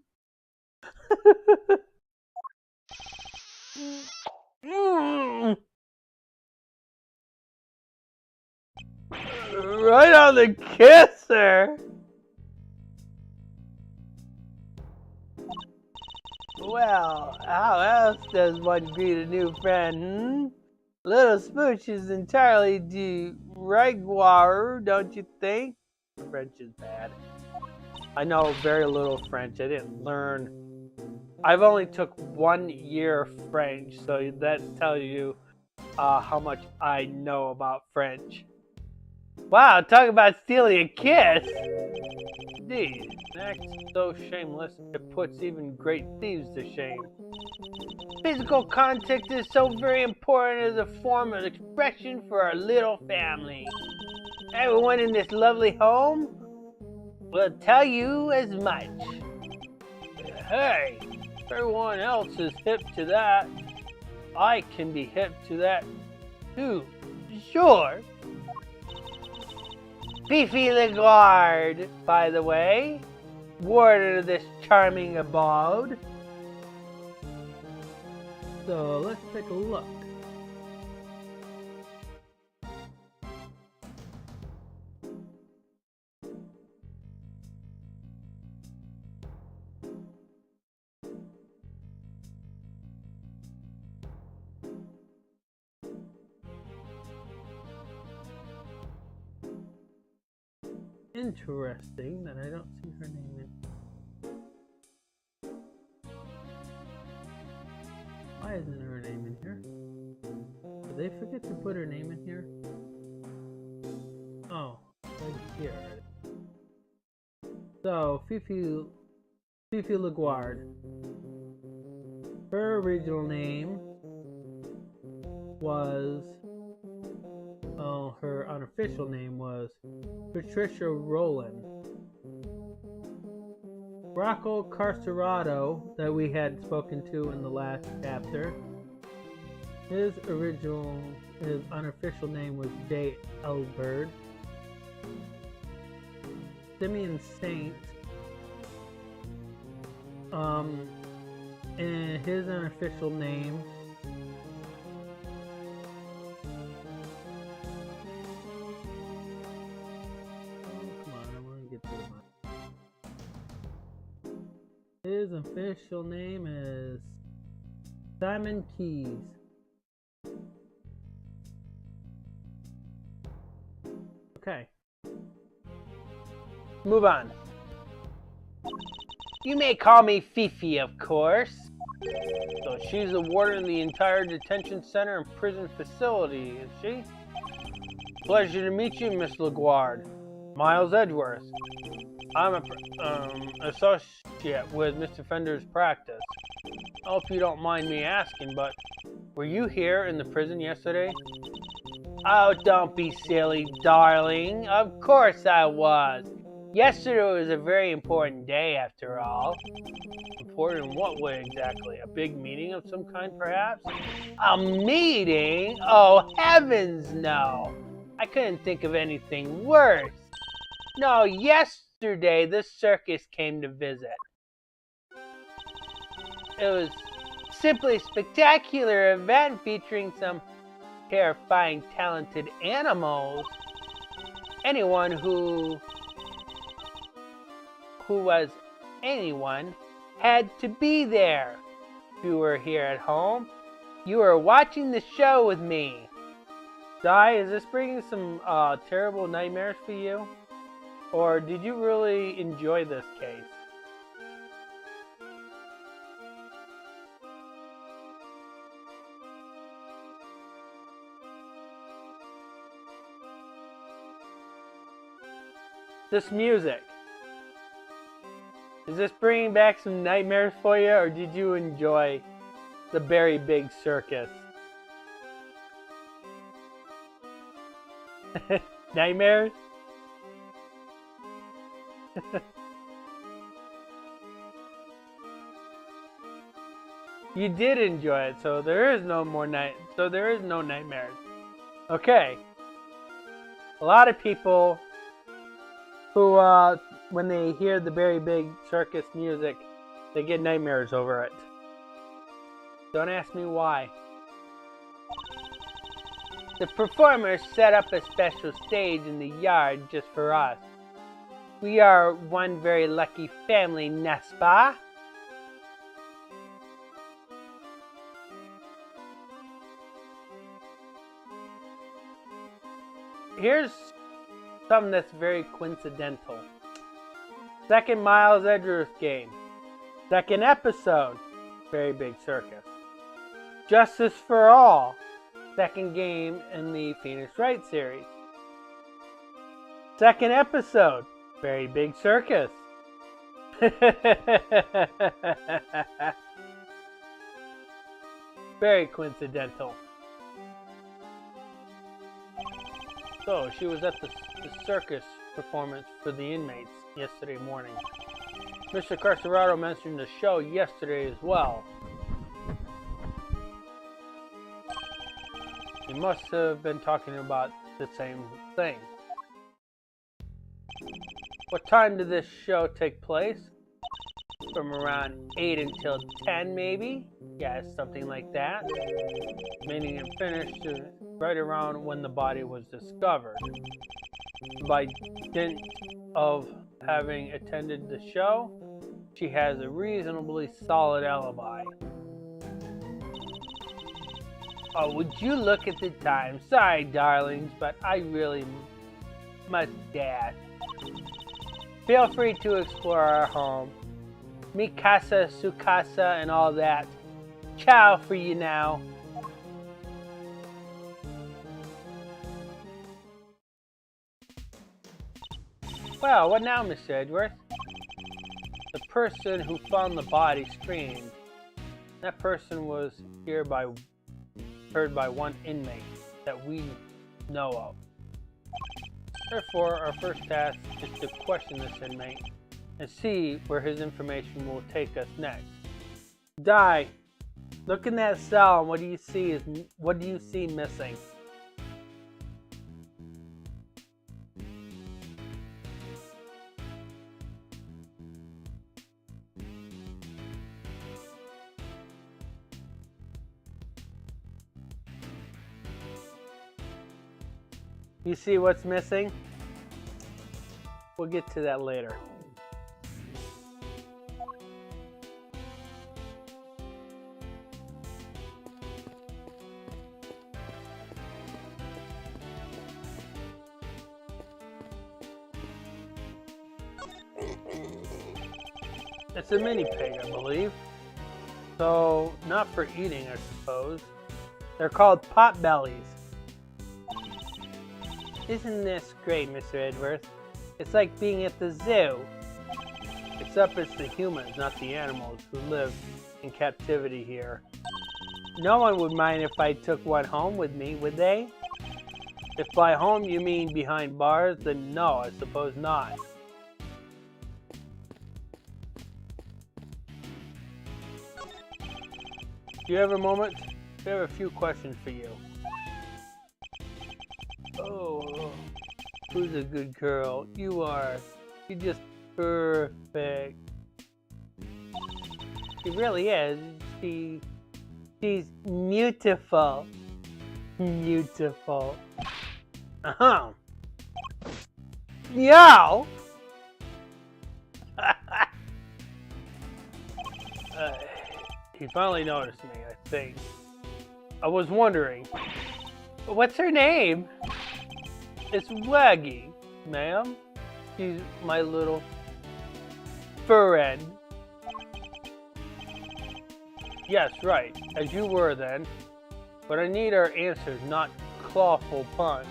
Mm. Right on the kisser. Well, how else does one greet a new friend, Little smooch is entirely de rigueur, don't you think? French is bad. I know very little French. I didn't learn I've only took 1 year of French, so that tells you how much I know about French. Wow, talk about stealing a kiss! Indeed, an act so shameless it puts even great thieves to shame. Physical contact is so very important as a form of expression for our little family. Everyone in this lovely home will tell you as much. Hey, if everyone else is hip to that, I can be hip to that too. Sure. Fifi Lagarde, by the way, warden of this charming abode. So let's take a look. Interesting that I don't see her name in. Why isn't her name in here? Did they forget to put her name in here? Oh, right here. So, Fifi Lagarde. Her original name was... Oh, her unofficial name was Patricia Rowland. Rocco Carcerado, that we had spoken to in the last chapter, his unofficial name was J. Elbird. Simeon Saint, and his unofficial name His official name is Simon Keys. Okay. Move on. You may call me Fifi, of course. So she's the warden of the entire detention center and prison facility, is she? Pleasure to meet you, Miss Lagarde. Miles Edgeworth. I'm a associate with Mr. Fender's practice. I hope you don't mind me asking, but were you here in the prison yesterday? Oh, don't be silly, darling. Of course I was. Yesterday was a very important day, after all. Important in what way exactly? A big meeting of some kind, perhaps? A meeting? Oh, heavens no! I couldn't think of anything worse. No, yesterday the circus came to visit. It was simply a spectacular event featuring some terrifying, talented animals. Anyone who was anyone had to be there. If you were here at home, you were watching the show with me. Di, is this bringing some terrible nightmares for you? Or did you really enjoy this case? This music. Is this bringing back some nightmares for you, or did you enjoy the very big circus? Nightmares? You did enjoy it, so there is no nightmares. Okay. A lot of people who when they hear the very big circus music, they get nightmares over it. Don't ask me why. The performers set up a special stage in the yard just for us. We are one very lucky family, n'est-ce pas? Here's something that's very coincidental. Second Miles Edgeworth game. Second episode. Very Big Circus. Justice for All, second game in the Phoenix Wright series. Second episode, Very Big Circus. Very coincidental. So, she was at the circus performance for the inmates yesterday morning. Mr. Carcerado mentioned the show yesterday as well. He must have been talking about the same thing. What time did this show take place? From around 8 until 10 maybe? Yeah, something like that. Meaning it finished right around when the body was discovered. By dint of having attended the show, she has a reasonably solid alibi. Oh, would you look at the time? Sorry, darlings, but I really must dash. Feel free to explore our home. Mi casa, su casa, and all that. Ciao for you now. Well, what now, Mr. Edgeworth? The person who found the body screamed. That person was heard by one inmate that we know of. Therefore, our first task is to question this inmate and see where his information will take us next. Die. Look in that cell and what do you see missing? You see what's missing? We'll get to that later. It's a mini pig, I believe. So, not for eating, I suppose. They're called pot bellies. Isn't this great, Mr. Edgeworth? It's like being at the zoo. Except it's the humans, not the animals, who live in captivity here. No one would mind if I took one home with me, would they? If by home you mean behind bars, then no, I suppose not. Do you have a moment? I have a few questions for you. Oh, who's a good girl? You are. You're just perfect. She really is. She's beautiful. Beautiful. Uh-huh. Meow! He finally noticed me, I think. I was wondering, what's her name? It's Waggy, ma'am. She's my little friend. Yes, right, as you were then. But I need our answers, not clawful puns.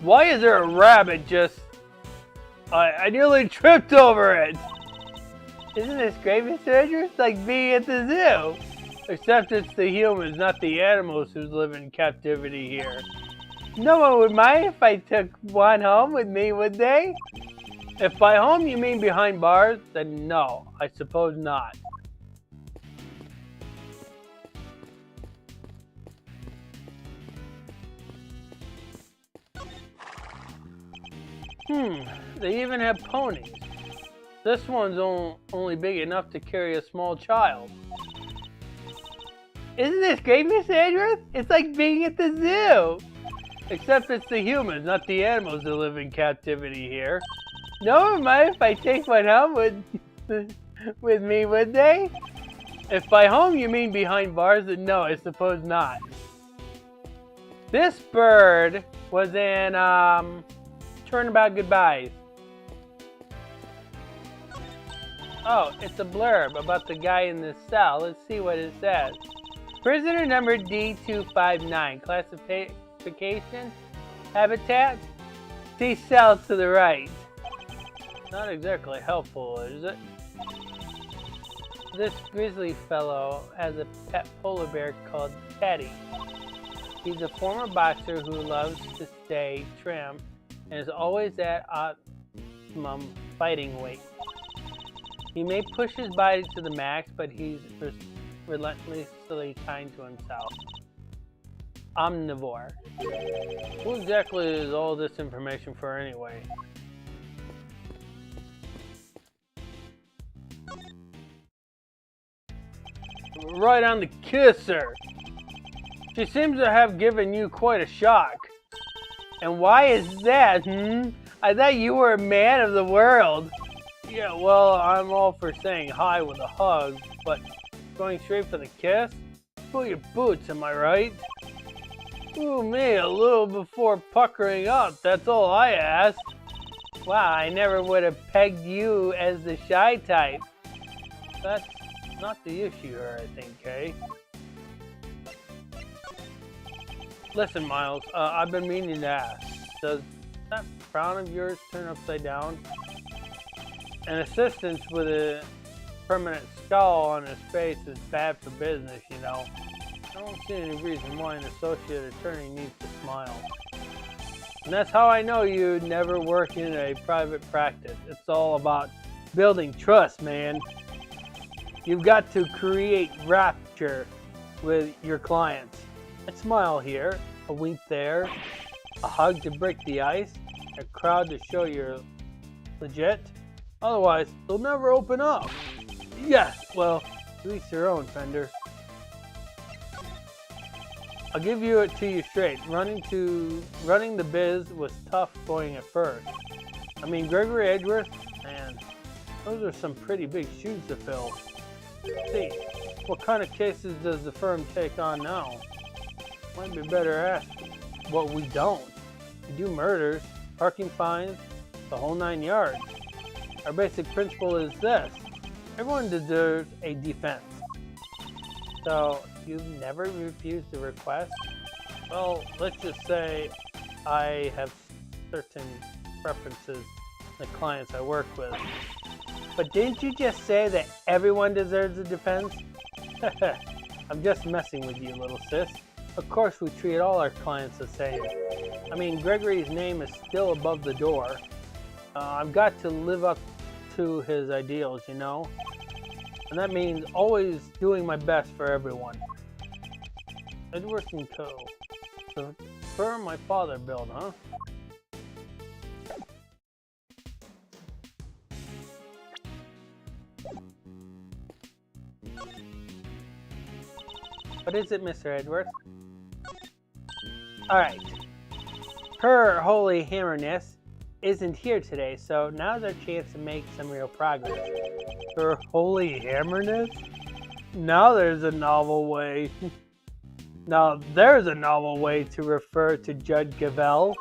Why is there a rabbit just... I nearly tripped over it! Isn't this great, Mr. Edgeworth? It's like being at the zoo! Except it's the humans, not the animals who live in captivity here. No one would mind if I took one home with me, would they? If by home you mean behind bars, then no, I suppose not. They even have ponies. This one's only big enough to carry a small child. Isn't this great, Mr. Edgeworth? It's like being at the zoo. Except it's the humans, not the animals that live in captivity here. No one mind if I take one home with me, would they? If by home you mean behind bars, then no, I suppose not. This bird was in Turnabout Goodbyes. Oh, it's a blurb about the guy in the cell. Let's see what it says. Prisoner number D259. Classification? Habitat? See cell to the right. Not exactly helpful, is it? This grizzly fellow has a pet polar bear called Teddy. He's a former boxer who loves to stay trim and is always at optimum fighting weight. He may push his body to the max, but he's relentlessly kind to himself. Omnivore. Who exactly is all this information for anyway? Right on the kisser. She seems to have given you quite a shock. And why is that, I thought you were a man of the world. Yeah, well, I'm all for saying hi with a hug, but going straight for the kiss? Pull your boots, am I right? Ooh, me, a little before puckering up, that's all I ask. Wow, I never would have pegged you as the shy type. That's not the issue here, I think, eh? Listen, Miles, I've been meaning to ask. Does that frown of yours turn upside down? An assistant with a permanent skull on his face is bad for business, you know. I don't see any reason why an associate attorney needs to smile. And that's how I know you'd never work in a private practice. It's all about building trust, man. You've got to create rapture with your clients. A smile here, a wink there, a hug to break the ice, a crowd to show you're legit. Otherwise, they'll never open up. Yes, well, at least your own, Fender. I'll give you it to you straight. Running the biz was tough going at first. I mean, Gregory Edgeworth, man, those are some pretty big shoes to fill. See, what kind of cases does the firm take on now? Might be better asking what we don't. We do murders, parking fines, the whole 9 yards. Our basic principle is this: everyone deserves a defense. So, you've never refused a request? Well, let's just say I have certain preferences in the clients I work with. But didn't you just say that everyone deserves a defense? I'm just messing with you, little sis. Of course, we treat all our clients the same. I mean, Gregory's name is still above the door. I've got to live up to his ideals, you know? And that means always doing my best for everyone. Edgeworth & Co. The firm my father built, huh? What is it, Mr. Edgeworth? Alright. Her Holy Hammerness isn't here today, so now's our chance to make some real progress. Her Holy Hammerness? Now there's a novel way. Now there's a novel way to refer to Judge Gavelle.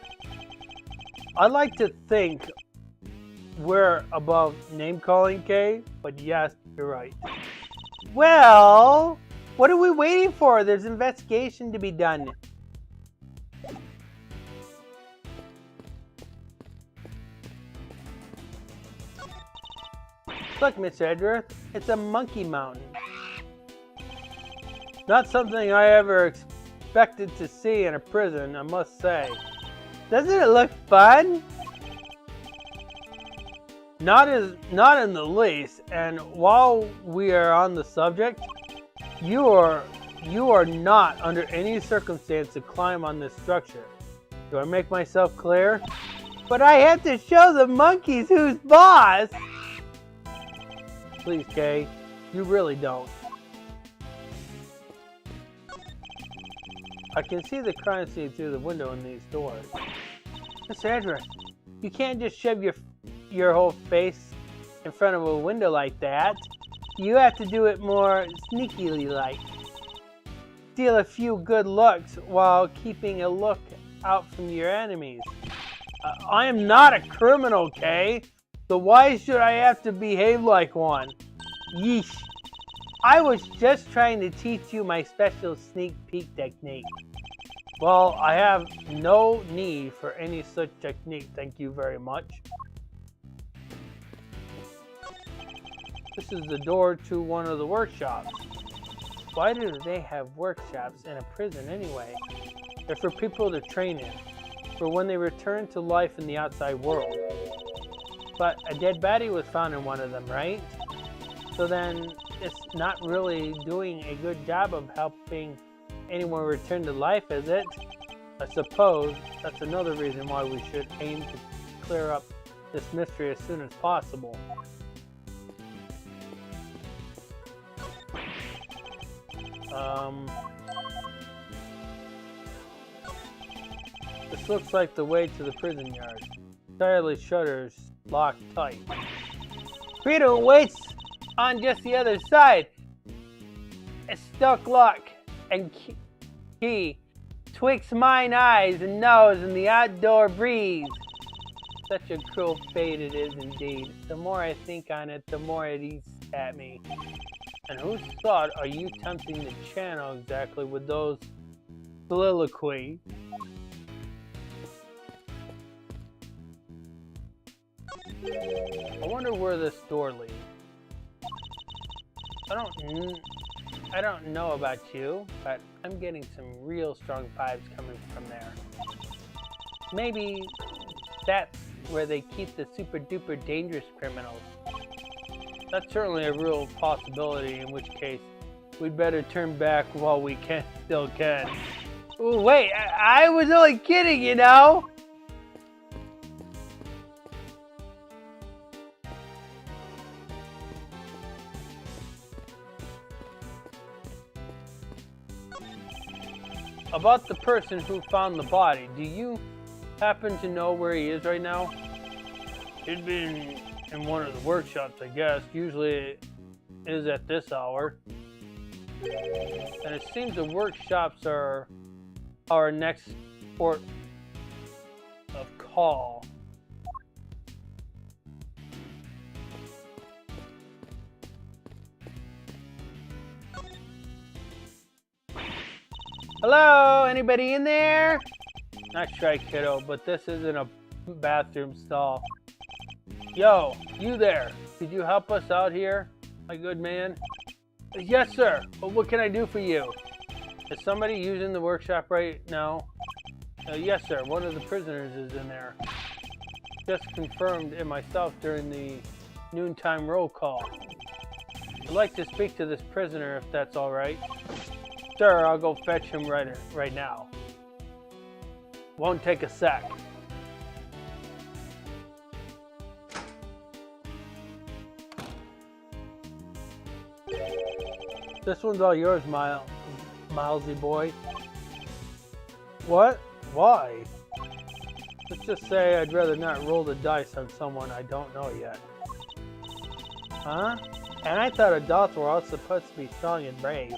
I'd like to think we're above name-calling, Kay, but yes, you're right. Well, what are we waiting for? There's investigation to be done. Look, Mr. Edgeworth, it's a monkey mountain. Not something I ever expected to see in a prison, I must say. Doesn't it look fun? Not in the least. And while we are on the subject, you are not under any circumstance to climb on this structure. Do I make myself clear? But I have to show the monkeys who's boss. Please, Kay, you really don't. I can see the crime scene through the window in these doors. Mr. Edgeworth, you can't just shove your whole face in front of a window like that. You have to do it more sneakily like. Steal a few good looks while keeping a look out from your enemies. I am not a criminal, Kay. So why should I have to behave like one? Yeesh. I was just trying to teach you my special sneak peek technique. Well, I have no need for any such technique, thank you very much. This is the door to one of the workshops. Why do they have workshops in a prison anyway? They're for people to train in, for when they return to life in the outside world. But a dead body was found in one of them, right? So then it's not really doing a good job of helping anyone return to life, is it? I suppose that's another reason why we should aim to clear up this mystery as soon as possible. This looks like the way to the prison yard. Entirely shutters locked tight. Freedom waits on just the other side. A stuck lock and key twixt mine eyes and nose in the outdoor breeze. Such a cruel fate it is indeed. The more I think on it, the more it eats at me. And whose thought are you tempting to channel exactly with those soliloquy? I wonder where this door leads. I don't know about you, but I'm getting some real strong vibes coming from there. Maybe that's where they keep the super duper dangerous criminals. That's certainly a real possibility, in which case we'd better turn back while we still can. Ooh, wait, I was only kidding, you know? About the person who found the body, do you happen to know where he is right now? He'd been in one of the workshops, I guess. Usually it is at this hour. And it seems the workshops are our next port of call. Hello, anybody in there? Not shy, kiddo, but this isn't a bathroom stall. Yo, you there. Could you help us out here, my good man? Yes, sir. Well, what can I do for you? Is somebody using the workshop right now? Yes, sir. One of the prisoners is in there. Just confirmed it myself during the noontime roll call. I'd like to speak to this prisoner if that's all right. Sir, I'll go fetch him right now. Won't take a sec. This one's all yours, Milesy boy. What? Why? Let's just say I'd rather not roll the dice on someone I don't know yet. Huh? And I thought adults were all supposed to be strong and brave.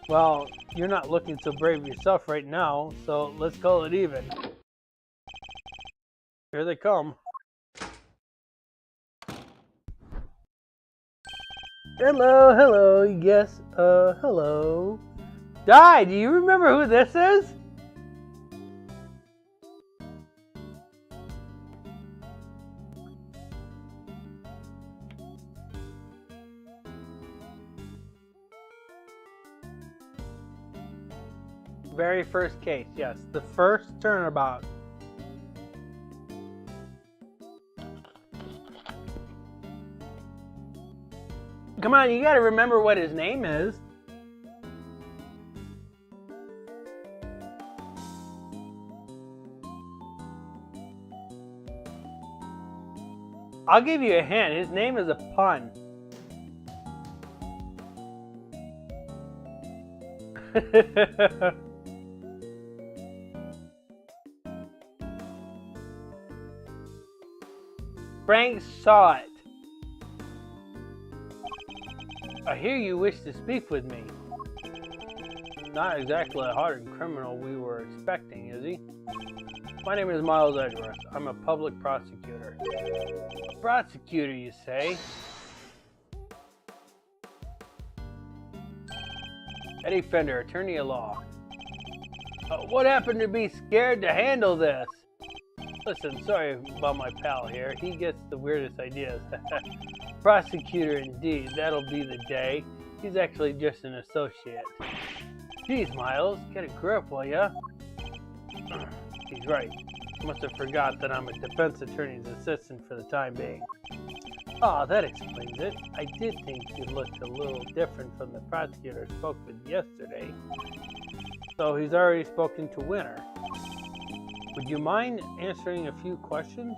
Well, you're not looking so brave yourself right now, so let's call it even. Here they come. Hello, hello, yes, hello. Di, do you remember who this is? Very first case, yes. The first turnabout. Come on, you gotta remember what his name is. I'll give you a hint. His name is a pun. Frank saw it. I hear you wish to speak with me. Not exactly a hardened criminal we were expecting, is he? My name is Miles Edgeworth. I'm a public prosecutor. A prosecutor, you say? Eddie Fender, attorney at law. What happened to be scared to handle this? Listen, sorry about my pal here. He gets the weirdest ideas. Prosecutor indeed, that'll be the day. He's actually just an associate. Geez, Miles, get a grip, will ya? He's right. Must have forgot that I'm a defense attorney's assistant for the time being. Oh, that explains it. I did think you looked a little different from the prosecutor I spoke with yesterday. So he's already spoken to Winter. Would you mind answering a few questions?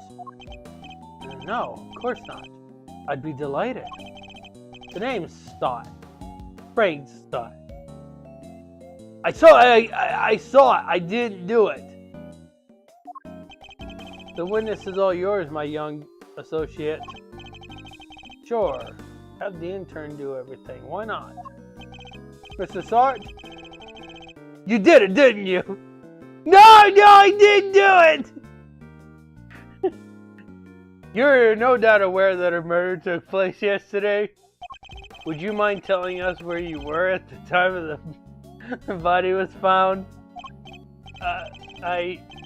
No, of course not. I'd be delighted. The name's Stott. Frank Stott. I saw it. I didn't do it. The witness is all yours, my young associate. Sure. Have the intern do everything. Why not? Mr. Stott? You did it, didn't you? No, I didn't do it! You're no doubt aware that a murder took place yesterday. Would you mind telling us where you were at the time of the body was found?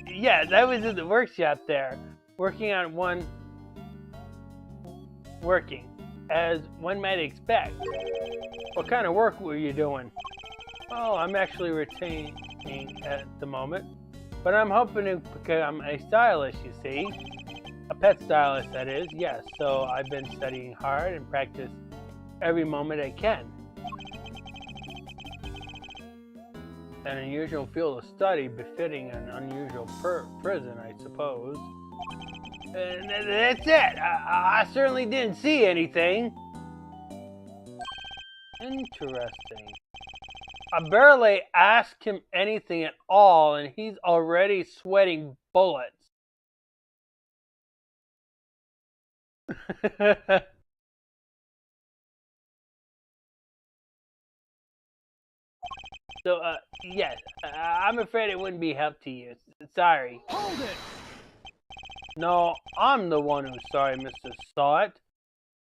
Yes, I was in the workshop there, working, as one might expect. What kind of work were you doing? Oh, I'm actually retaining at the moment, but I'm hoping to become a stylist, you see. A pet stylist, that is, yes, so I've been studying hard and practice every moment I can. An unusual field of study befitting an unusual prison, I suppose. And that's it. I certainly didn't see anything. Interesting. I barely asked him anything at all, and he's already sweating bullets. So, yes, I'm afraid it wouldn't be help to you. Sorry. Hold it! No, I'm the one who's sorry, Mr. Stott.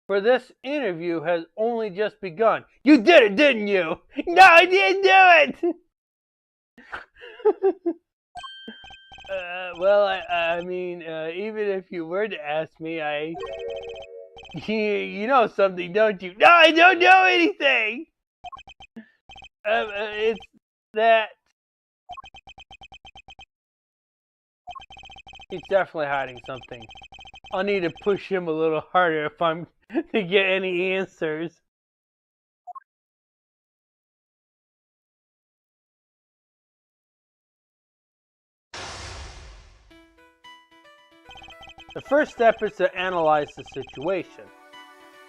For this interview has only just begun. You did it, didn't you? No, I didn't do it! Well, I mean, even if you were to ask me, you know something, don't you? No, I don't know anything! It's that... He's definitely hiding something. I'll need to push him a little harder if I'm to get any answers. The first step is to analyze the situation.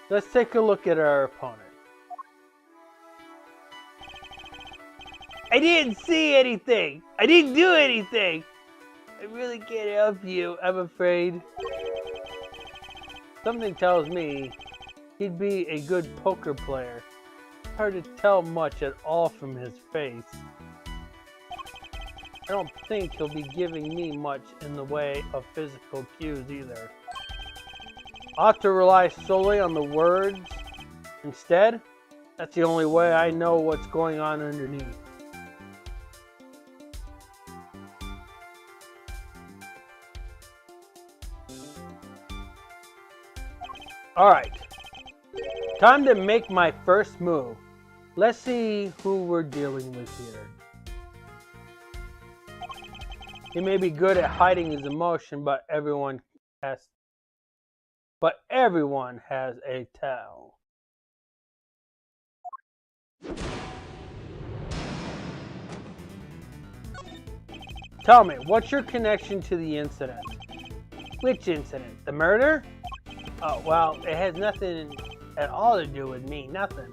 Let's take a look at our opponent. I didn't see anything! I didn't do anything! I really can't help you, I'm afraid. Something tells me he'd be a good poker player. It's hard to tell much at all from his face. I don't think he'll be giving me much in the way of physical cues either. I'll have to rely solely on the words instead. That's the only way I know what's going on underneath. Alright, time to make my first move. Let's see who we're dealing with here. He may be good at hiding his emotion, but everyone has a tell. Tell me, what's your connection to the incident? Which incident? The murder? Oh, well, it has nothing at all to do with me. Nothing.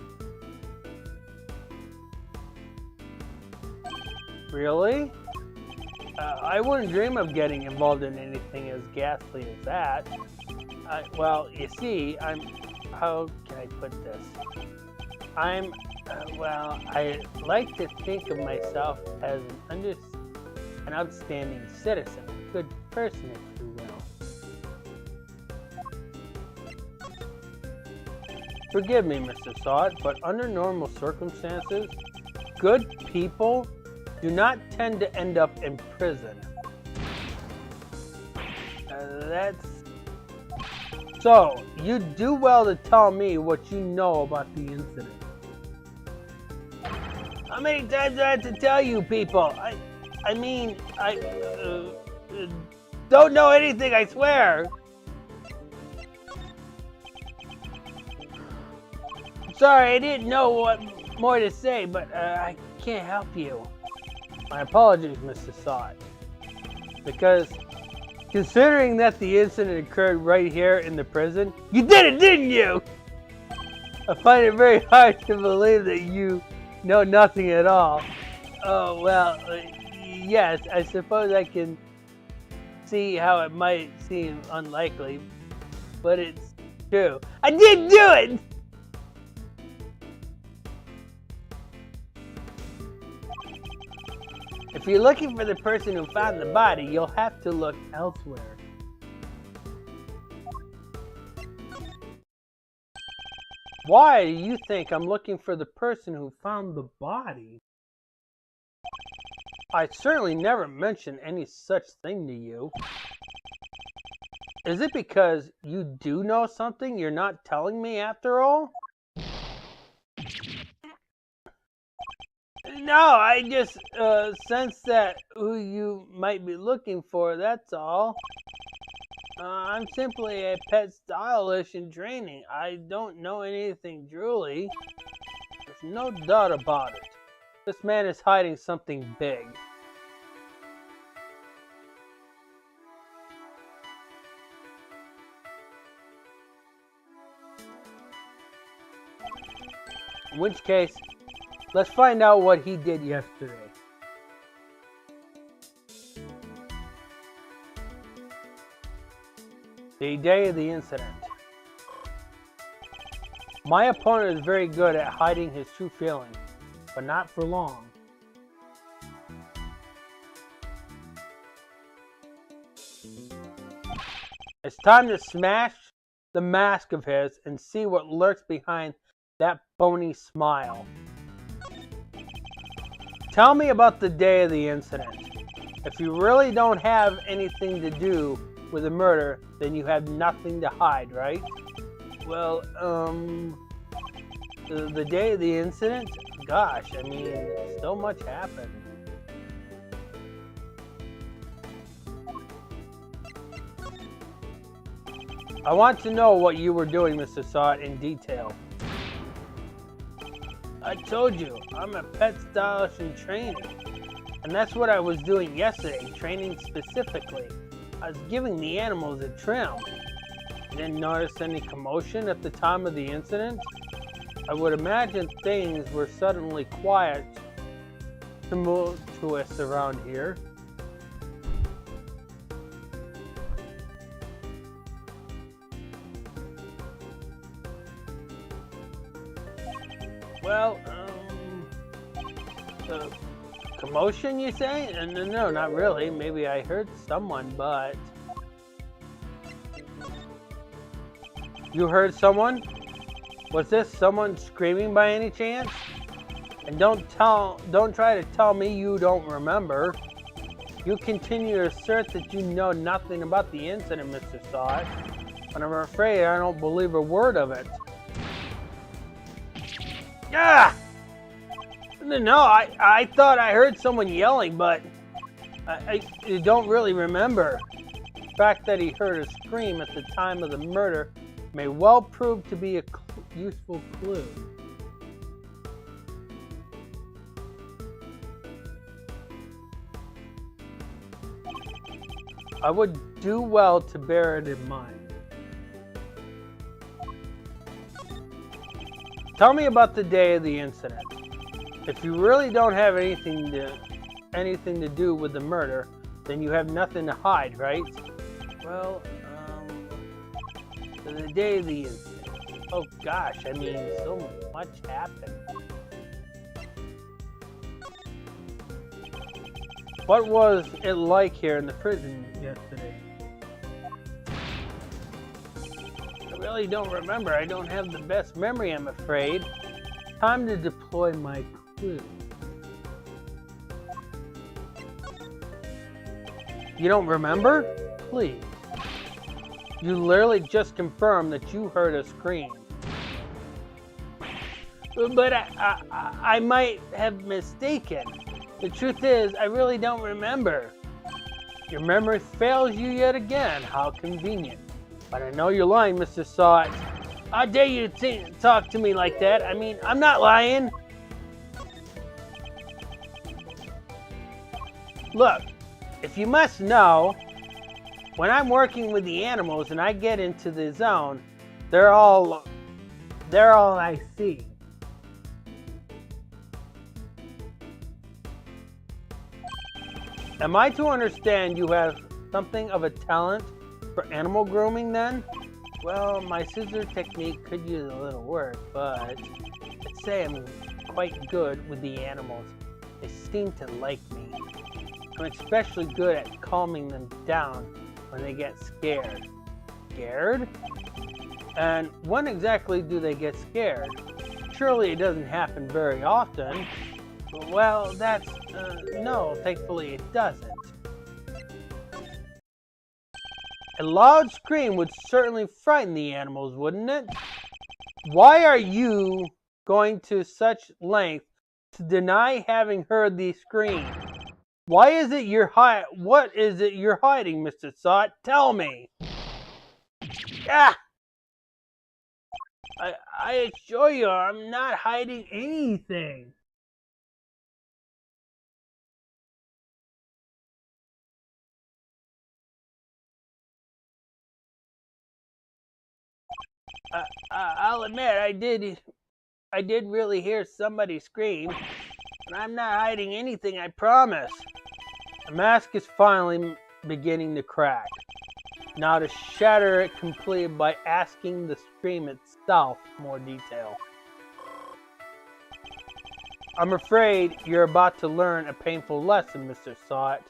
Really? I wouldn't dream of getting involved in anything as ghastly as that. Well, you see, how can I put this? Well, I like to think of myself as an outstanding citizen. good person, if you will. Forgive me, Mr. Sod, but under normal circumstances, good people do not tend to end up in prison. So, you do well to tell me what you know about the incident. How many times do I have to tell you people? I mean, don't know anything, I swear. Sorry, I didn't know what more to say, but I can't help you. My apologies, Mr. Sod. Because considering that the incident occurred right here in the prison, you did it, didn't you? I find it very hard to believe that you know nothing at all. Oh, well, yes, I suppose I can see how it might seem unlikely, but it's true. I did do it! If you're looking for the person who found the body, you'll have to look elsewhere. Why do you think I'm looking for the person who found the body? I certainly never mentioned any such thing to you. Is it because you do know something you're not telling me after all? No, I just sense that who you might be looking for, that's all. I'm simply a pet stylish in training. I don't know anything truly. There's no doubt about it. This man is hiding something big. In which case, let's find out what he did yesterday. The day of the incident. My opponent is very good at hiding his true feelings, but not for long. It's time to smash the mask of his and see what lurks behind that phony smile. Tell me about the day of the incident. If you really don't have anything to do with the murder, then you have nothing to hide, right? Well, the day of the incident? Gosh, I mean, so much happened. I want to know what you were doing, Mr. Sod, in detail. I told you, I'm a pet stylish in training. And that's what I was doing yesterday, training specifically. I was giving the animals a trim. I didn't notice any commotion at the time of the incident. I would imagine things were suddenly quiet, tumultuous around here. Well, commotion, you say? No, not really. Maybe I heard someone, but... You heard someone? Was this someone screaming by any chance? And don't try to tell me you don't remember. You continue to assert that you know nothing about the incident, Mr. Sod, but I'm afraid I don't believe a word of it. Ah! No, I thought I heard someone yelling, but I don't really remember. The fact that he heard a scream at the time of the murder may well prove to be a useful clue. I would do well to bear it in mind. Tell me about the day of the incident. If you really don't have anything to do with the murder, then you have nothing to hide, right? Well, the day of the incident. Oh gosh, I mean, so much happened. What was it like here in the prison yesterday? I really don't remember. I don't have the best memory, I'm afraid. Time to deploy my clue. You don't remember? Please. You literally just confirmed that you heard a scream. But I might have mistaken. The truth is, I really don't remember. Your memory fails you yet again. How convenient. But I know you're lying, Mr. Sot. How dare you talk to me like that? I mean, I'm not lying. Look, if you must know, when I'm working with the animals and I get into the zone, they're all I see. Am I to understand you have something of a talent for animal grooming then? Well, my scissor technique could use a little work, but I'd say I'm quite good with the animals. They seem to like me. I'm especially good at calming them down when they get scared. Scared? And when exactly do they get scared? Surely it doesn't happen very often. Well, that's... no, thankfully it doesn't. A loud scream would certainly frighten the animals, wouldn't it? Why are you going to such length to deny having heard the scream? What is it you're hiding, Mr. Sot? Tell me! Ah! I assure you, I'm not hiding anything. I'll admit, I did really hear somebody scream, and I'm not hiding anything, I promise. The mask is finally beginning to crack. Now to shatter it completely by asking the scream itself more detail. I'm afraid you're about to learn a painful lesson, Mr. Sot.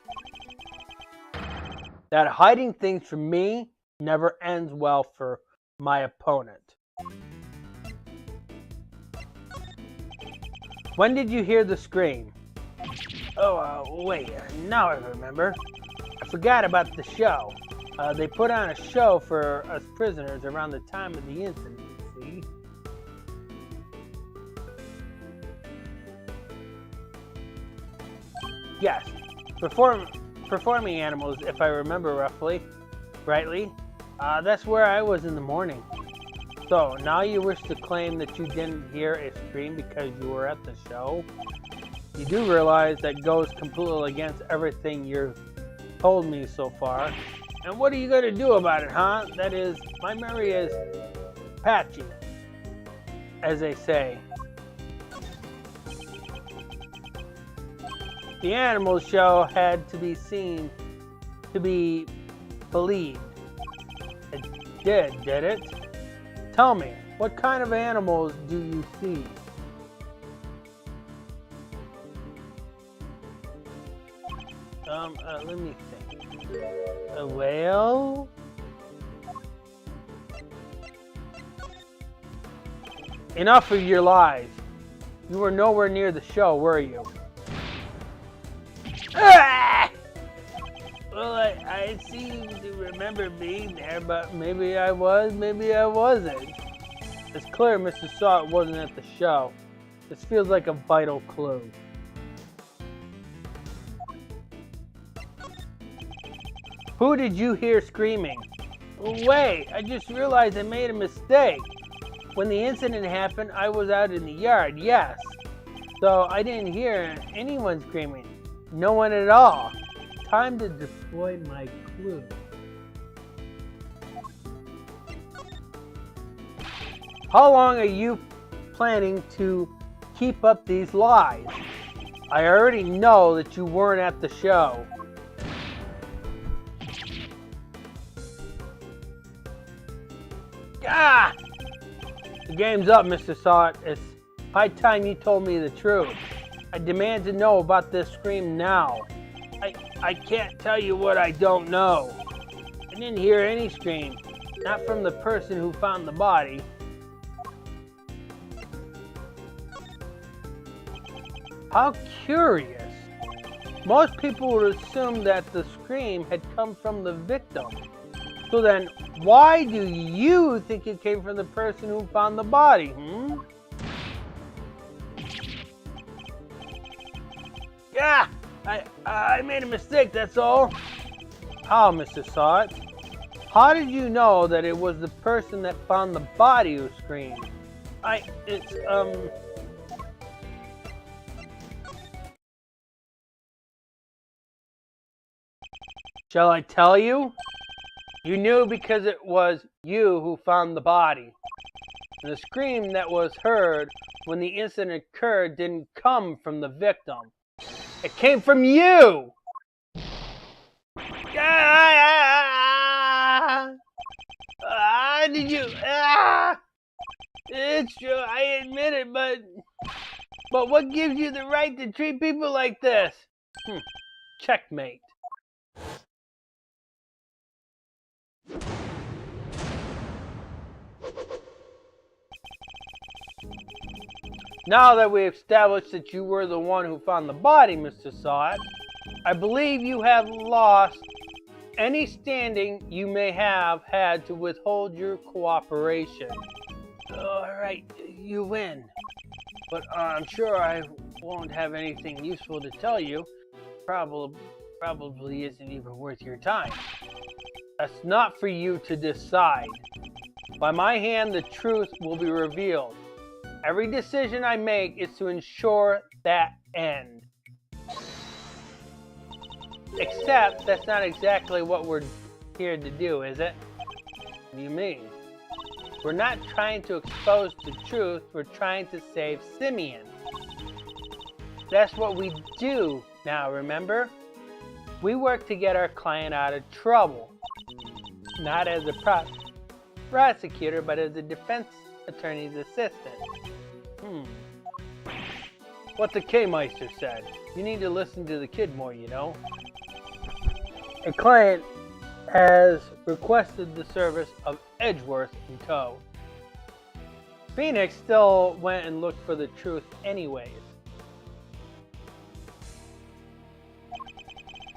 That hiding things from me never ends well for my opponent. When did you hear the scream? Oh, wait, now I remember. I forgot about the show. They put on a show for us prisoners around the time of the incident, see? Yes, performing animals, if I remember rightly. That's where I was in the morning. So, now you wish to claim that you didn't hear a scream because you were at the show? You do realize that goes completely against everything you've told me so far. And what are you going to do about it, huh? That is, my memory is patchy, as they say. The animal show had to be seen to be believed. It did it? Tell me, what kind of animals do you see? Let me think. A whale? Enough of your lies. You were nowhere near the show, were you? Ah! Well, I seem to remember being there, but maybe I was, maybe I wasn't. It's clear Mr. Sot wasn't at the show. This feels like a vital clue. Who did you hear screaming? Wait, I just realized I made a mistake. When the incident happened, I was out in the yard, yes. So I didn't hear anyone screaming. No one at all. Time to deploy my clue. How long are you planning to keep up these lies? I already know that you weren't at the show. Ah! The game's up, Mr. Sot. It's high time you told me the truth. I demand to know about this scream now. I can't tell you what I don't know. I didn't hear any scream. Not from the person who found the body. How curious. Most people would assume that the scream had come from the victim. So then, why do you think it came from the person who found the body, Yeah, I made a mistake, that's all. How, Mr. Sot? How did you know that it was the person that found the body who screamed? Shall I tell you? You knew because it was you who found the body. And the scream that was heard when the incident occurred didn't come from the victim. It came from you! Did you? It's true, I admit it, but what gives you the right to treat people like this? Checkmate. Now that we established that you were the one who found the body, Mr. Sot, I believe you have lost any standing you may have had to withhold your cooperation. Alright, you win. But I'm sure I won't have anything useful to tell you. Probably isn't even worth your time. That's not for you to decide. By my hand, the truth will be revealed. Every decision I make is to ensure that end. Except, that's not exactly what we're here to do, is it? What do you mean? We're not trying to expose the truth, we're trying to save Simeon. That's what we do now, remember? We work to get our client out of trouble. Not as a prosecutor, but as a defense attorney's assistant. What the K-Meister said. You need to listen to the kid more, you know. A client has requested the service of Edgeworth & Co. Phoenix still went and looked for the truth anyways.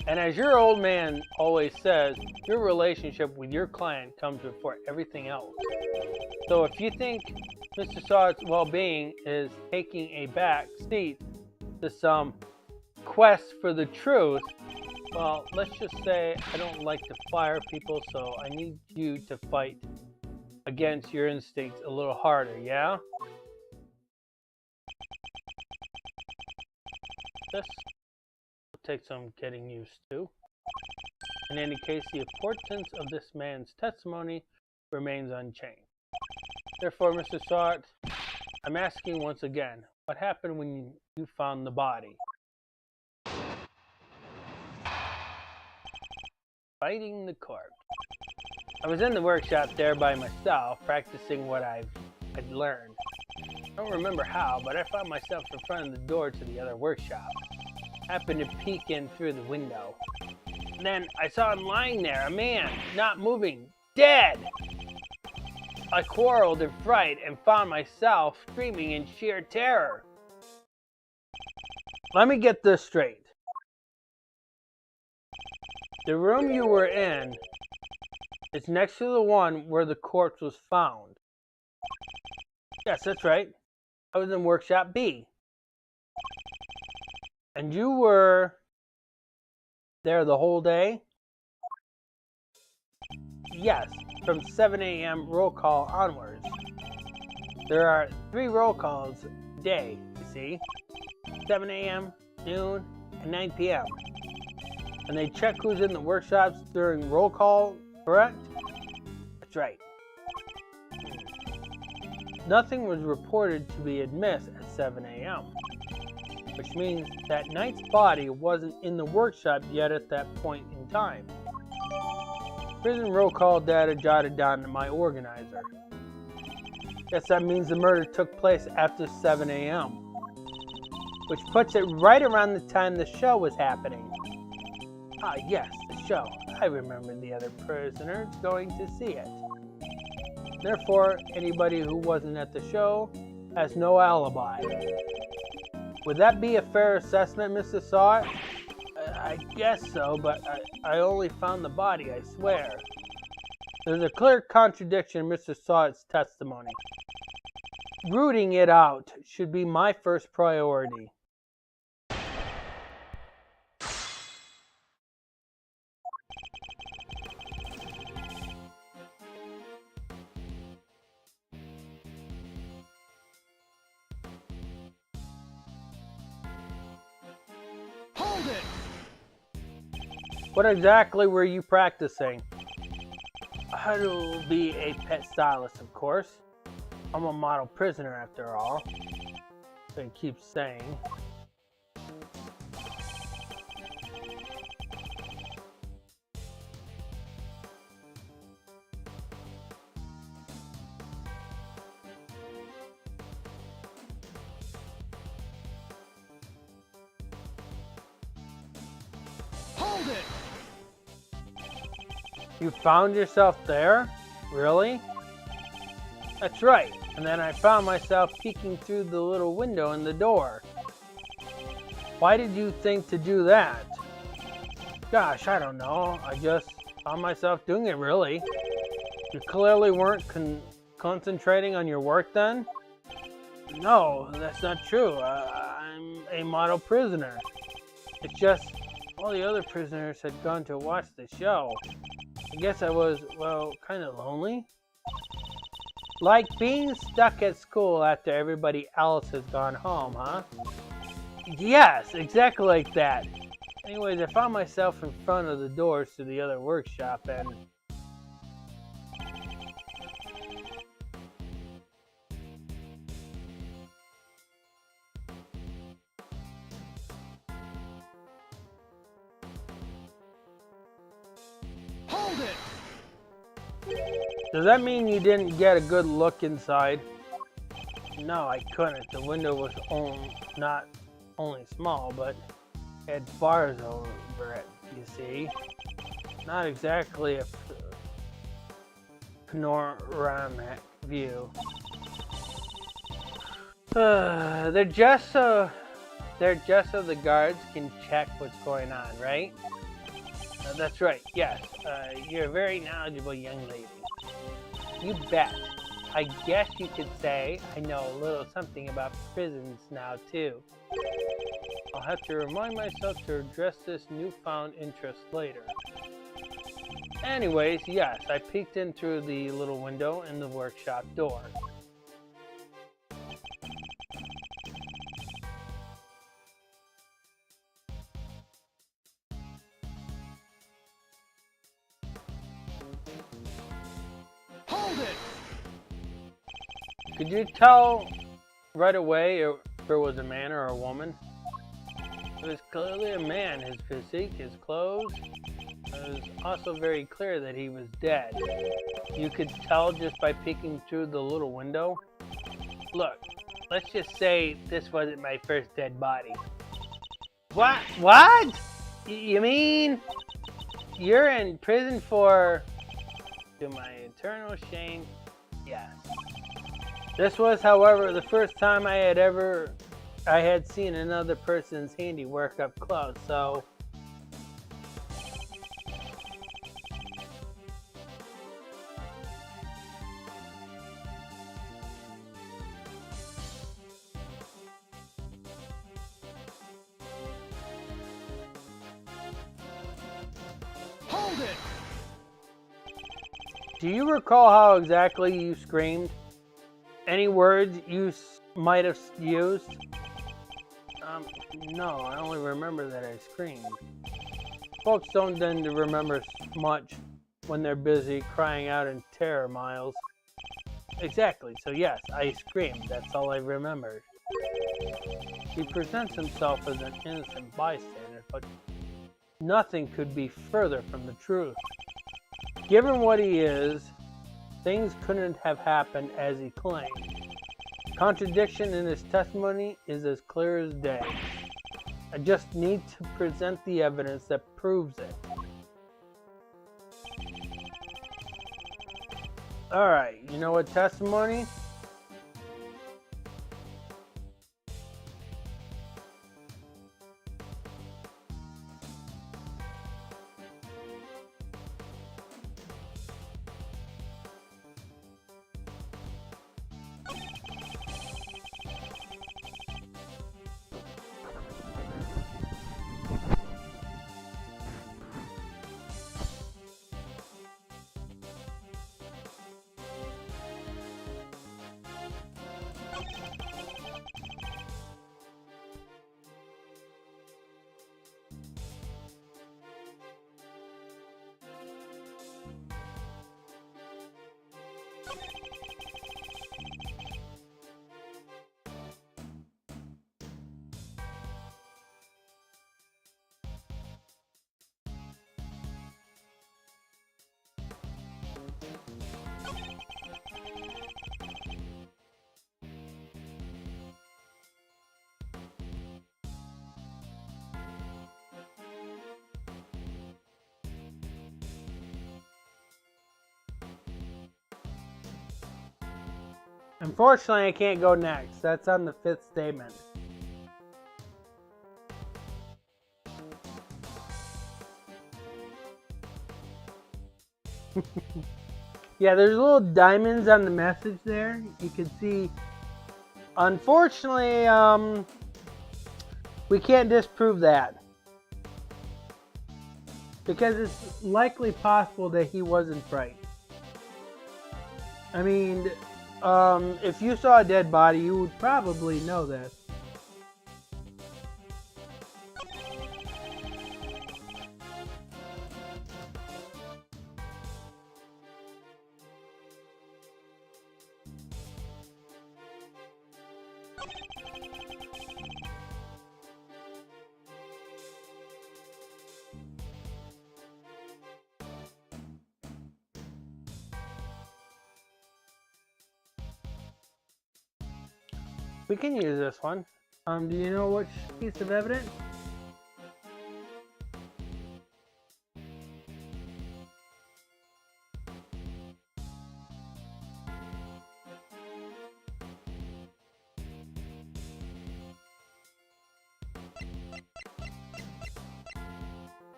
And as your old man always says, your relationship with your client comes before everything else. So if you think Mr. Sot's well-being is taking a back seat to some quest for the truth, well, let's just say I don't like to fire people, so I need you to fight against your instincts a little harder, yeah? This will take some getting used to. In any case, the importance of this man's testimony remains unchanged. Therefore, Mr. Sot, I'm asking once again, what happened when you found the body? Fighting the corpse. I was in the workshop there by myself, practicing what I had learned. I don't remember how, but I found myself in front of the door to the other workshop. Happened to peek in through the window. And then I saw him lying there, a man, not moving, dead! I quarreled in fright and found myself screaming in sheer terror. Let me get this straight. The room you were in is next to the one where the corpse was found. Yes, that's right. I was in workshop B. And you were there the whole day? Yes, from 7 a.m. roll call onwards. There are 3 roll calls a day, you see. 7 a.m., noon, and 9 p.m. And they check who's in the workshops during roll call, correct? That's right. Nothing was reported to be amiss at 7 a.m., which means that night's body wasn't in the workshop yet at that point in time. Prison roll call data jotted down to my organizer. Guess that means the murder took place after 7 a.m., which puts it right around the time the show was happening. Ah, yes, the show. I remember the other prisoners going to see it. Therefore, anybody who wasn't at the show has no alibi. Would that be a fair assessment, Mr. Saw? I guess so, but I only found the body, I swear. There's a clear contradiction in Mr. Saw's testimony. Rooting it out should be my first priority. Hold it! What exactly were you practicing? How to be a pet stylist, of course. I'm a model prisoner after all. So he keeps saying. Hold it! You found yourself there? Really? That's right. And then I found myself peeking through the little window in the door. Why did you think to do that? Gosh, I don't know. I just found myself doing it, really. You clearly weren't concentrating on your work then? No, that's not true. I'm a model prisoner. It's just all the other prisoners had gone to watch the show. I guess I was, well, kind of lonely. Like being stuck at school after everybody else has gone home, huh? Yes, exactly like that. Anyways, I found myself in front of the doors to the other workshop and... Hold it! Does that mean you didn't get a good look inside? No, I couldn't. The window was not only small, but it had bars over it, you see. Not exactly a panoramic view. They're just so the guards can check what's going on, right? That's right, yes. You're a very knowledgeable young lady. You bet. I guess you could say I know a little something about prisons now, too. I'll have to remind myself to address this newfound interest later. Anyways, yes, I peeked in through the little window in the workshop door. Hold it! Could you tell right away if it was a man or a woman? It was clearly a man. His physique, his clothes. It was also very clear that he was dead. You could tell just by peeking through the little window. Look, let's just say this wasn't my first dead body. What? What? You mean you're in prison for... To my eternal shame, yes. This was, however, the first time I had seen another person's handiwork up close, so... Hold it! Do you recall how exactly you screamed? Any words you might have used? No, I only remember that I screamed. Folks don't tend to remember much when they're busy crying out in terror, Miles. Exactly, so yes, I screamed. That's all I remembered. He presents himself as an innocent bystander, but nothing could be further from the truth. Given what he is, things couldn't have happened as he claimed. Contradiction in his testimony is as clear as day. I just need to present the evidence that proves it. Alright, you know what testimony? Unfortunately, I can't go next. That's on the 5th statement. Yeah, there's little diamonds on the message there. You can see. Unfortunately, we can't disprove that. Because it's likely possible that he wasn't right. I mean, if you saw a dead body, you would probably know this. We can use this one. Do you know which piece of evidence?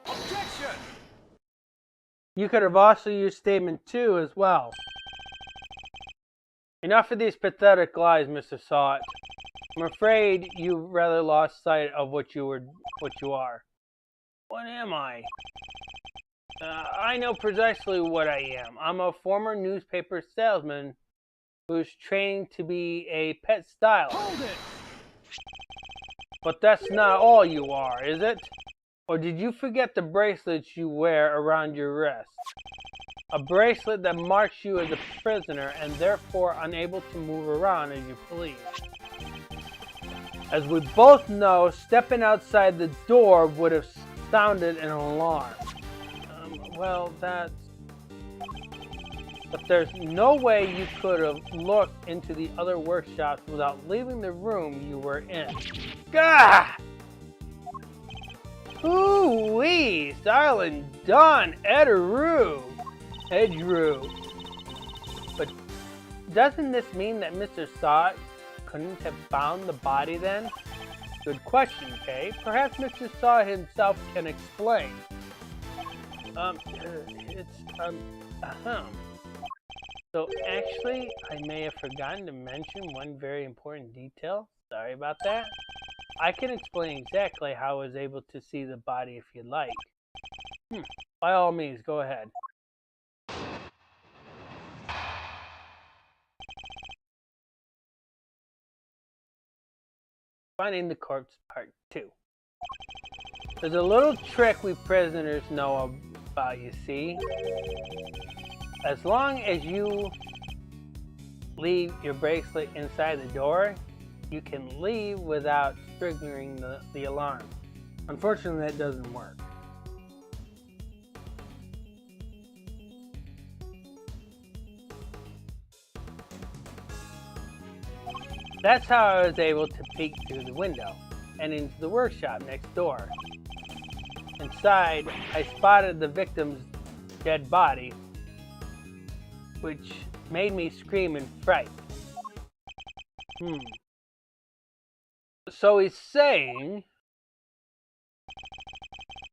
Objection! You could have also used statement 2 as well. Enough of these pathetic lies, Mr. Sot. I'm afraid you rather lost sight of what you are. What am I? I know precisely what I am. I'm a former newspaper salesman who's training to be a pet stylist. Hold it! But that's not all you are, is it? Or did you forget the bracelets you wear around your wrist? A bracelet that marks you as a prisoner and therefore unable to move around as you please. As we both know, stepping outside the door would have sounded an alarm. Well, that's... But there's no way you could have looked into the other workshops without leaving the room you were in. Gah! Ooh-wee! Silent Dawn! Edgeworth! But doesn't this mean that Mr. Sot couldn't have found the body then? Good question, Kay. Perhaps Mr. Sot himself can explain. So actually, I may have forgotten to mention one very important detail. Sorry about that. I can explain exactly how I was able to see the body if you'd like. By all means, go ahead. Finding the corpse, part 2. There's a little trick we prisoners know about, you see. As long as you leave your bracelet inside the door, you can leave without triggering the alarm. Unfortunately, that doesn't work. That's how I was able to peek through the window. and into the workshop next door. Inside, I spotted the victim's dead body, which made me scream in fright. So he's saying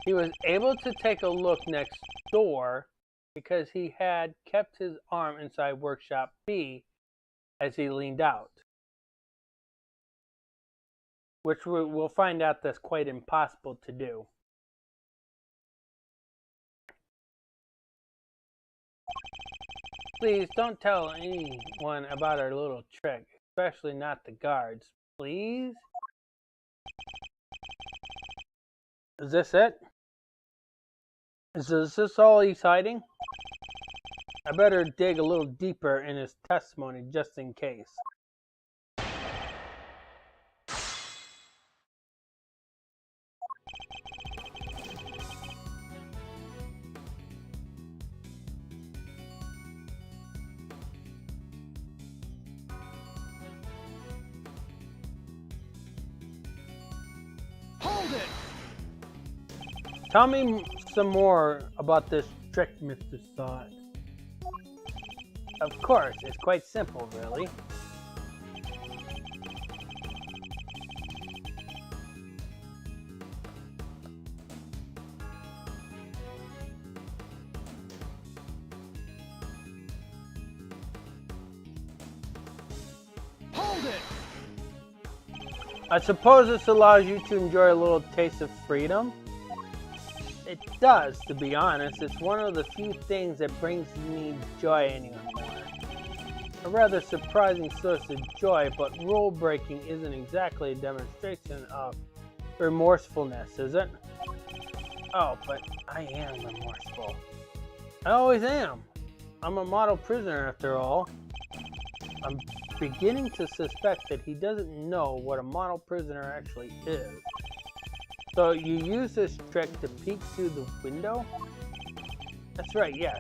he was able to take a look next door because he had kept his arm inside workshop B as he leaned out. Which we'll find out that's quite impossible to do. Please don't tell anyone about our little trick, especially not the guards. Please? Is this it? Is this all he's hiding? I better dig a little deeper in his testimony just in case. Hold it! Tell me some more about this trick, Mr. Sod. Of course, it's quite simple, really. Hold it! I suppose this allows you to enjoy a little taste of freedom? It does, to be honest. It's one of the few things that brings me joy anymore. A rather surprising source of joy, but rule breaking isn't exactly a demonstration of remorsefulness, is it? Oh, but I am remorseful. I always am. I'm a model prisoner after all. I'm beginning to suspect that he doesn't know what a model prisoner actually is. So you use this trick to peek through the window? That's right, yes.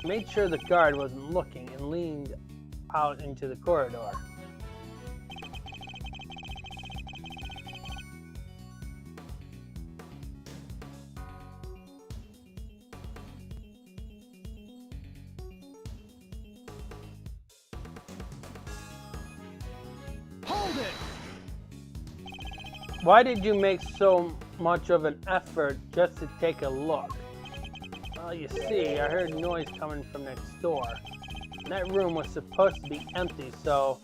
I made sure the guard wasn't looking and leaned out into the corridor. Hold it! Why did you make so much of an effort just to take a look? Well, you see, I heard noise coming from next door. And that room was supposed to be empty, so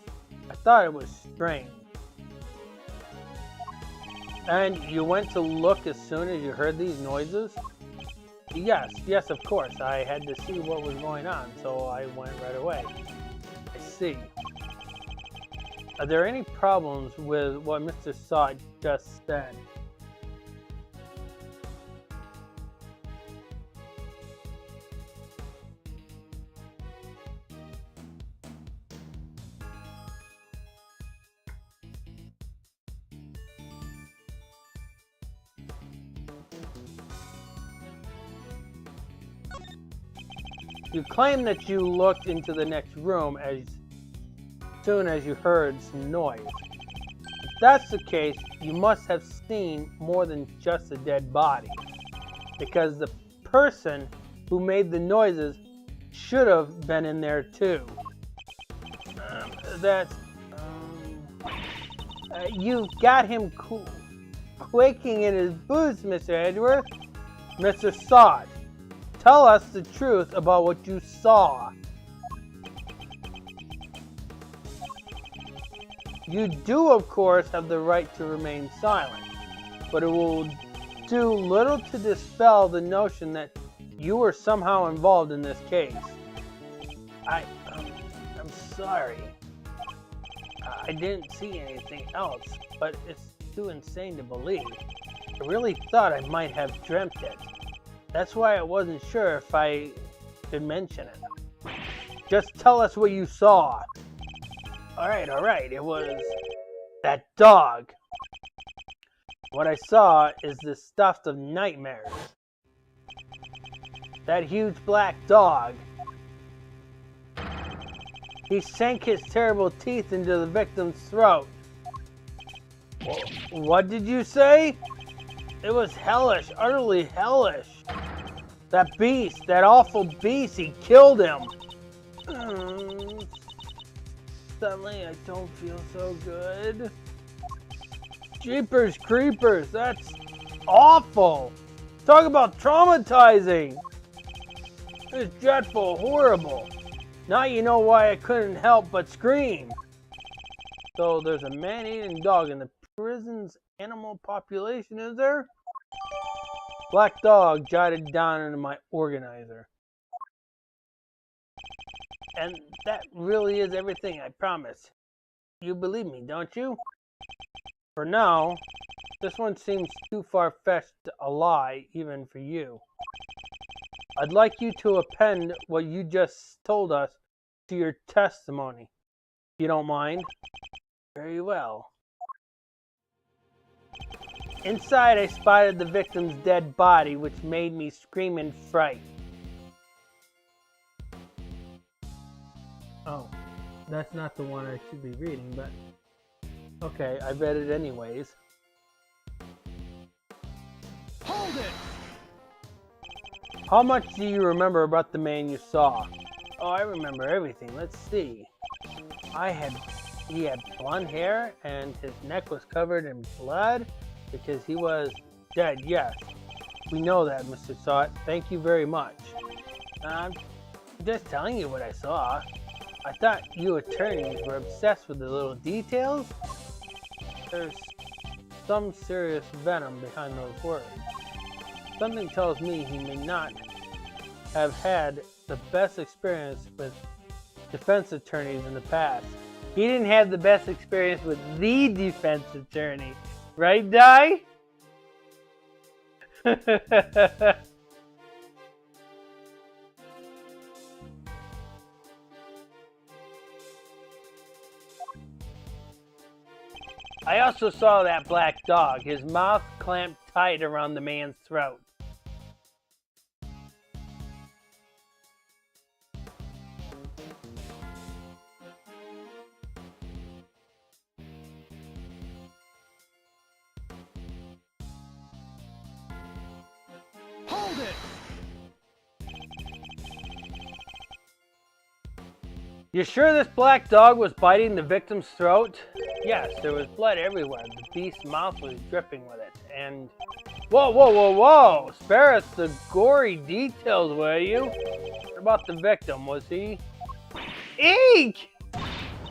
I thought it was strange. And you went to look as soon as you heard these noises? Yes, of course. I had to see what was going on, so I went right away. I see. Are there any problems with what Mr. Sod just said? You claim that you looked into the next room as soon as you heard some noise. If that's the case, you must have seen more than just a dead body, because the person who made the noises should have been in there too. You've got him quaking in his boots, Mr. Edgeworth. Mr. Sod, tell us the truth about what you saw. You do, of course, have the right to remain silent, but it will do little to dispel the notion that you were somehow involved in this case. I'm sorry. I didn't see anything else, but it's too insane to believe. I really thought I might have dreamt it. That's why I wasn't sure if I should mention it. Just tell us what you saw. All right. It was that dog. What I saw is the stuff of nightmares. That huge black dog. He sank his terrible teeth into the victim's throat. What did you say? It was hellish, utterly hellish. That beast, that awful beast, he killed him. Suddenly, I don't feel so good. Jeepers creepers, that's awful. Talk about traumatizing. It's dreadful, horrible. Now you know why I couldn't help but scream. So there's a man-eating dog in the prison's animal population, is there? Black dog jotted down into my organizer. And that really is everything, I promise. You believe me, don't you? For now, this one seems too far-fetched a lie, even for you. I'd like you to append what you just told us to your testimony, if you don't mind. Very well. Inside, I spotted the victim's dead body, which made me scream in fright. Oh, that's not the one I should be reading, but... Okay, I read it anyways. Hold it! How much do you remember about the man you saw? Oh, I remember everything. Let's see. He had blonde hair and his neck was covered in blood because he was dead, yes. We know that, Mr. Sot. Thank you very much. I'm just telling you what I saw. I thought you attorneys were obsessed with the little details. There's some serious venom behind those words. Something tells me he may not have had the best experience with defense attorneys in the past. He didn't have the best experience with the defense attorney. Right, Di? I also saw that black dog, his mouth clamped tight around the man's throat. Hold it! You sure this black dog was biting the victim's throat? Yes, there was blood everywhere. The beast's mouth was dripping with it, and... Whoa, whoa, whoa, whoa! Spare us the gory details, will you? What about the victim? Was he... Eek!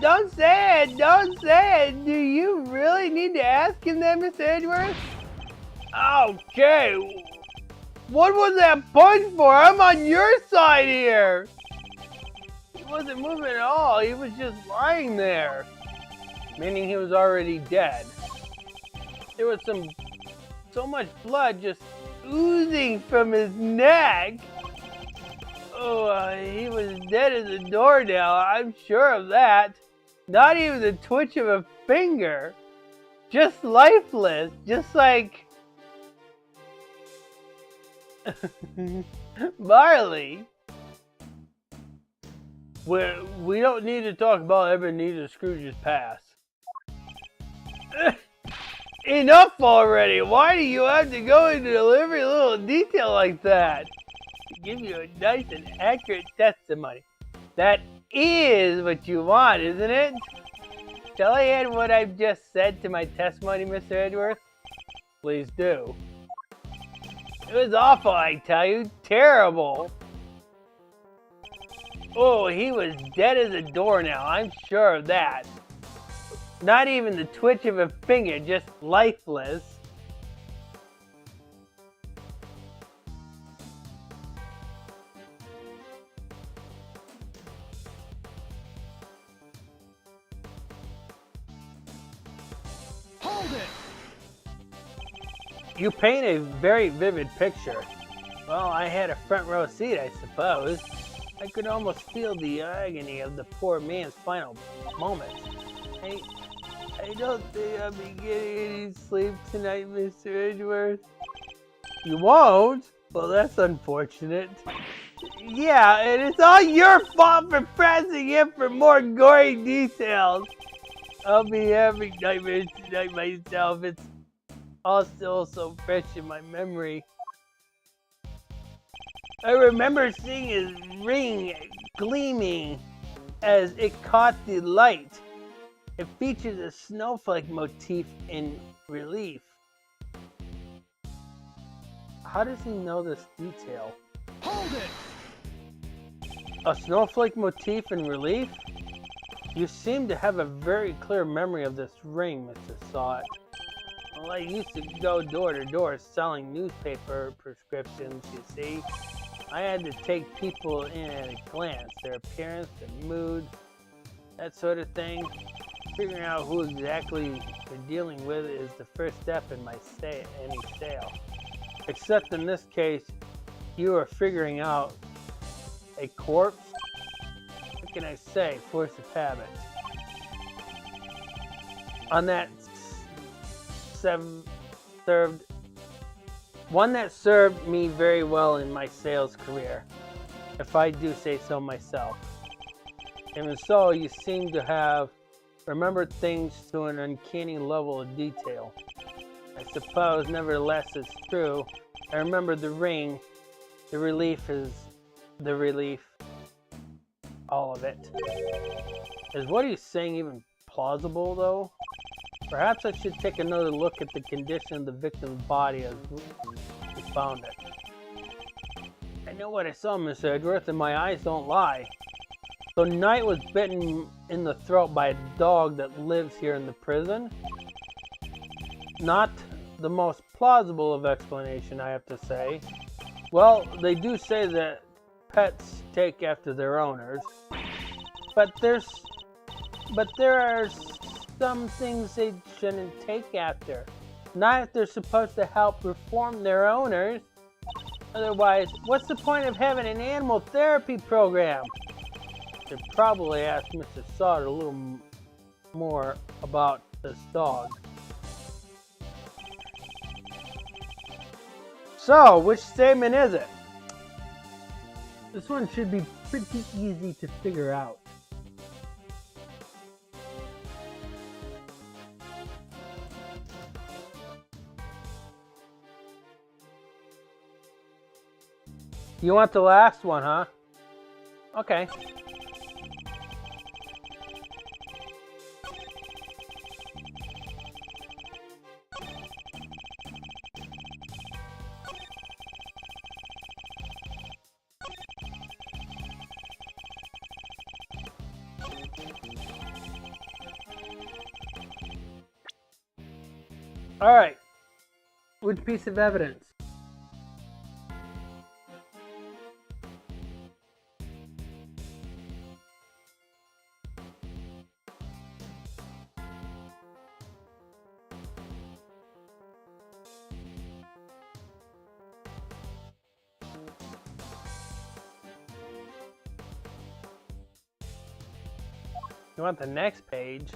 Don't say it! Don't say it! Do you really need to ask him that, Mr. Edgeworth? Okay. What was that punch for? I'm on your side here! He wasn't moving at all. He was just lying there. Meaning he was already dead. There was so much blood just oozing from his neck. Oh, he was dead as a doornail. I'm sure of that. Not even the twitch of a finger. Just lifeless. Just like... Marley. We don't need to talk about Ebenezer Scrooge's past. Enough already! Why do you have to go into every little detail like that? To give you a nice and accurate testimony. That is what you want, isn't it? Shall I add what I've just said to my testimony, Mr. Edgeworth? Please do. It was awful, I tell you. Terrible. Oh, he was dead as a doornail. I'm sure of that. Not even the twitch of a finger, just lifeless. Hold it! You paint a very vivid picture. Well, I had a front row seat, I suppose. I could almost feel the agony of the poor man's final moments. I don't think I'll be getting any sleep tonight, Mr. Edgeworth. You won't? Well, that's unfortunate. Yeah, and it's all your fault for pressing in for more gory details. I'll be having nightmares tonight myself. It's all still so fresh in my memory. I remember seeing his ring gleaming as it caught the light. It features a snowflake motif in relief. How does he know this detail? Hold it! A snowflake motif in relief? You seem to have a very clear memory of this ring, Mr. Sot. Well, I used to go door to door selling newspaper prescriptions, you see. I had to take people in at a glance, their appearance, their mood, that sort of thing. Figuring out who exactly you're dealing with is the first step in any sale. Except in this case, you are figuring out a corpse. What can I say? Force of habit. One that served me very well in my sales career, if I do say so myself. Even so, you seem to have remembered things to an uncanny level of detail. I suppose, nevertheless, it's true. I remember the ring. The relief is the relief. All of it. Is what he's saying even plausible, though? Perhaps I should take another look at the condition of the victim's body as we found it. I know what I saw, Miss Edgeworth, and my eyes don't lie. So Knight was bitten in the throat by a dog that lives here in the prison. Not the most plausible of explanation, I have to say. Well, they do say that pets take after their owners, but there are some things they shouldn't take after. Not if they're supposed to help reform their owners. Otherwise, what's the point of having an animal therapy program? Should probably ask Mr. Sot a little more about this dog. So, which statement is it? This one should be pretty easy to figure out. You want the last one, huh? Okay. All right. Which piece of evidence? You want the next page?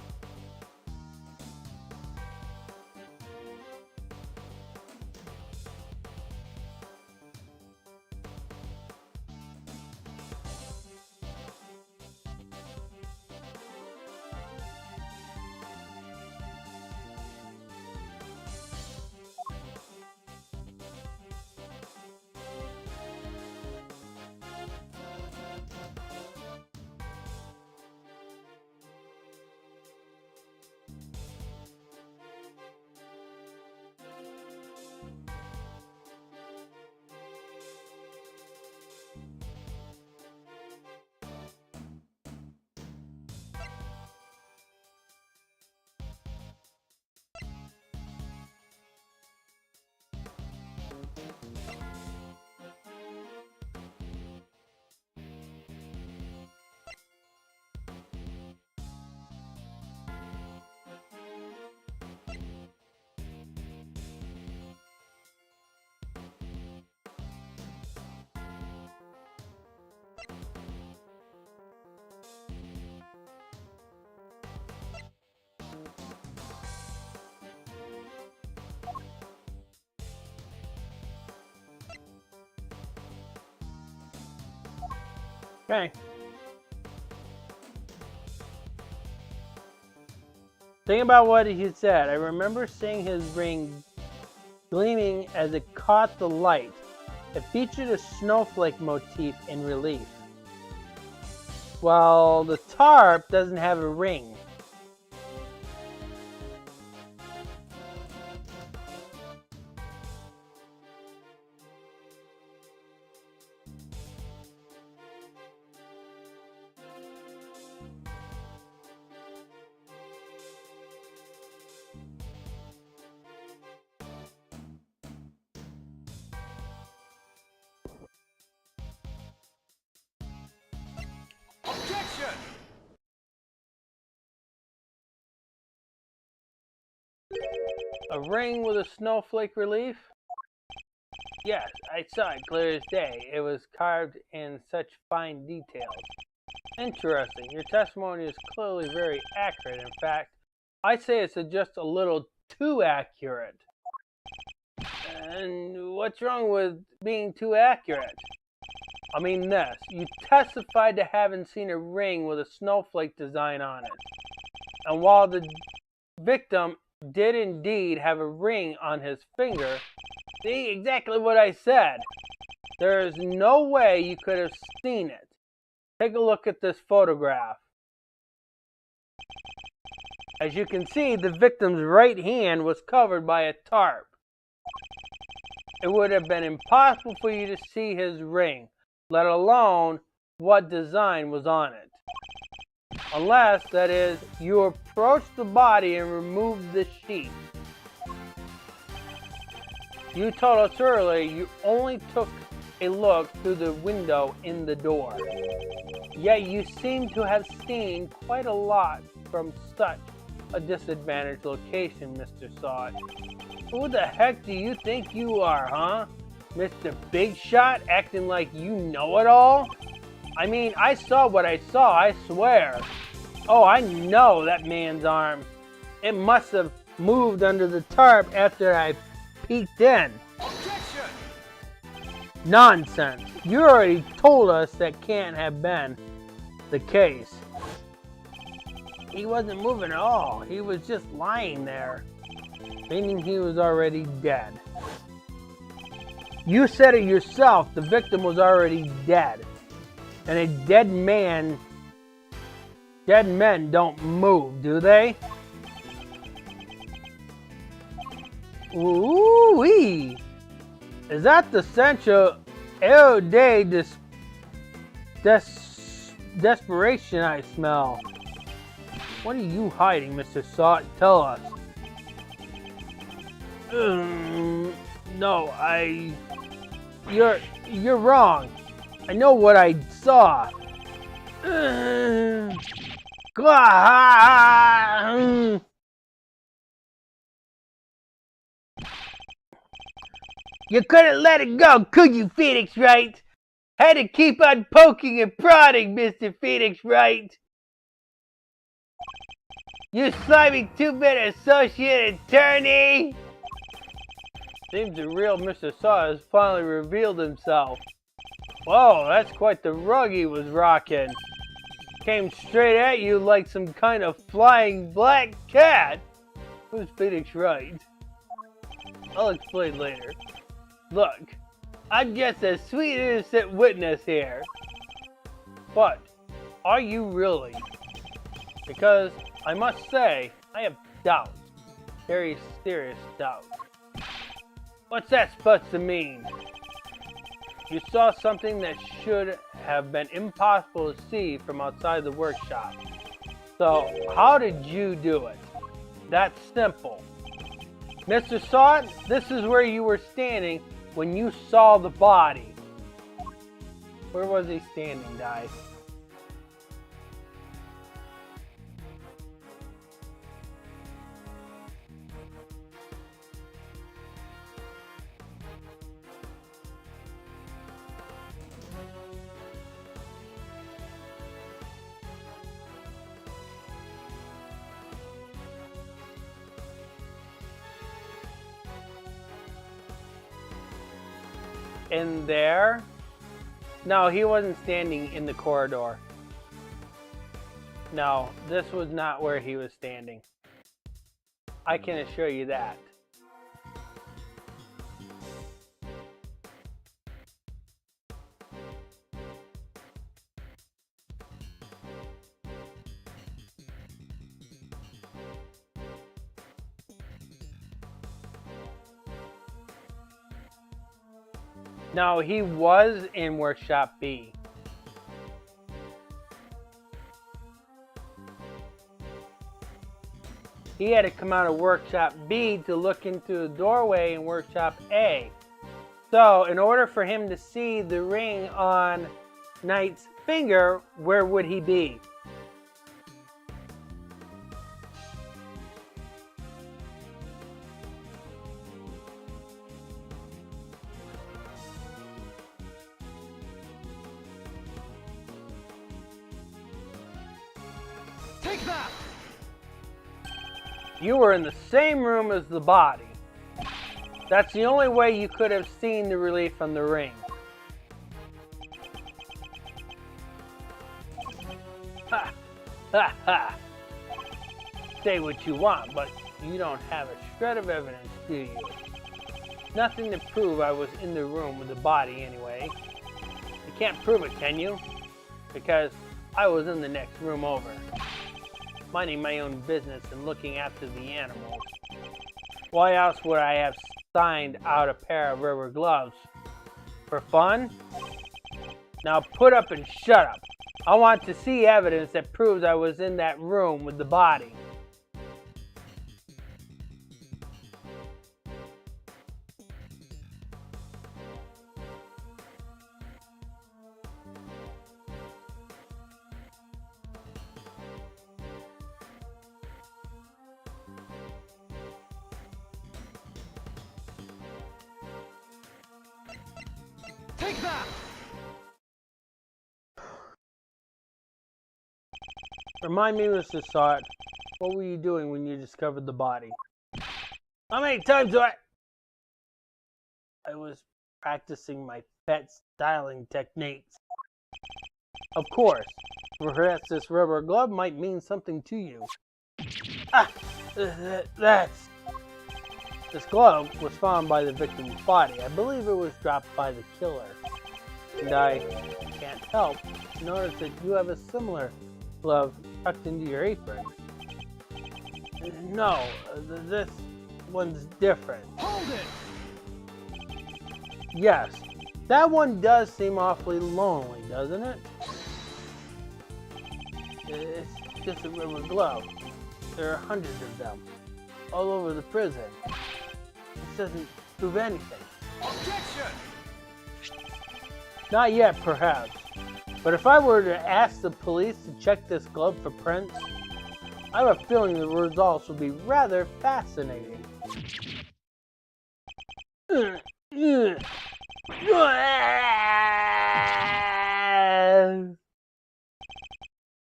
Okay. Think about what he said. I remember seeing his ring gleaming as it caught the light. It featured a snowflake motif in relief. Well, the tarp doesn't have a ring. Objection! A ring with a snowflake relief? Yes, I saw it clear as day. It was carved in such fine details. Interesting. Your testimony is clearly very accurate. In fact, I'd say it's just a little too accurate. And what's wrong with being too accurate? I mean this. You testified to having seen a ring with a snowflake design on it. And while the victim did indeed have a ring on his finger, see exactly what I said. There is no way you could have seen it. Take a look at this photograph. As you can see, the victim's right hand was covered by a tarp. It would have been impossible for you to see his ring, let alone what design was on it. Unless, that is, you approached the body and removed the sheet. You told us earlier you only took a look through the window in the door. Yet you seem to have seen quite a lot from such a disadvantaged location, Mr. Sot. Who the heck do you think you are, huh? Mr. Big Shot, acting like you know it all? I mean, I saw what I saw, I swear. Oh, I know that man's arm. It must have moved under the tarp after I peeked in. Objection! Nonsense. You already told us that can't have been the case. He wasn't moving at all. He was just lying there, meaning he was already dead. You said it yourself. The victim was already dead. And a dead men don't move, do they? Ooh-wee! Is that the central day desperation I smell? What are you hiding, Mr. Sot? Tell us. No, You're wrong. I know what I saw. You couldn't let it go, could you, Phoenix Wright? Had to keep on poking and prodding, Mr. Phoenix Wright. You slimy two-bit associate attorney! Seems the real Mr. Saw has finally revealed himself. Whoa, that's quite the rug he was rocking. Came straight at you like some kind of flying black cat. Who's Phoenix Wright? I'll explain later. Look, I'm just a sweet innocent witness here. But, are you really? Because, I must say, I have doubts. Very serious doubts. What's that supposed to mean? You saw something that should have been impossible to see from outside the workshop. So, how did you do it? That's simple. Mr. Sot, this is where you were standing when you saw the body. Where was he standing, Dice? In there? No, he wasn't standing in the corridor. No, this was not where he was standing. I can assure you that. No, he was in Workshop B. He had to come out of Workshop B to look into the doorway in Workshop A. So, in order for him to see the ring on Knight's finger, where would he be? Take that! You were in the same room as the body. That's the only way you could have seen the relief from the ring. Ha! Ha ha! Say what you want, but you don't have a shred of evidence, do you? Nothing to prove I was in the room with the body anyway. You can't prove it, can you? Because I was in the next room over, minding my own business and looking after the animals. Why else would I have signed out a pair of rubber gloves? For fun? Now put up and shut up. I want to see evidence that proves I was in that room with the body. Take that! Remind me, Mr. Sart, what were you doing when you discovered the body? How many times do I was practicing my pet styling techniques. Of course, perhaps this rubber glove might mean something to you. This glove was found by the victim's body. I believe it was dropped by the killer. And I can't help but notice that you have a similar glove tucked into your apron. No, this one's different. Hold it! Yes, that one does seem awfully lonely, doesn't it? It's just a rubber glove. There are hundreds of them, all over the prison. This doesn't prove anything. Objection! Not yet, perhaps. But if I were to ask the police to check this glove for prints, I have a feeling the results will be rather fascinating.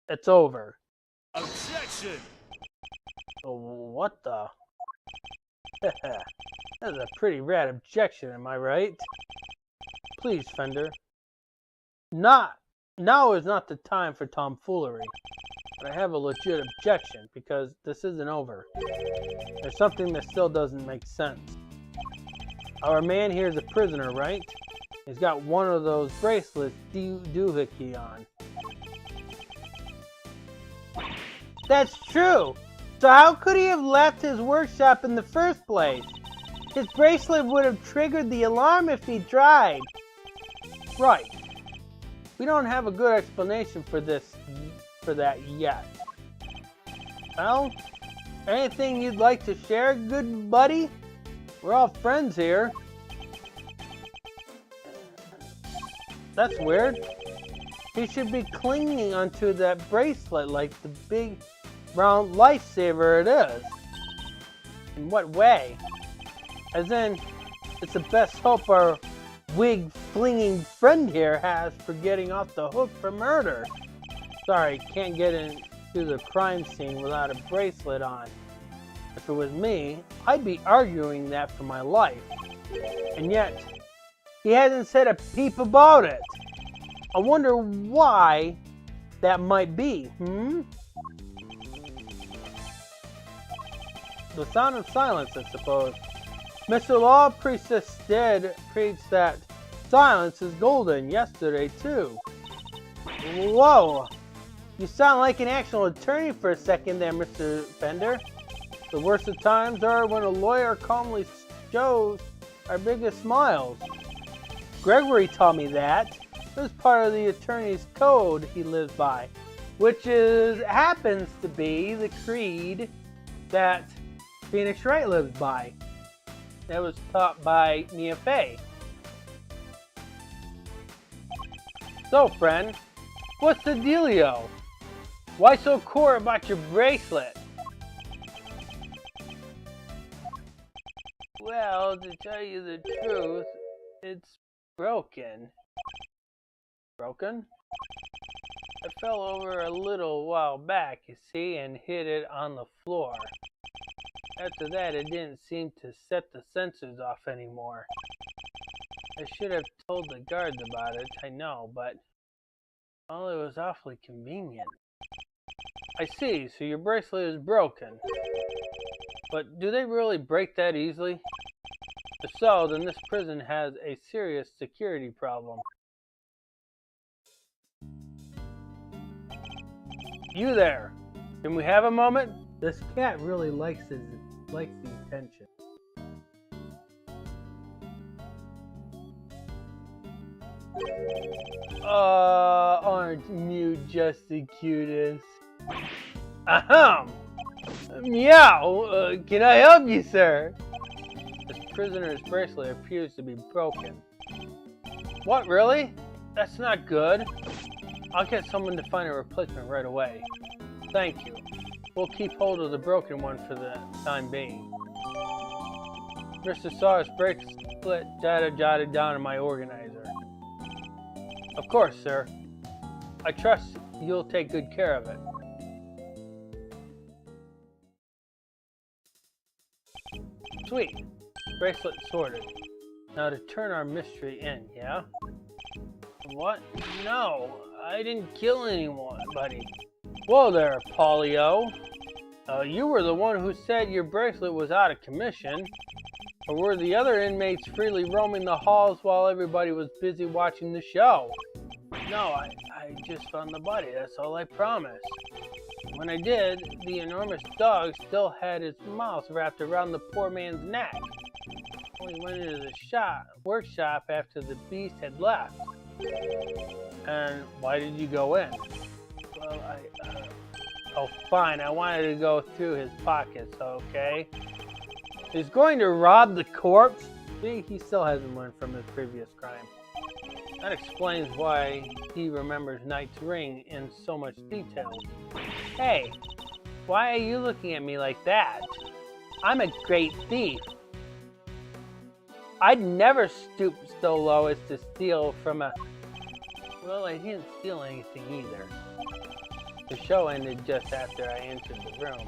It's over. Objection! What the? That's a pretty rad objection, am I right? Please, Fender. Now is not the time for tomfoolery. But I have a legit objection, because this isn't over. There's something that still doesn't make sense. Our man here is a prisoner, right? He's got one of those bracelets doohickey on. That's true! So how could he have left his workshop in the first place? His bracelet would have triggered the alarm if he tried. Right. We don't have a good explanation for that yet. Well, anything you'd like to share, good buddy? We're all friends here. That's weird. He should be clinging onto that bracelet like the big round lifesaver it is. In what way? As in, it's the best hope our wig-flinging friend here has for getting off the hook for murder. Sorry, can't get into the crime scene without a bracelet on. If it was me, I'd be arguing that for my life. And yet, he hasn't said a peep about it. I wonder why that might be, The sound of silence, I suppose. Mr. Law persisted, preached that silence is golden yesterday, too. Whoa! You sound like an actual attorney for a second there, Mr. Fender. The worst of times are when a lawyer calmly shows our biggest smiles. Gregory taught me that. It was part of the attorney's code he lives by, which happens to be the creed that Phoenix Wright lives by. That was taught by Nia Fey. So, friend, what's the dealio? Why so core about your bracelet? Well, to tell you the truth, it's broken. Broken? I fell over a little while back, you see, and hit it on the floor. After that, it didn't seem to set the sensors off anymore. I should have told the guards about it, I know, but, well, it was awfully convenient. I see, so your bracelet is broken. But do they really break that easily? If so, then this prison has a serious security problem. You there! Can we have a moment? This cat really likes the attention. Aren't you just the cutest? Ahem! Meow! Can I help you, sir? This prisoner's bracelet appears to be broken. What, really? That's not good. I'll get someone to find a replacement right away. Thank you. We'll keep hold of the broken one for the time being. Mr. Saw's bracelet data jotted down in my organizer. Of course, sir. I trust you'll take good care of it. Sweet. Bracelet sorted. Now to turn our mystery in, yeah? What? No, I didn't kill anyone, buddy. Whoa there, Paulio. You were the one who said your bracelet was out of commission. Or were the other inmates freely roaming the halls while everybody was busy watching the show? No, I just found the body, that's all I promised. When I did, the enormous dog still had its mouth wrapped around the poor man's neck. We went into the workshop after the beast had left. And why did you go in? Well, oh fine, I wanted to go through his pockets, okay? He's going to rob the corpse? See, he still hasn't learned from his previous crime. That explains why he remembers Knight's ring in so much detail. Hey, why are you looking at me like that? I'm a great thief. I'd never stoop so low as to steal from a... Well, I didn't steal anything either. The show ended just after I entered the room.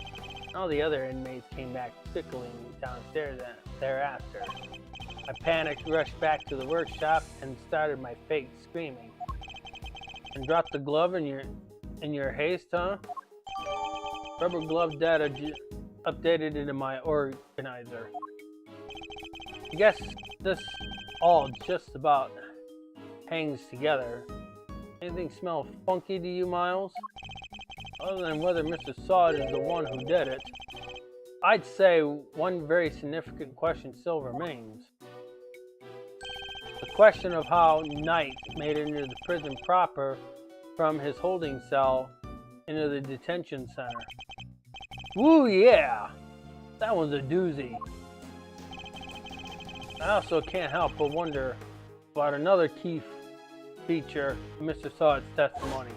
All the other inmates came back trickling downstairs thereafter. I panicked, rushed back to the workshop, and started my fake screaming. And dropped the glove in your haste, huh? Rubber glove data updated into my organizer. I guess this all just about hangs together. Anything smell funky to you, Miles? Other than whether Mr. Sod is the one who did it, I'd say one very significant question still remains. The question of how Knight made it into the prison proper from his holding cell into the detention center. Woo, yeah! That one's a doozy. I also can't help but wonder about another key feature in Mr. Sod's testimony.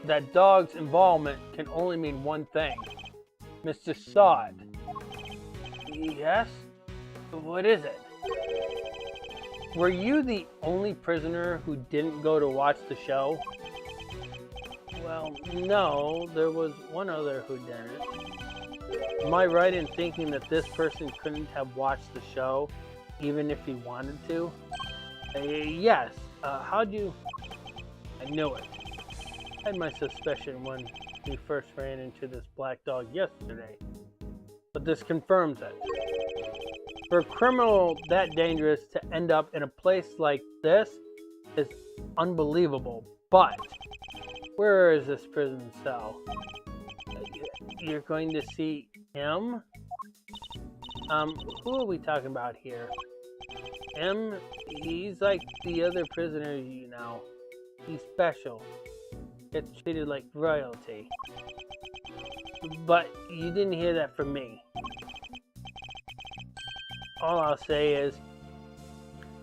That dog's involvement can only mean one thing. Mr. Sod. Yes? What is it? Were you the only prisoner who didn't go to watch the show? Well, no, there was one other who didn't. Am I right in thinking that this person couldn't have watched the show, even if he wanted to? Yes. How'd you... I knew it. I had my suspicion when we first ran into this black dog yesterday, but this confirms it. For a criminal that dangerous to end up in a place like this is unbelievable, but where is this prison cell? You're going to see him? Who are we talking about here? Him? He's like the other prisoners, you know. He's special. Gets treated like royalty. But you didn't hear that from me. All I'll say is,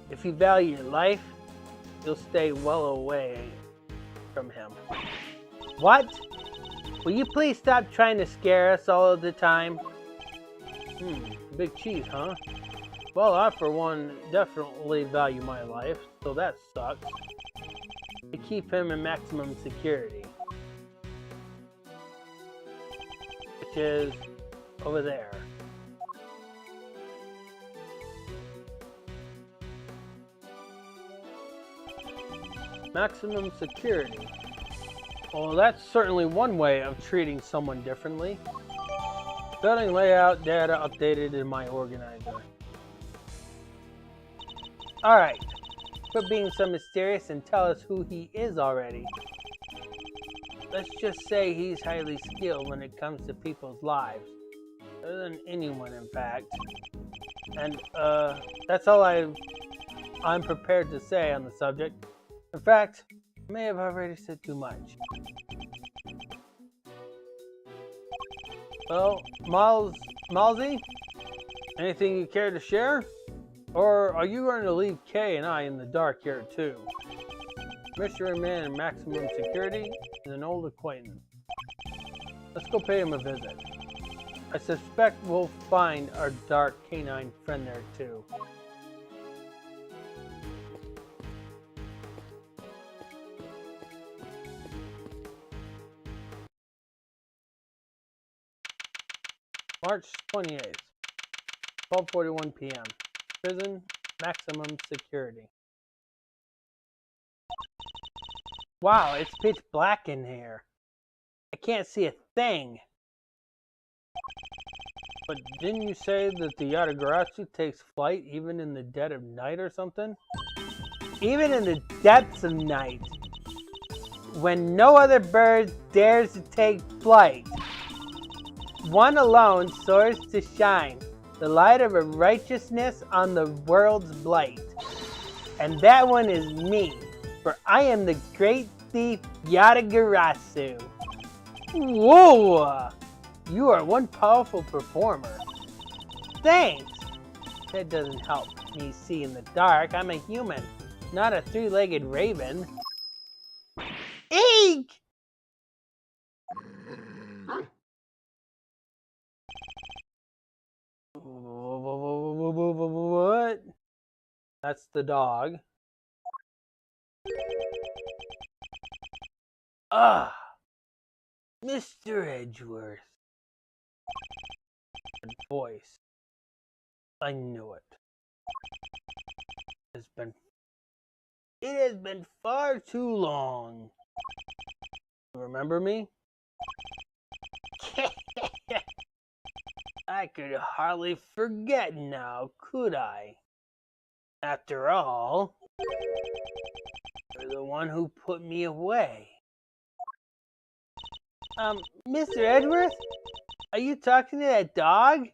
if you value your life, you'll stay well away from him. What? Will you please stop trying to scare us all of the time? Big cheese, huh? Well, I for one definitely value my life, so that sucks. To keep him in maximum security. Which is over there. Maximum security. Well, that's certainly one way of treating someone differently. Building layout data updated in my organizer. Alright, quit being so mysterious and tell us who he is already. Let's just say he's highly skilled when it comes to people's lives. Better than anyone, in fact. And, that's all I'm prepared to say on the subject. In fact, I may have already said too much. Well, Malsey? Anything you care to share? Or are you going to leave Kay and I in the dark here too? Mystery Man in maximum security is an old acquaintance. Let's go pay him a visit. I suspect we'll find our dark canine friend there too. March 28th, 12:41 p.m. Prison, maximum security. Wow, it's pitch black in here. I can't see a thing. But didn't you say that the Yatagarasu takes flight even in the dead of night or something? Even in the depths of night, when no other bird dares to take flight. One alone soars to shine, the light of a righteousness on the world's blight. And that one is me, for I am the great thief Yatagarasu. Whoa! You are one powerful performer. Thanks! That doesn't help me see in the dark. I'm a human, not a three-legged raven. Eek! What? That's the dog. Ah! Mr. Edgeworth. Good voice. I knew it. It has been far too long. You remember me? I could hardly forget now, could I? After all, you're the one who put me away. Mr. Edgeworth? Are you talking to that dog?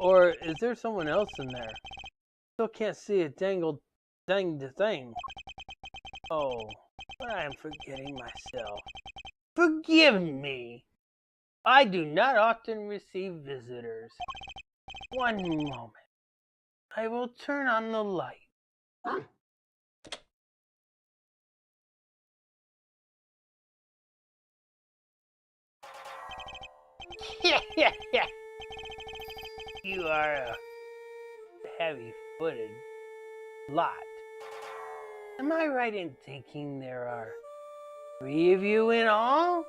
Or is there someone else in there? Still can't see a danged thing. Oh, but I am forgetting myself. Forgive me. I do not often receive visitors. One moment. I will turn on the light. You are a heavy-footed lot. Am I right in thinking there are 3 of you in all?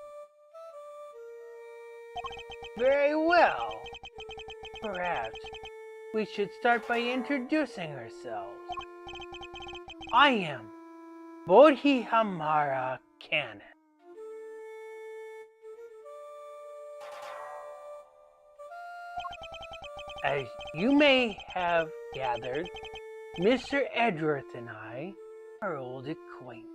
Very well. Perhaps we should start by introducing ourselves. I am Bodhihamara Canon. As you may have gathered, Mr. Edgeworth and I are old acquaintances.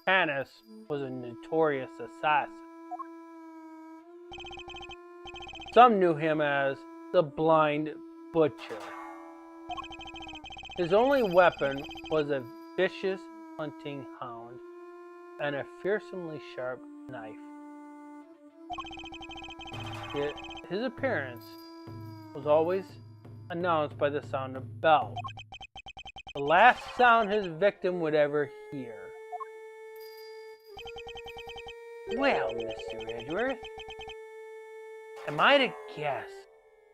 Canis was a notorious assassin. Some knew him as the Blind Butcher. His only weapon was a vicious hunting hound and a fearsomely sharp knife. Yet his appearance was always announced by the sound of bells, the last sound his victim would ever hear. Well, Mr. Edgeworth, am I to guess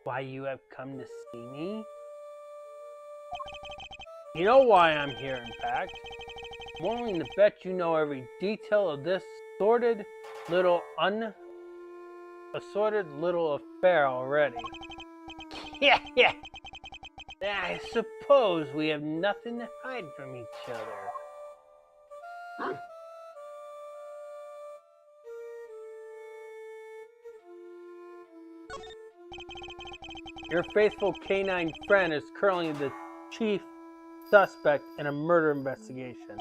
why you have come to see me? You know why I'm here, in fact. I'm willing to bet you know every detail of this assorted little affair already. Yeah. I suppose we have nothing to hide from each other. Your faithful canine friend is currently the chief suspect in a murder investigation.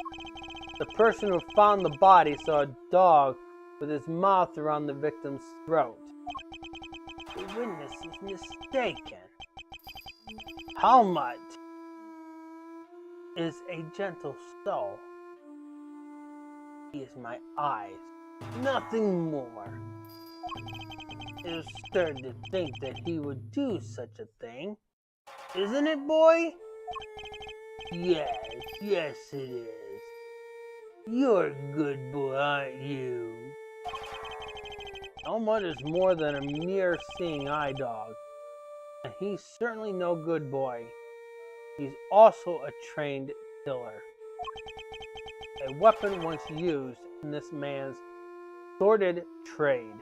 The person who found the body saw a dog with his mouth around the victim's throat. The witness is mistaken. Helmut is a gentle soul. He is my eyes, nothing more. It is absurd to think that he would do such a thing. Isn't it, boy? Yes, it is. You're a good boy, aren't you? Helmut is more than a mere seeing eye dog, and he's certainly no good boy. He's also a trained killer. A weapon once used in this man's sordid trade.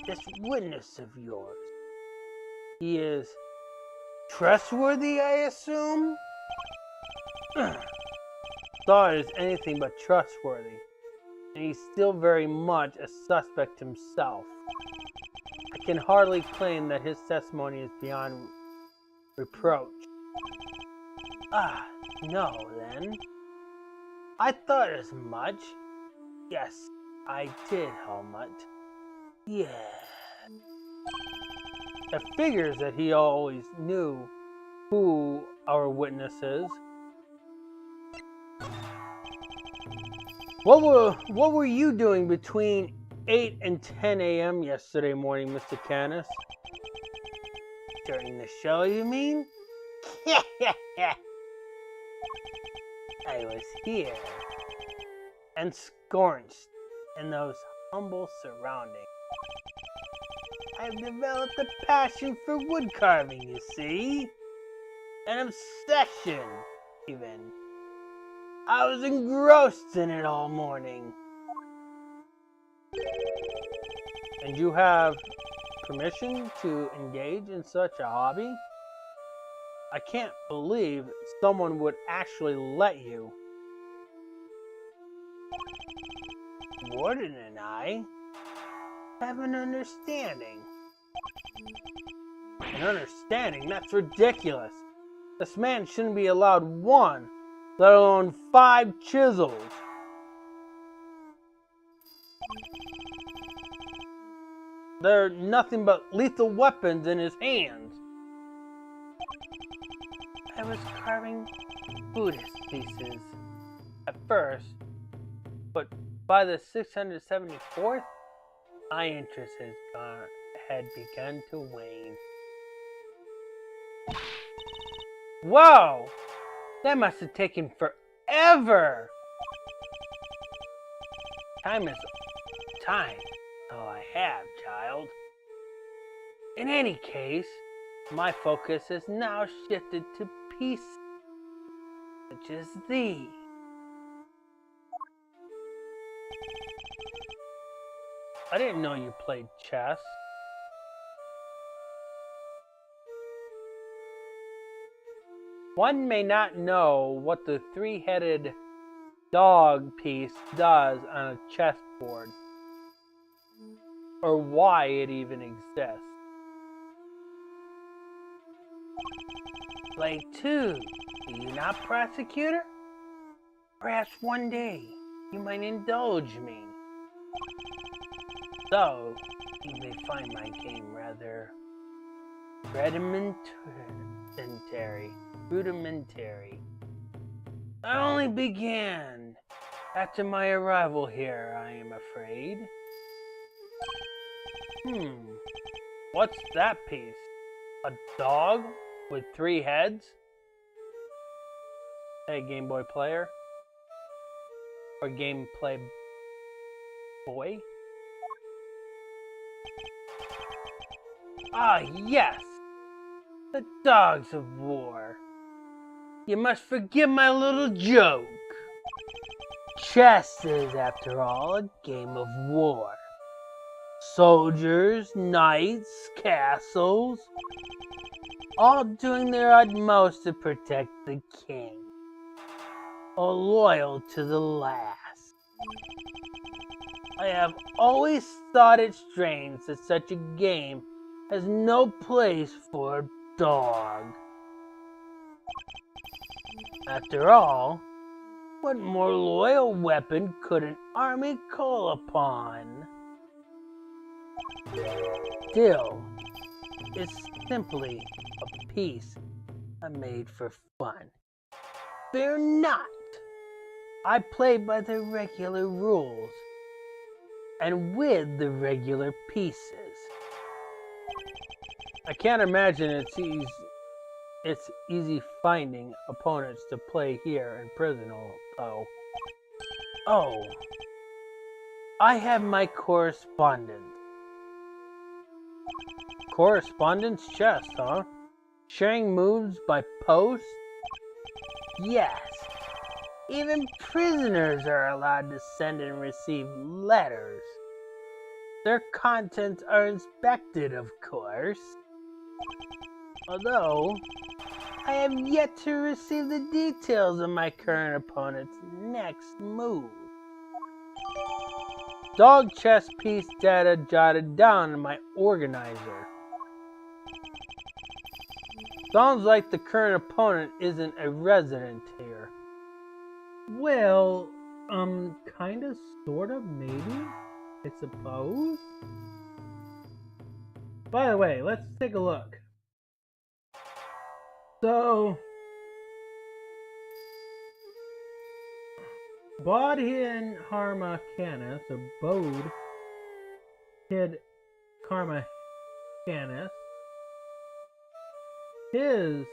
This witness of yours, he is trustworthy, I assume? Thought is anything but trustworthy, and he's still very much a suspect himself. I can hardly claim that his testimony is beyond reproach. No then. I thought as much. Yes, I did, Helmut. Yeah. It figures that he always knew who our witness is. What were you doing between 8 and 10 a.m. yesterday morning, Mr. Canis? During the show, you mean? I was here, ensconced in those humble surroundings. I've developed a passion for wood carving, you see. An obsession, even. I was engrossed in it all morning. And you have permission to engage in such a hobby? I can't believe someone would actually let you. Warden and I have an understanding. An understanding? That's ridiculous. This man shouldn't be allowed one, let alone 5 chisels. They're nothing but lethal weapons in his hands. I was carving Buddhist pieces at first, but by the 674th, my interest had begun to wane. Whoa! That must have taken forever! Time. Oh, I have, child. In any case, my focus has now shifted to peace, such as thee. I didn't know you played chess. One may not know what the three-headed dog piece does on a chessboard, or why it even exists. Play 2, do you not, Prosecutor? Perhaps one day you might indulge me. Though you may find my game rather rudimentary. I only began after my arrival here, I am afraid. What's that piece? A dog with 3 heads? Hey, Game Boy player? Or gameplay boy? Ah, yes! The dogs of war. You must forgive my little joke. Chess is, after all, a game of war. Soldiers, knights, castles, all doing their utmost to protect the king. All loyal to the last. I have always thought it strange that such a game has no place for a dog. After all, what more loyal weapon could an army call upon? Still, it's simply a piece I made for fun. Fear not! I play by the regular rules, and with the regular pieces. I can't imagine it's easy finding opponents to play here in prison, though. Oh, I have my correspondence. Correspondence chest, huh? Sharing moves by post? Yes. Even prisoners are allowed to send and receive letters. Their contents are inspected, of course. Although, I have yet to receive the details of my current opponent's next move. Dog chess piece data jotted down in my organizer. Sounds like the current opponent isn't a resident here. Well, kinda, sorta, maybe, I suppose. By the way, let's take a look. So, Bodhin Harma Canis, or Bode Kid Karma Canis, his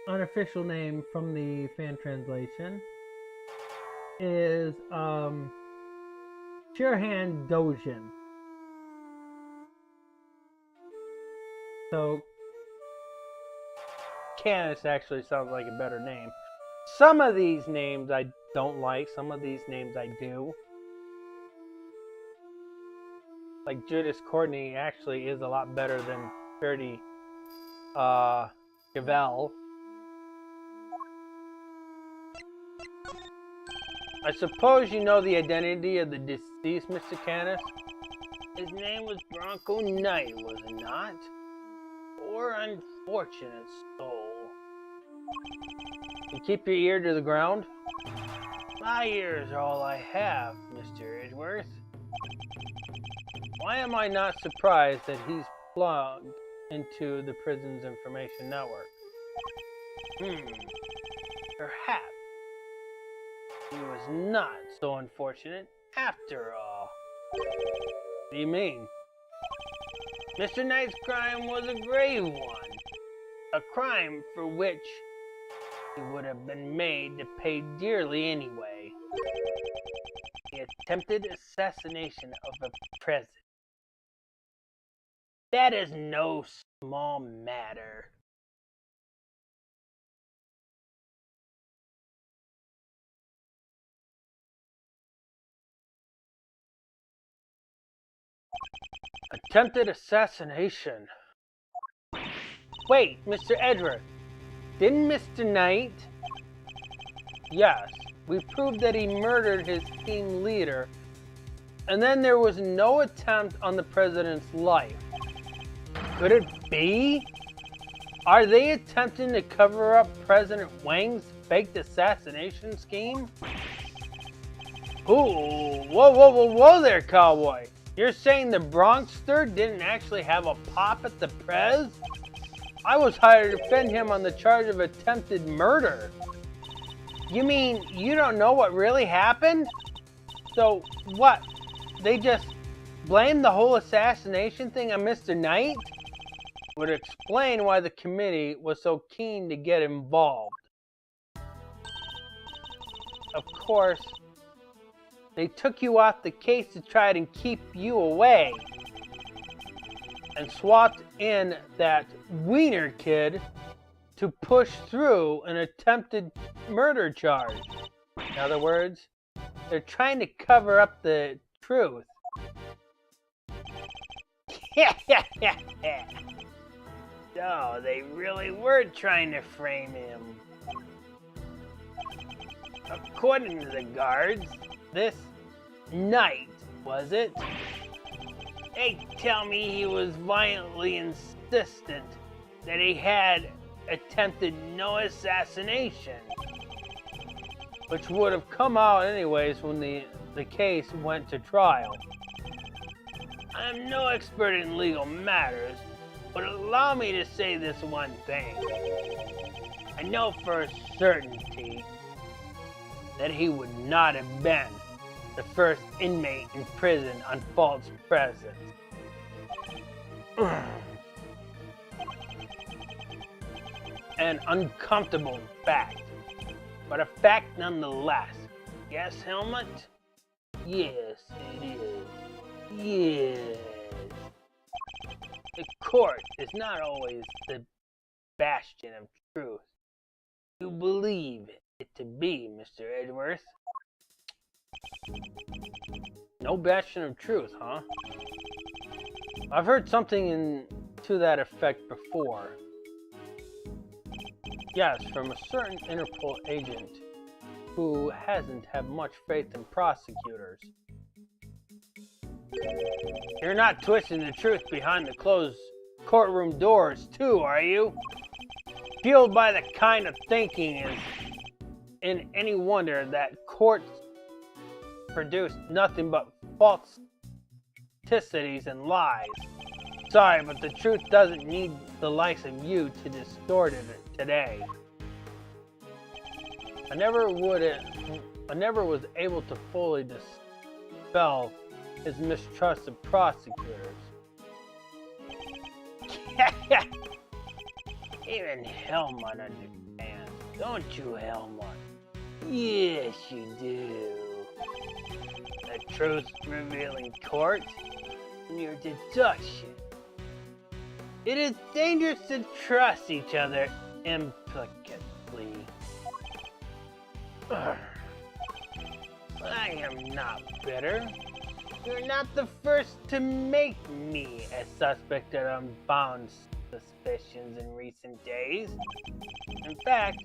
unofficial name from the fan translation is Shirhan Dojin. So Canis actually sounds like a better name. Some of these names I don't like, some of these names I do. Like Judas Courtney actually is a lot better than Ferdy Gavel. I suppose you know the identity of the deceased Mr. Canis? His name was Bronco Knight, was it not? Poor unfortunate soul. You keep your ear to the ground? My ears are all I have, Mr. Edgeworth. Why am I not surprised that he's plugged into the prison's information network? Perhaps he was not so unfortunate after all. What do you mean? Mr. Knight's crime was a grave one. A crime for which he would have been made to pay dearly anyway. The attempted assassination of a president. That is no small matter. Attempted assassination. Wait, Mr. Edgeworth. Didn't Mr. Knight? Yes, we proved that he murdered his team leader, and then there was no attempt on the president's life. Could it be? Are they attempting to cover up President Wang's faked assassination scheme? Ooh, whoa there, cowboy. You're saying the Bronxster didn't actually have a pop at the Prez? I was hired to defend him on the charge of attempted murder. You mean you don't know what really happened? So what? They just blamed the whole assassination thing on Mr. Knight? Would explain why the committee was so keen to get involved. Of course, they took you off the case to try and keep you away, and swapped in that Wiener kid to push through an attempted murder charge. In other words, they're trying to cover up the truth. So they really were trying to frame him. According to the guards, this Knight, was it? They tell me he was violently insistent that he had attempted no assassination, which would have come out anyways when the case went to trial. I'm no expert in legal matters, but allow me to say this one thing. I know for a certainty that he would not have been the first inmate in prison on false presence. An uncomfortable fact, but a fact nonetheless. Yes, Helmut? Yes, it is. Yes. The court is not always the bastion of truth. You believe it to be, Mr. Edgeworth? No bastion of truth, huh? I've heard something to that effect before. Yes, from a certain Interpol agent who hasn't had much faith in prosecutors. You're not twisting the truth behind the closed courtroom doors, too, are you? Fueled by the kind of thinking is in any wonder that courts produce nothing but falsicities and lies. Sorry, but the truth doesn't need the likes of you to distort it today. I never was able to fully dispel his mistrust of prosecutors. Even Helmut understands, don't you, Helmut? Yes, you do. The truth-revealing court and your deduction. It is dangerous to trust each other implicitly. I am not bitter. You're not the first to make me a suspect of unbound suspicions in recent days. In fact,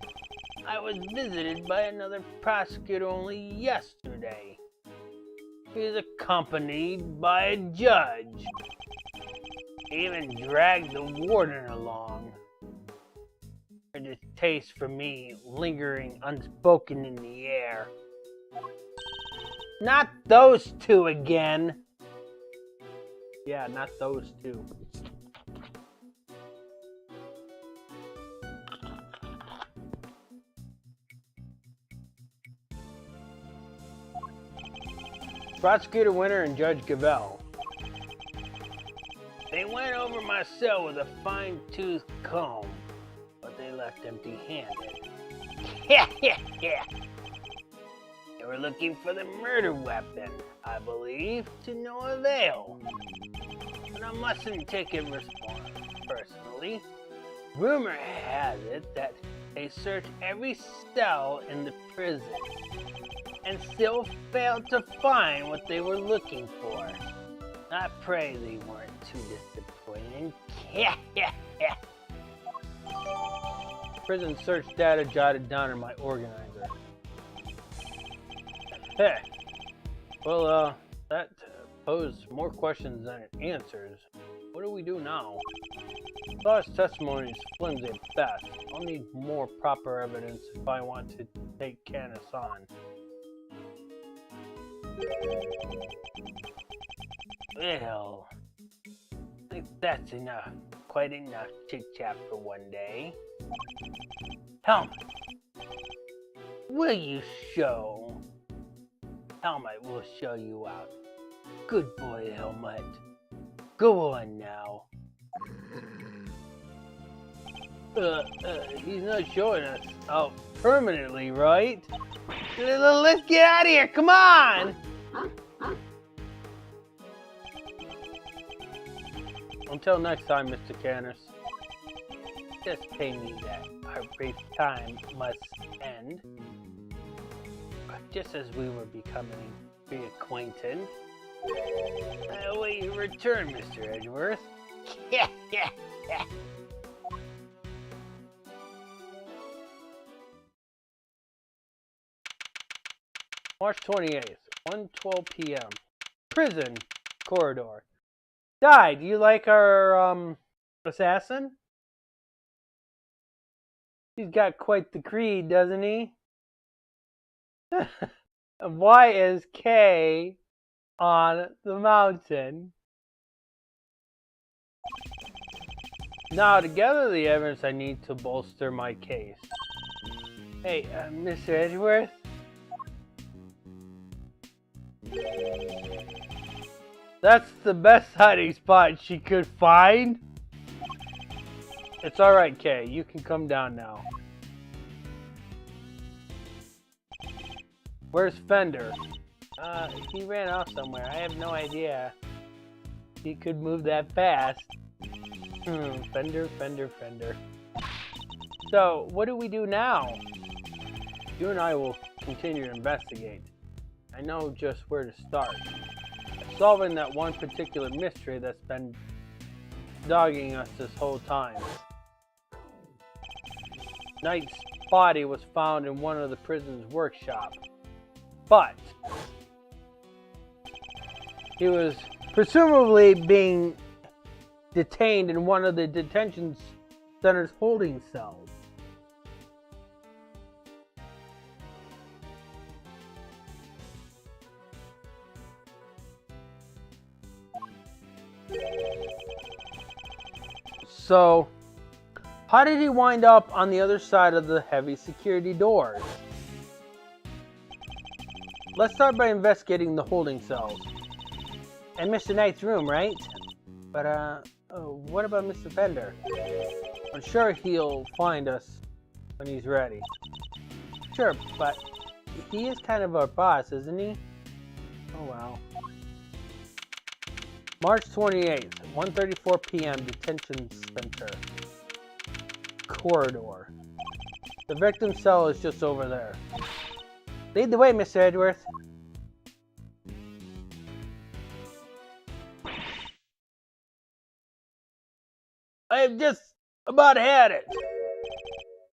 I was visited by another prosecutor only yesterday. He is accompanied by a judge. He even dragged the warden along. A distaste for me lingering unspoken in the air. Not those two again. Yeah, not those two. Prosecutor Winter and Judge Gabel. They went over my cell with a fine-tooth comb, but they left empty-handed. They were looking for the murder weapon, I believe, to no avail. But I mustn't take it personally. Rumor has it that they searched every cell in the prison and still failed to find what they were looking for. I pray they weren't too disappointed. prison search data jotted down in my organizer. Heh. Well, that posed more questions than it answers. What do we do now? Law's testimony is flimsy at best. I'll need more proper evidence if I want to take Canis on. Well, I think that's enough. Quite enough chit-chat for one day. Helmet, will you show? Helmet will show you out. Good boy, Helmet. Go on now. He's not showing us out permanently, right? Let's get out of here, come on! Until next time, Mr. Canis. Just pay me that our brief time must end. Just as we were becoming reacquainted. I await your return, Mr. Edgeworth. March 28th, 1:12 p.m. Prison corridor. Di, do you like our assassin? He's got quite the creed, doesn't he? Why is K on the mountain? Now, to gather the evidence I need to bolster my case. Hey, Mr. Edgeworth? That's the best hiding spot she could find? It's alright, Kay. You can come down now. Where's Fender? He ran off somewhere. I have no idea. He could move that fast. Fender. So, what do we do now? You and I will continue to investigate. I know just where to start. Solving that one particular mystery that's been dogging us this whole time. Knight's body was found in one of the prison's workshop, but he was presumably being detained in one of the detention center's holding cells. So, how did he wind up on the other side of the heavy security doors? Let's start by investigating the holding cells. And Mr. Knight's room, right? But, what about Mr. Fender? I'm sure he'll find us when he's ready. Sure, but he is kind of our boss, isn't he? Oh, wow. March 28th, 1:34 p.m. Detention Center. Corridor. The victim's cell is just over there. Lead the way, Mr. Edgeworth. I've just about had it.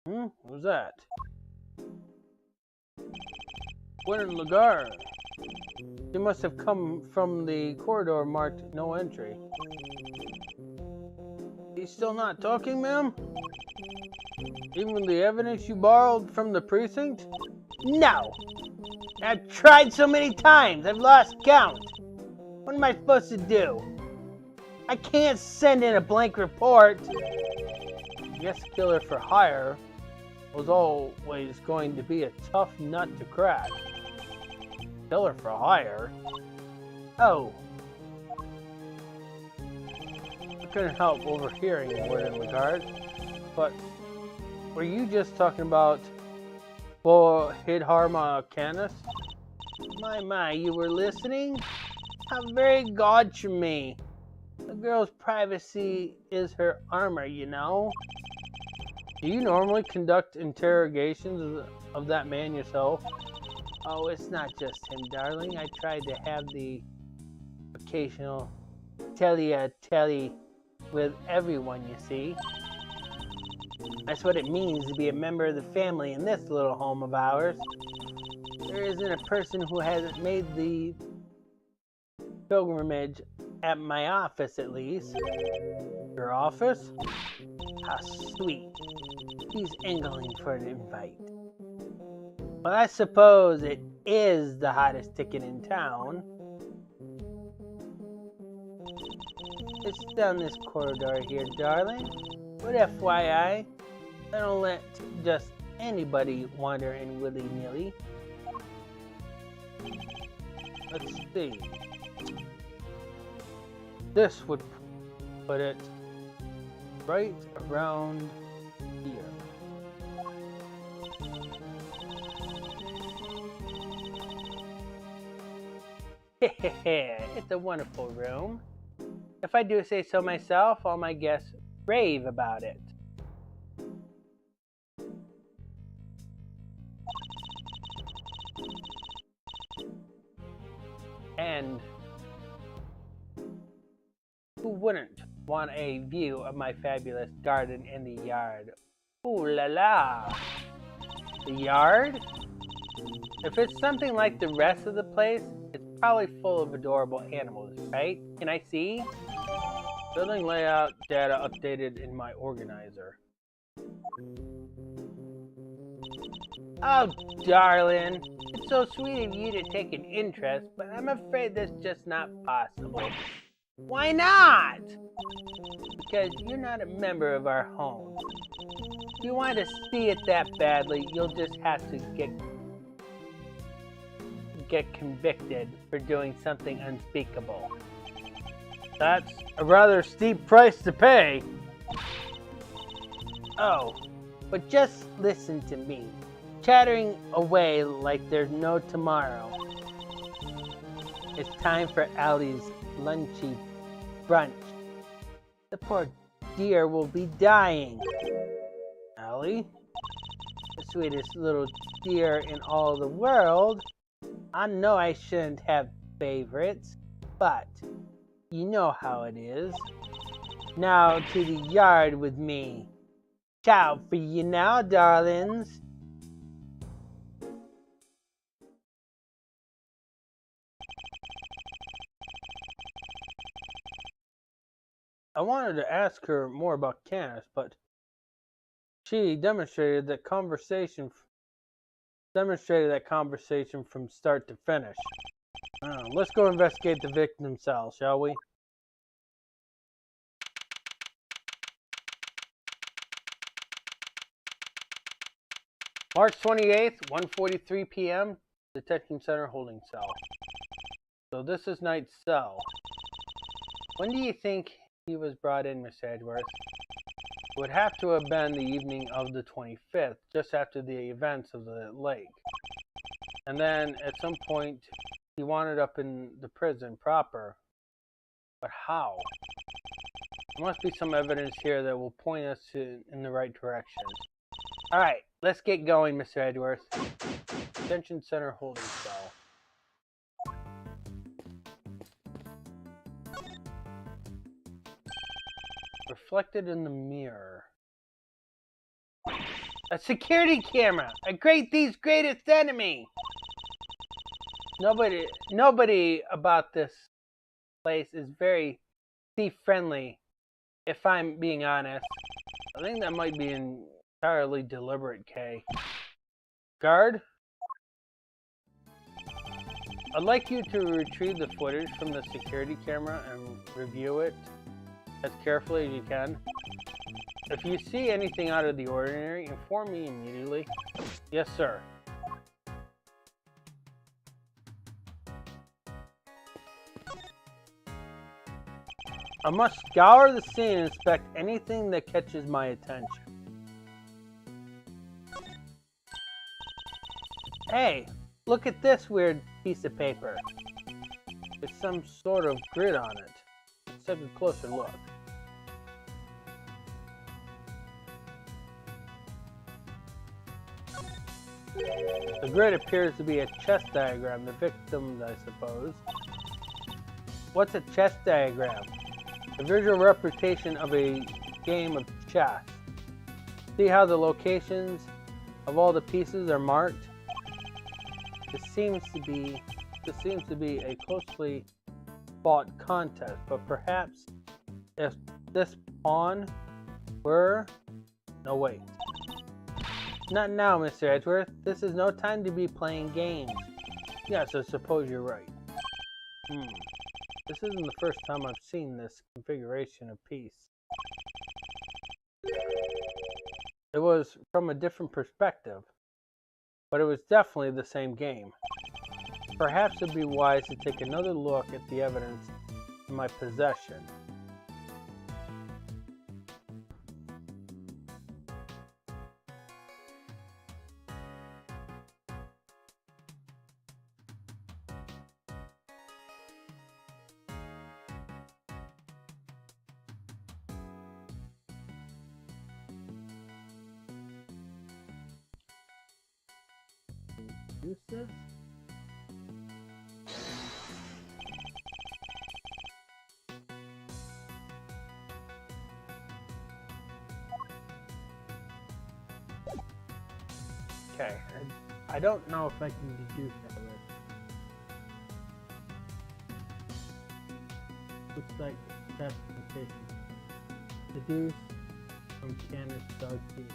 What was that? Gwen Lagarde. He must have come from the corridor marked no entry. He's still not talking, ma'am? Even with the evidence you borrowed from the precinct? No! I've tried so many times, I've lost count. What am I supposed to do? I can't send in a blank report. I guess killer for hire was always going to be a tough nut to crack. Killer for hire? Oh. I couldn't help overhearing the word in regard, but were you just talking about Hidharma Canis? My, you were listening? How very gauche of me. A girl's privacy is her armor, you know? Do you normally conduct interrogations of that man yourself? Oh, it's not just him, darling. I tried to have the occasional telly with everyone, you see. That's what it means to be a member of the family in this little home of ours. There isn't a person who hasn't made the pilgrimage at my office, at least. Your office? How sweet. He's angling for an invite. Well, I suppose it is the hottest ticket in town. It's down this corridor here, darling. But FYI, I don't let just anybody wander in willy-nilly. Let's see. This would put it right around here. It's a wonderful room. If I do say so myself, all my guests rave about it. And who wouldn't want a view of my fabulous garden in the yard? Ooh la la! The yard? If it's something like the rest of the place, it's probably full of adorable animals, right? Can I see? Building layout data updated in my organizer. Oh, darling. It's so sweet of you to take an interest, but I'm afraid that's just not possible. Why not? Because you're not a member of our home. If you want to see it that badly, you'll just have to get convicted for doing something unspeakable. That's a rather steep price to pay. Oh, but just listen to me, chattering away like there's no tomorrow. It's time for Allie's lunchy brunch. The poor dear will be dying. Allie? The sweetest little deer in all the world. I know I shouldn't have favorites, but you know how it is. Now to the yard with me. Ciao for you now, darlings. I wanted to ask her more about Canis, but she demonstrated that conversation from start to finish. Let's go investigate the victim cell, shall we? March 28th, 1:43 p.m., Detention Center holding cell. So this is Knight's cell. When do you think he was brought in, Miss Edgeworth? It would have to have been the evening of the 25th, just after the events of the lake. And then, at some point, he wound up in the prison proper. But how? There must be some evidence here that will point us in the right direction. Alright, let's get going, Mr. Edgeworth. Detention Center holding cell. Reflected in the mirror. A security camera! A great thief's greatest enemy! Nobody about this place is very thief-friendly, if I'm being honest. I think that might be entirely deliberate, Kay. Guard? I'd like you to retrieve the footage from the security camera and review it as carefully as you can. If you see anything out of the ordinary, inform me immediately. Yes, sir. I must scour the scene and inspect anything that catches my attention. Hey, look at this weird piece of paper. There's some sort of grid on it. Let's take a closer look. The grid appears to be a chess diagram, the victims, I suppose. What's a chess diagram? A visual representation of a game of chess. See how the locations of all the pieces are marked? This seems to be a closely fought contest, but perhaps if this pawn were... No, wait. Not now, Mr. Edgeworth. This is no time to be playing games. Yes, I suppose you're right. This isn't the first time I've seen this configuration of piece. It was from a different perspective, but it was definitely the same game. Perhaps it'd be wise to take another look at the evidence in my possession. Use this? Okay, I don't know if I can deduce that right. Looks like that's the case. Deduce from Candace dog teeth.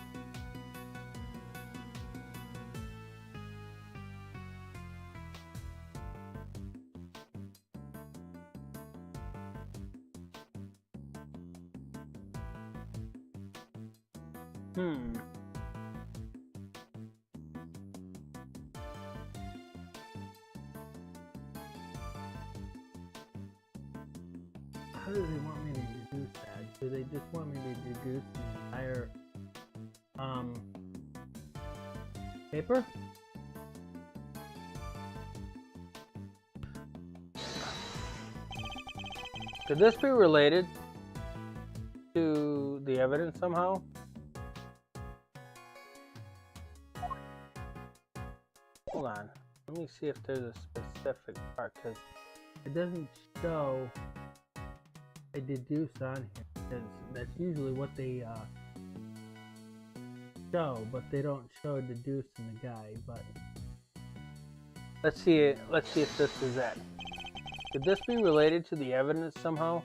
How do they want me to deduce that? Do they just want me to deduce the entire paper? Could this be related to the evidence somehow? Hold on. Let me see if there's a specific part, because it doesn't show a deduce on here, because that's usually what they show, but they don't show a deduce in the guide. But let's see it. Let's see if this is it. Could this be related to the evidence somehow?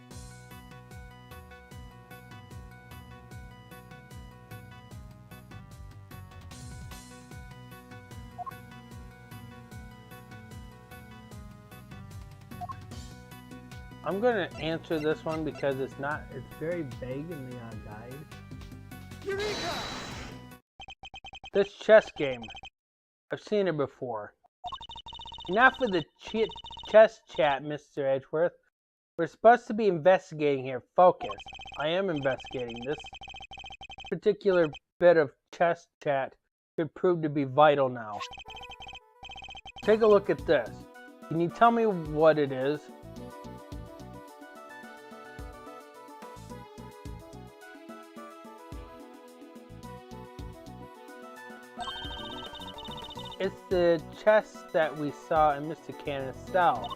I'm going to answer this one because it's very vague in the guide. Eureka! This chess game, I've seen it before. Enough of the chess chat, Mr. Edgeworth. We're supposed to be investigating here. Focus. I am investigating. This particular bit of chess chat could prove to be vital now. Take a look at this. Can you tell me what it is? It's the chess that we saw in Mr. Cannon's cell.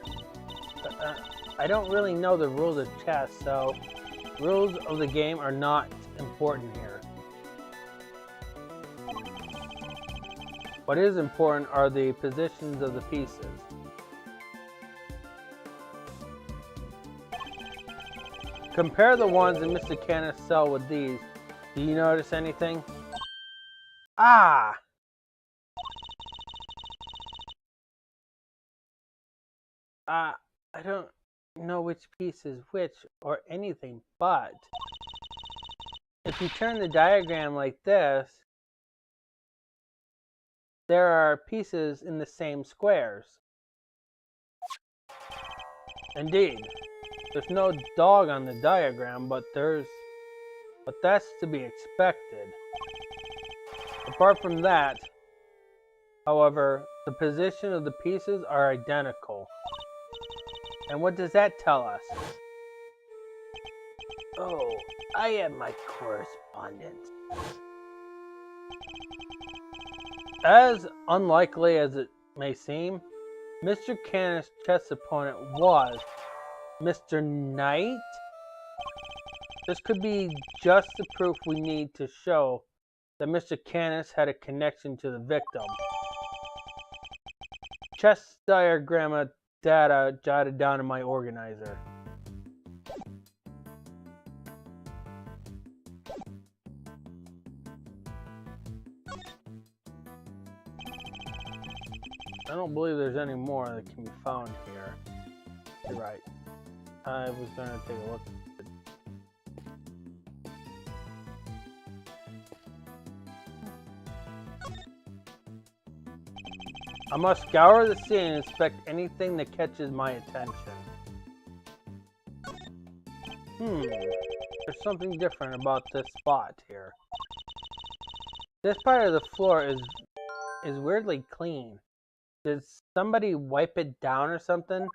I don't really know the rules of chess, so rules of the game are not important here. What is important are the positions of the pieces. Compare the ones in Mr. Cannon's cell with these. Do you notice anything? Ah! I don't know which piece is which or anything, but if you turn the diagram like this, there are pieces in the same squares. Indeed, there's no dog on the diagram, but that's to be expected. Apart from that, however, the position of the pieces are identical. And what does that tell us? Oh, I have my correspondence. As unlikely as it may seem, Mr. Cannon's chess opponent was Mr. Knight. This could be just the proof we need to show that Mr. Canis had a connection to the victim. Chess diagramma data jotted down in my organizer. I don't believe there's any more that can be found here. You're right. I was going to take a look. I must scour the scene and inspect anything that catches my attention. There's something different about this spot here. This part of the floor is weirdly clean. Did somebody wipe it down or something?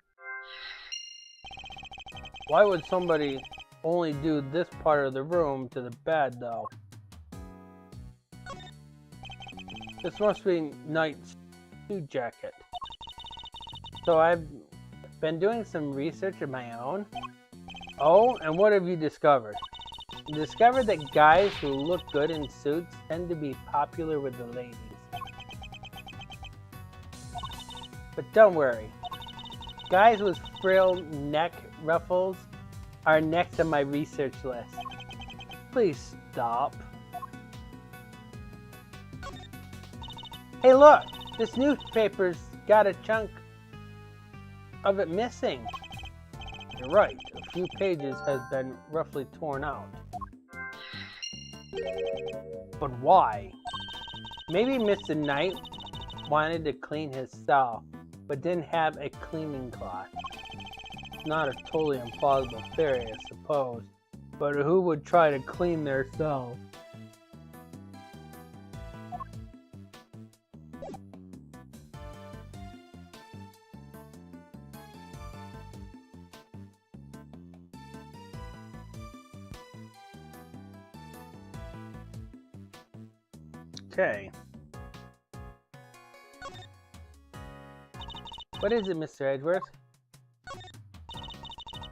Why would somebody only do this part of the room to the bed, though? This must be Knight's suit jacket. So I've been doing some research of my own. Oh, and what have you discovered? You discovered that guys who look good in suits tend to be popular with the ladies. But don't worry. Guys with frill neck ruffles are next on my research list. Please stop. Hey look! This newspaper's got a chunk of it missing. You're right. A few pages has been roughly torn out. But why? Maybe Mr. Knight wanted to clean his cell, but didn't have a cleaning cloth. It's not a totally implausible theory, I suppose, but who would try to clean their cell? Okay. What is it, Mr. Edgeworth?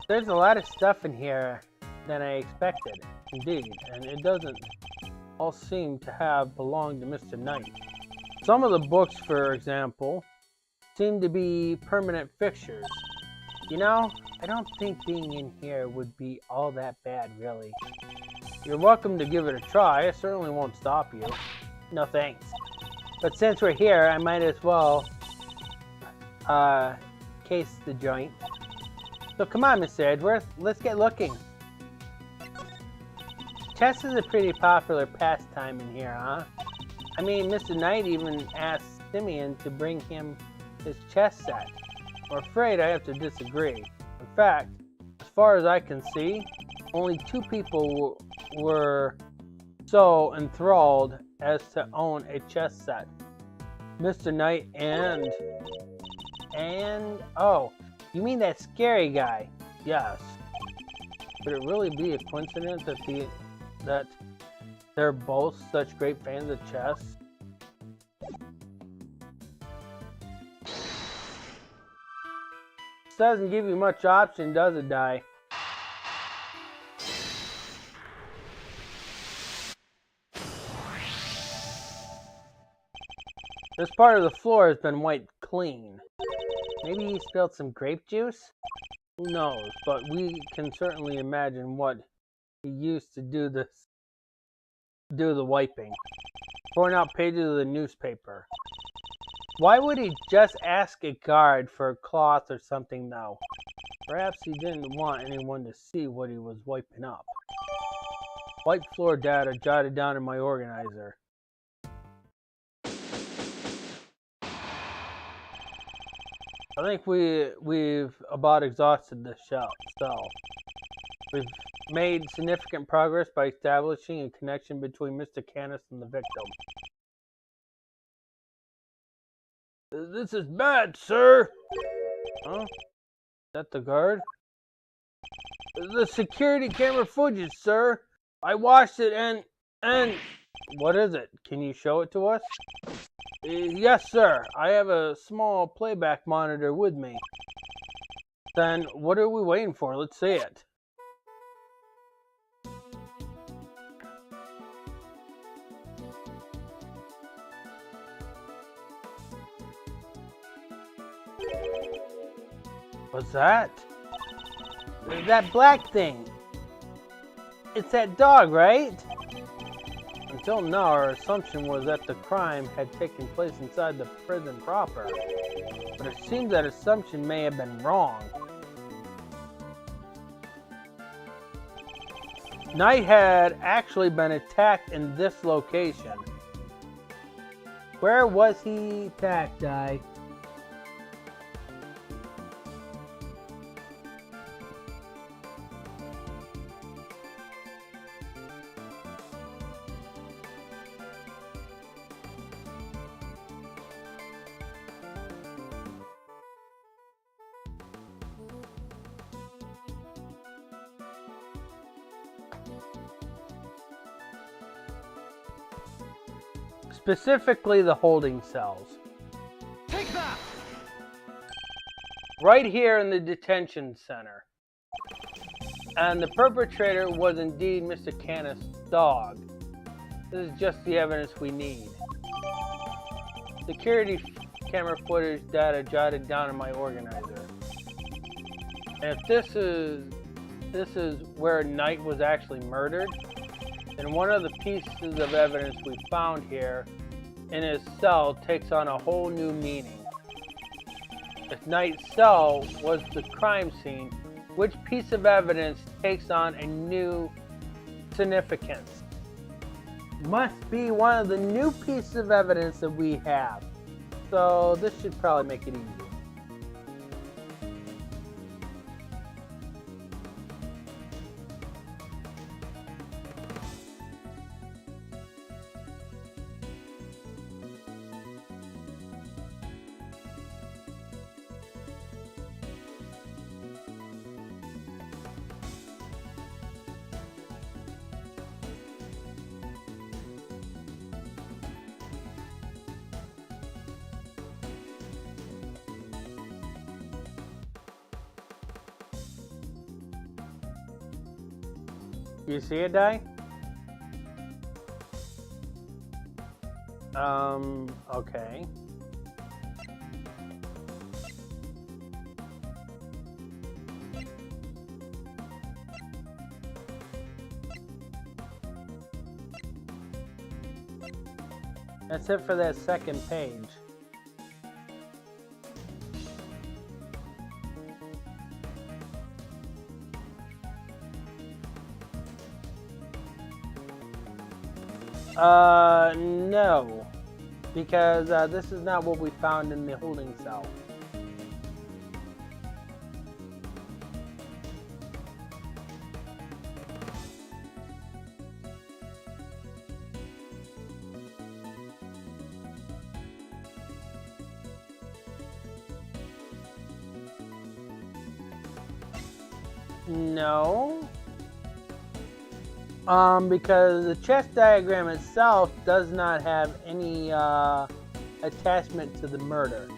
There's a lot of stuff in here than I expected, indeed, and it doesn't all seem to have belonged to Mr. Knight. Some of the books, for example, seem to be permanent fixtures. You know, I don't think being in here would be all that bad, really. You're welcome to give it a try. I certainly won't stop you. No thanks. But since we're here, I might as well case the joint. So come on, Mr. Edgeworth, let's get looking. Chess is a pretty popular pastime in here, huh? I mean, Mr. Knight even asked Simeon to bring him his chess set. I'm afraid I have to disagree. In fact, as far as I can see, only 2 people were so enthralled as to own a chess set. Mr. Knight and oh, you mean that scary guy? Yes. Could it really be a coincidence that they're both such great fans of chess? This doesn't give you much option, does it, Di? This part of the floor has been wiped clean. Maybe he spilled some grape juice? Who knows, but we can certainly imagine what he used to do the wiping. Pouring out pages of the newspaper. Why would he just ask a guard for a cloth or something though? Perhaps he didn't want anyone to see what he was wiping up. White floor data jotted down in my organizer. I think we've about exhausted this cell. We've made significant progress by establishing a connection between Mr. Canis and the victim. This is bad, sir! Huh? Is that the guard? The security camera footage, sir! I watched it and... What is it? Can you show it to us? Yes, sir. I have a small playback monitor with me. Then, what are we waiting for? Let's see it. What's that? There's that black thing. It's that dog, right? Until now, our assumption was that the crime had taken place inside the prison proper. But it seems that assumption may have been wrong. Knight had actually been attacked in this location. Where was he attacked, Di? Specifically the holding cells. Take that! Right here in the detention center. And the perpetrator was indeed Mr. Canis' dog. This is just the evidence we need. Security camera footage data jotted down in my organizer. And if this is where Knight was actually murdered, then one of the pieces of evidence we found here in his cell takes on a whole new meaning. If Knight's cell was the crime scene, which piece of evidence takes on a new significance? Must be one of the new pieces of evidence that we have. So this should probably make it easy. You see it, Di? Okay. That's it for that second page. No, because this is not what we found in the holding cell. No. Because the chess diagram itself does not have any attachment to the murder.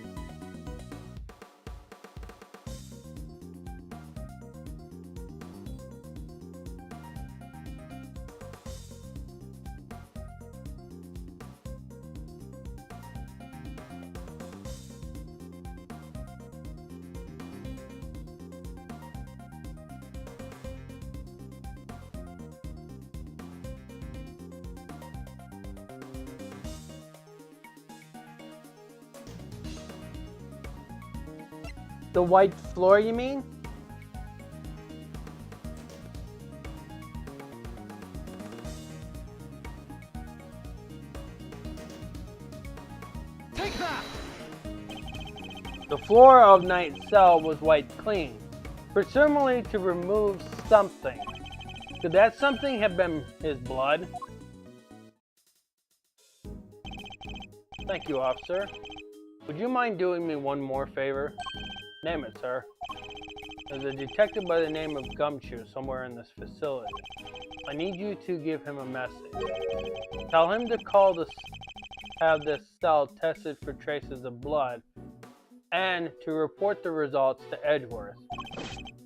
The white floor, you mean? Take that! The floor of Knight's cell was wiped clean, presumably to remove something. Could that something have been his blood? Thank you, officer. Would you mind doing me one more favor? Name it, sir. There's a detective by the name of Gumshoe somewhere in this facility. I need you to give him a message. Tell him to call to have this cell tested for traces of blood and to report the results to Edgeworth.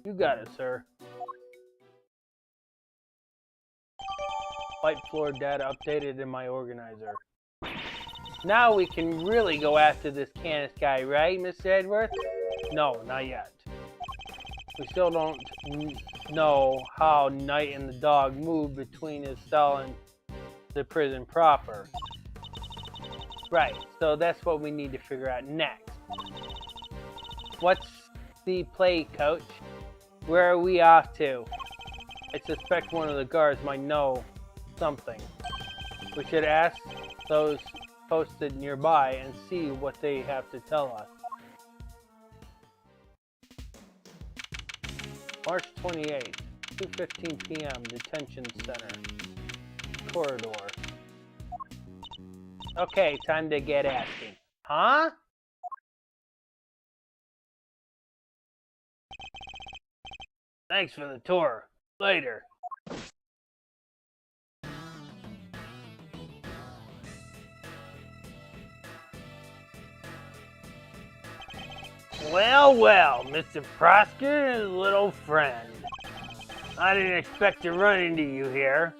You got it, sir. White floor data updated in my organizer. Now we can really go after this Canis guy, right, Mr. Edgeworth? No, not yet. We still don't know how Knight and the dog moved between his cell and the prison proper. Right, so that's what we need to figure out next. What's the play, coach? Where are we off to? I suspect one of the guards might know something. We should ask those posted nearby and see what they have to tell us. March 28th, 2:15 p.m. Detention Center. Corridor. Okay, time to get asking. Huh? Thanks for the tour. Later. Well, Mr. Prosecutor and his little friend. I didn't expect to run into you here.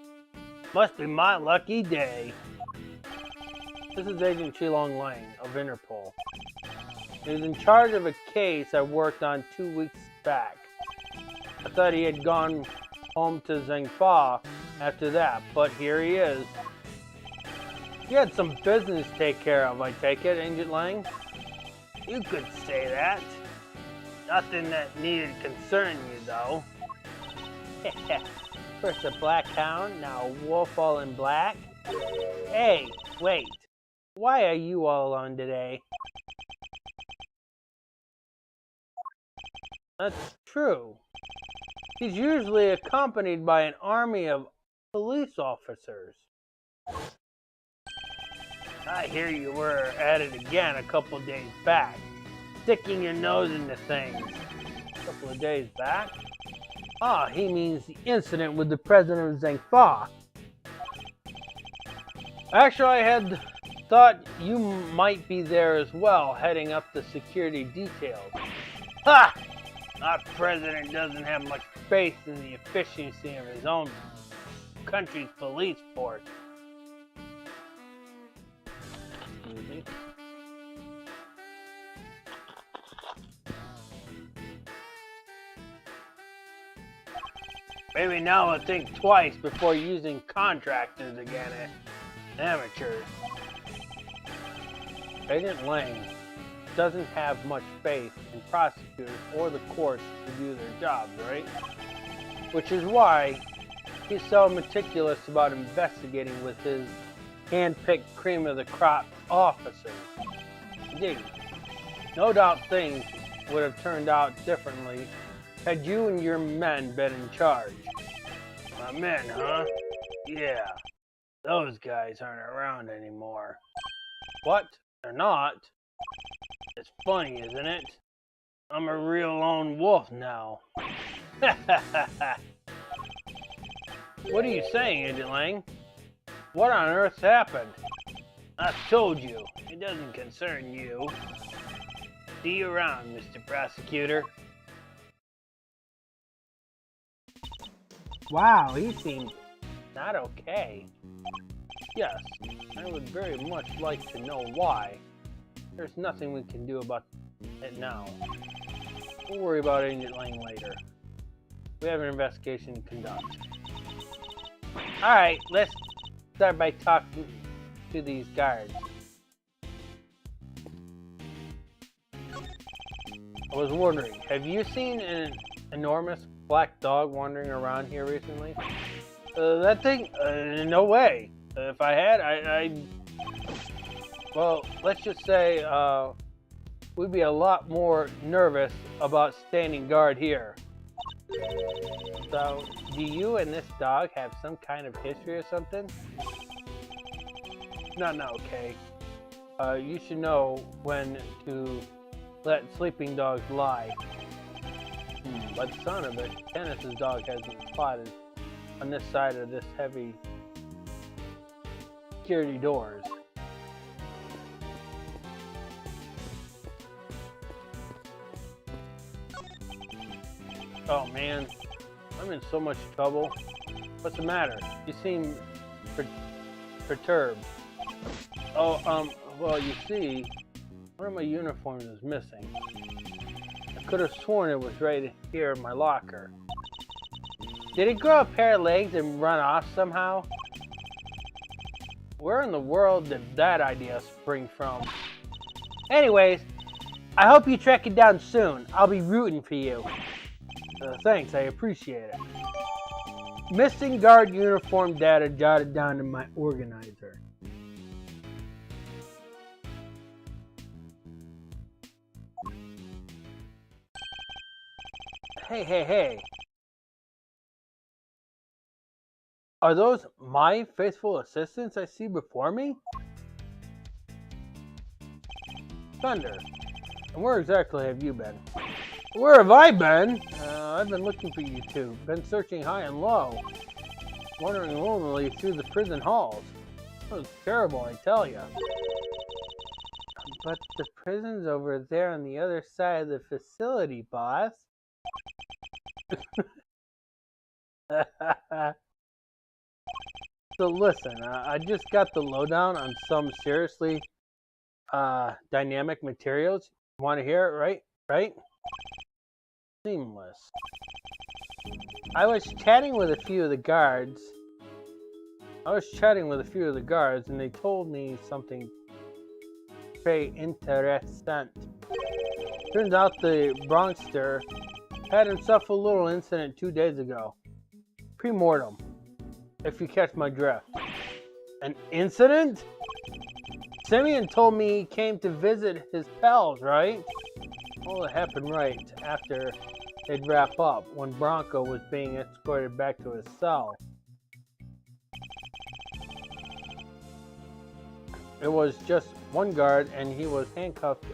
Must be my lucky day. This is Agent Chilong Lang of Interpol. He was in charge of a case I worked on 2 weeks back. I thought he had gone home to Zhengfa after that, but here he is. You had some business to take care of, I take it, Agent Lang? You could say that. Nothing that needed concern you, though. First a black hound, now a wolf all in black. Hey, wait. Why are you all alone today? That's true. He's usually accompanied by an army of police officers. I hear you were at it again a couple days back, sticking your nose into things. A couple of days back? Ah, he means the incident with the president of Zhengfa. Actually, I had thought you might be there as well, heading up the security details. Ha! Our president doesn't have much faith in the efficiency of his own country's police force. Excuse me. Maybe now I'll think twice before using contractors again at amateurs. Agent Lang doesn't have much faith in prosecutors or the courts to do their jobs, right? Which is why he's so meticulous about investigating with his hand-picked cream of the crop officers. Indeed, no doubt things would have turned out differently had you and your men been in charge. My men, huh? Yeah, those guys aren't around anymore. What? They're not? It's funny, isn't it? I'm a real lone wolf now. What are you saying, Agent Lang? What on earth happened? I've told you, it doesn't concern you. See you around, Mr. Prosecutor. Wow, he seemed not okay. Yes, I would very much like to know why. There's nothing we can do about it now. We'll worry about Agent Lang later. We have an investigation to conduct. Alright, let's start by talking to these guards. I was wondering, have you seen an enormous black dog wandering around here recently? That thing? No way. If I had, well, let's just say, we'd be a lot more nervous about standing guard here. So, do you and this dog have some kind of history or something? No, okay. You should know when to let sleeping dogs lie. By the sound of it, Dennis's dog has been spotted on this side of this heavy security doors. Oh man, I'm in so much trouble. What's the matter? You seem perturbed. Oh, well, you see, one of my uniforms is missing. I Could have sworn it was right here in my locker. Did it grow a pair of legs and run off somehow? Where in the world did that idea spring from? Anyways, I hope you track it down soon. I'll be rooting for you. Thanks, I appreciate it. Missing guard uniform data jotted down in my organizer. Hey. Are those my faithful assistants I see before me? Thunder. And where exactly have you been? Where have I been? I've been looking for you two. Been searching high and low. Wandering lonely through the prison halls. It was terrible, I tell you. But the prison's over there on the other side of the facility, boss. So listen, I just got the lowdown on some seriously dynamic materials. Want to hear it, right? Seamless. I was chatting with a few of the guards. And they told me something very interesting. Turns out the Bronxster had himself a little incident 2 days ago. Pre-mortem, if you catch my drift. An incident? Simeon told me he came to visit his pals, right? Well, it happened right after they'd wrap up, when Bronco was being escorted back to his cell. It was just one guard, and he was handcuffed.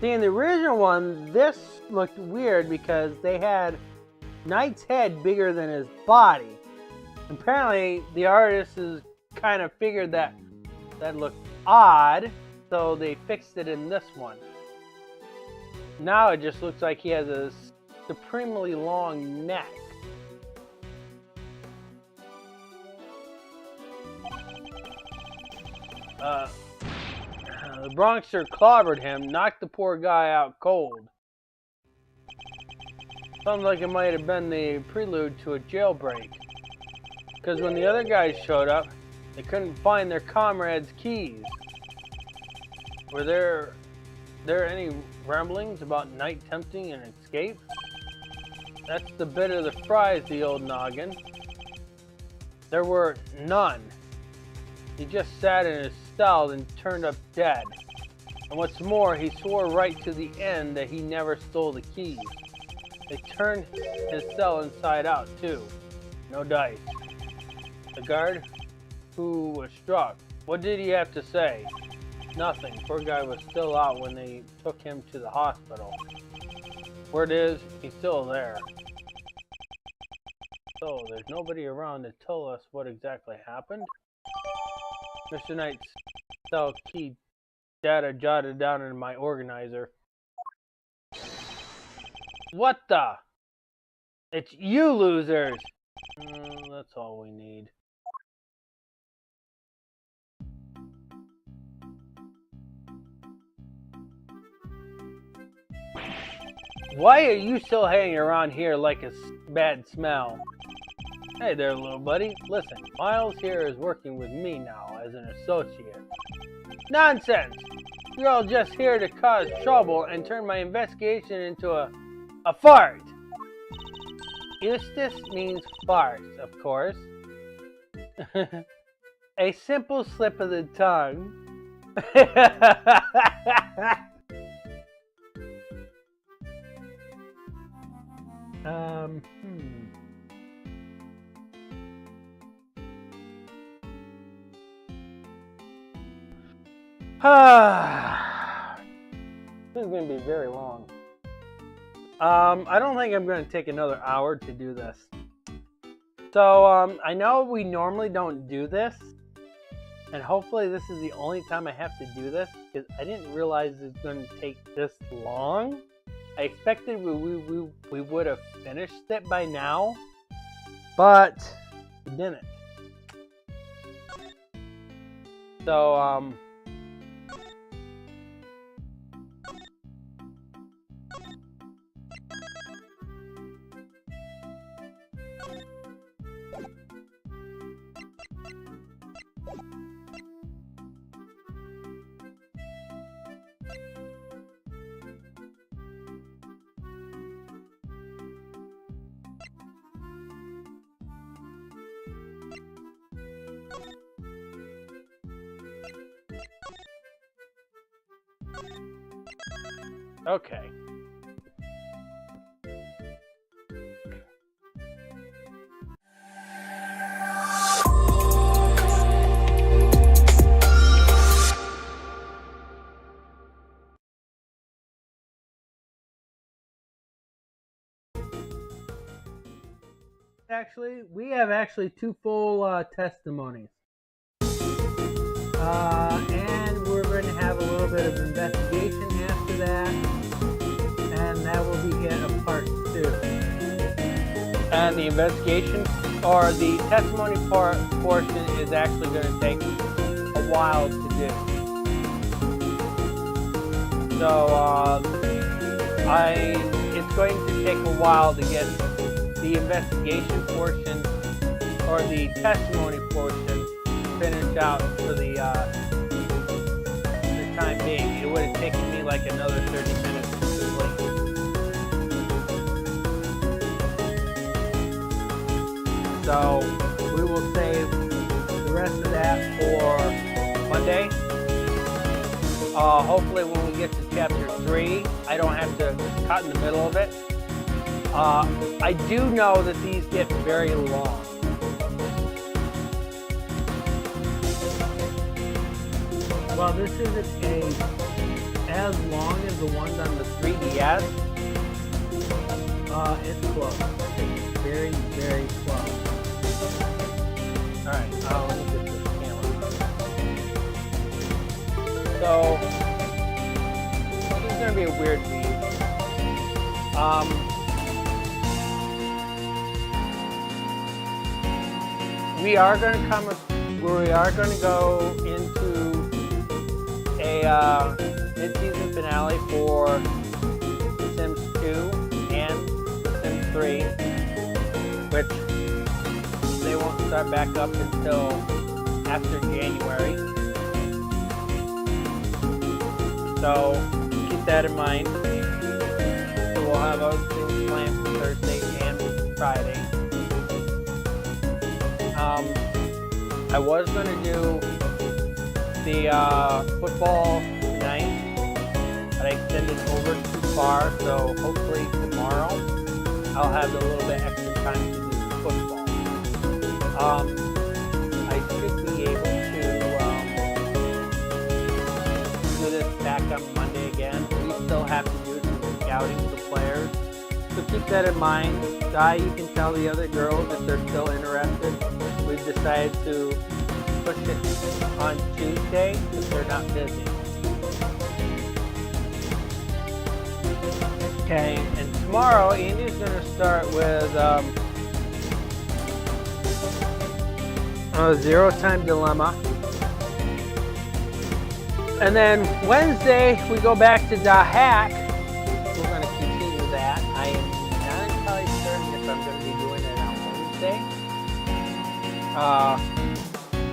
See, in the original one, this looked weird because they had Knight's head bigger than his body. Apparently, the artist has kind of figured that looked odd, so they fixed it in this one. Now it just looks like he has a supremely long neck. The Bronxer clobbered him, knocked the poor guy out cold. Sounds like it might have been the prelude to a jailbreak. Because when the other guys showed up, they couldn't find their comrades' keys. Were there any ramblings about Knight tempting an escape? That's the bit of the fries, the old noggin. There were none. He just sat in his cell and turned up dead. And what's more, he swore right to the end that he never stole the keys. They turned his cell inside out, too. No dice. The guard who was struck, what did he have to say? Nothing. Poor guy was still out when they took him to the hospital. Word is, he's still there. So, there's nobody around to tell us what exactly happened? Mr. Knight's cell key data jotted down in my organizer. What the? It's you losers! That's all we need. Why are you still hanging around here like a bad smell? Hey there, little buddy. Listen, Miles here is working with me now as an associate. Nonsense! You're all just here to cause trouble and turn my investigation into a fart. Eustace means farce, of course. A simple slip of the tongue. This is going to be very long. I don't think I'm going to take another hour to do this. So, I know we normally don't do this, and hopefully this is the only time I have to do this, because I didn't realize it's going to take this long. I expected we would have finished it by now, but we didn't. So, Okay. Actually, we have two full testimonies. And we're going to have a little bit of investigation after that. And that will be it of part 2. And the investigation or the testimony portion is actually going to take a while to do. So it's going to take a while to get the investigation portion or the testimony portion finished out for the time being. It would have taken me like another 30 minutes to complete. So we will save the rest of that for Monday. Hopefully when we get to chapter 3, I don't have to cut in the middle of it. I do know that these get very long. Well, this isn't as long as the ones on the 3DS. It's close. It's very, very close. Alright, let me get this camera. So, this is going to be a weird week. We are going to go into a mid-season finale for The Sims 2 and The Sims 3, which they won't start back up until after January. So keep that in mind. So we'll have other things planned for Thursday and Friday. I was going to do the football tonight, but I extended over too far, so hopefully tomorrow I'll have a little bit extra time to do football. I should be able to do this back on Monday again. We still have to do some scouting for players, so keep that in mind. Guy, you can tell the other girls if they're still interested. We've decided to push it on Tuesday if they're not busy. Okay, and tomorrow Andy's going to start with a zero-time dilemma. And then Wednesday we go back to the hack. We're going to continue that. I am not entirely certain if I'm going to be doing it on Wednesday.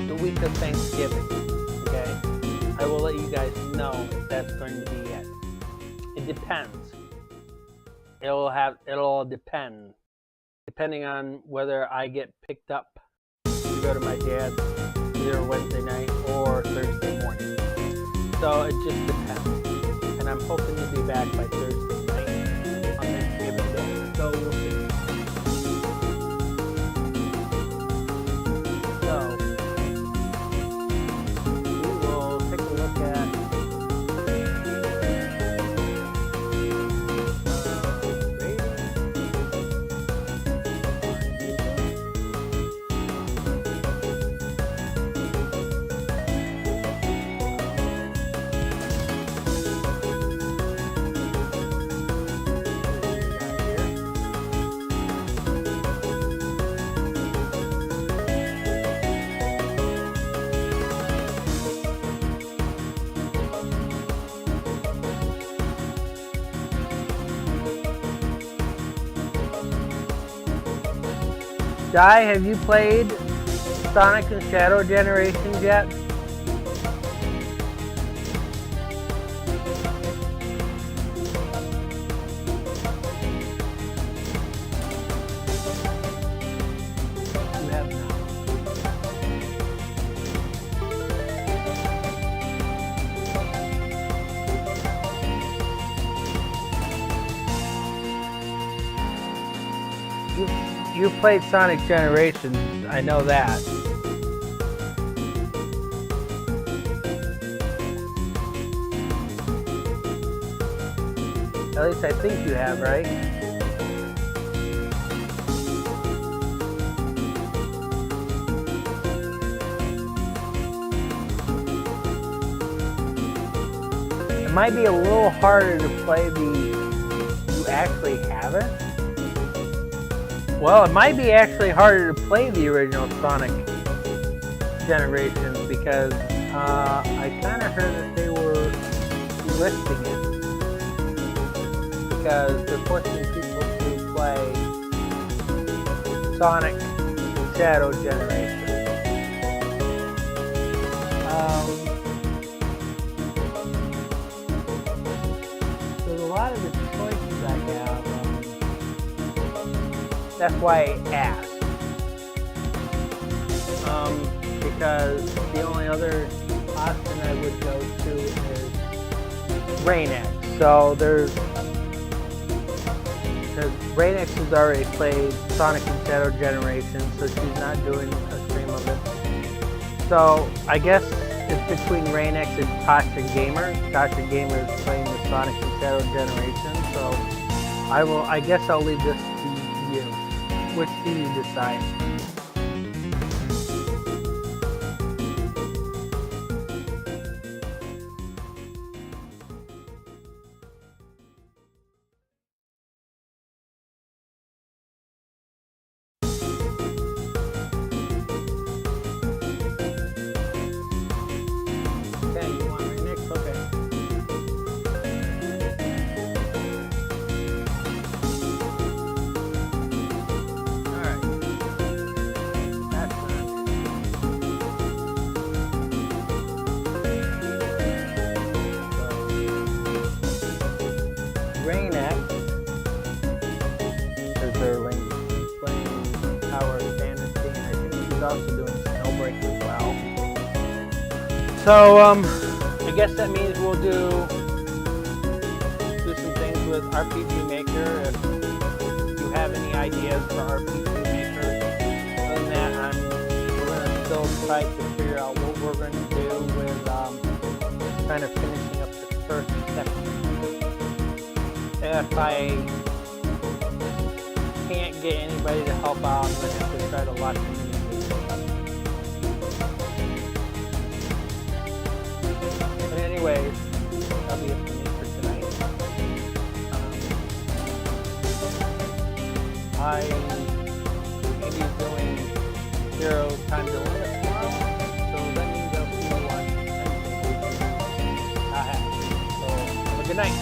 The week of Thanksgiving, okay? I will let you guys know if that's going to be it. It depends. It'll depend. Depending on whether I get picked up to go to my dad's either Wednesday night or Thursday morning. So it just depends. And I'm hoping to be back by Thursday night on Thanksgiving Day. So we'll see. So we will take a look at Di, have you played Sonic and Shadow Generations yet? You have not. You played Sonic Generations, I know that. At least I think you have, right? It might be a little harder to play you actually have it? Well, it might be actually harder to play the original Sonic Generations because I kind of heard that they were listing it because they're forcing people to play Sonic Shadow Generation. There's a lot of the choices I have. That's why I asked. Because the only other option I would go to is Rainx. So because Rainx has already played Sonic and Shadow Generation, so she's not doing a stream of it. So I guess it's between Rainx and Tasha Gamer. Tasha Gamer is playing the Sonic and Shadow Generation, so I guess I'll leave this to you. Which do you decide? Okay, you want Rainx? Okay. Also doing Snowbreak as well. So I guess that means we'll do some things with RPG Maker. If you have any ideas for RPG Maker, other than that, we're gonna still try to figure out what we're gonna do with kind of finishing up the first section. If I can't get anybody to help out, I'm gonna have to try to lock them in. Anyways, that'll be it for me for tonight. I may be doing 0 time to limit tomorrow, so that means I'll see you on Wednesday. So have a good night.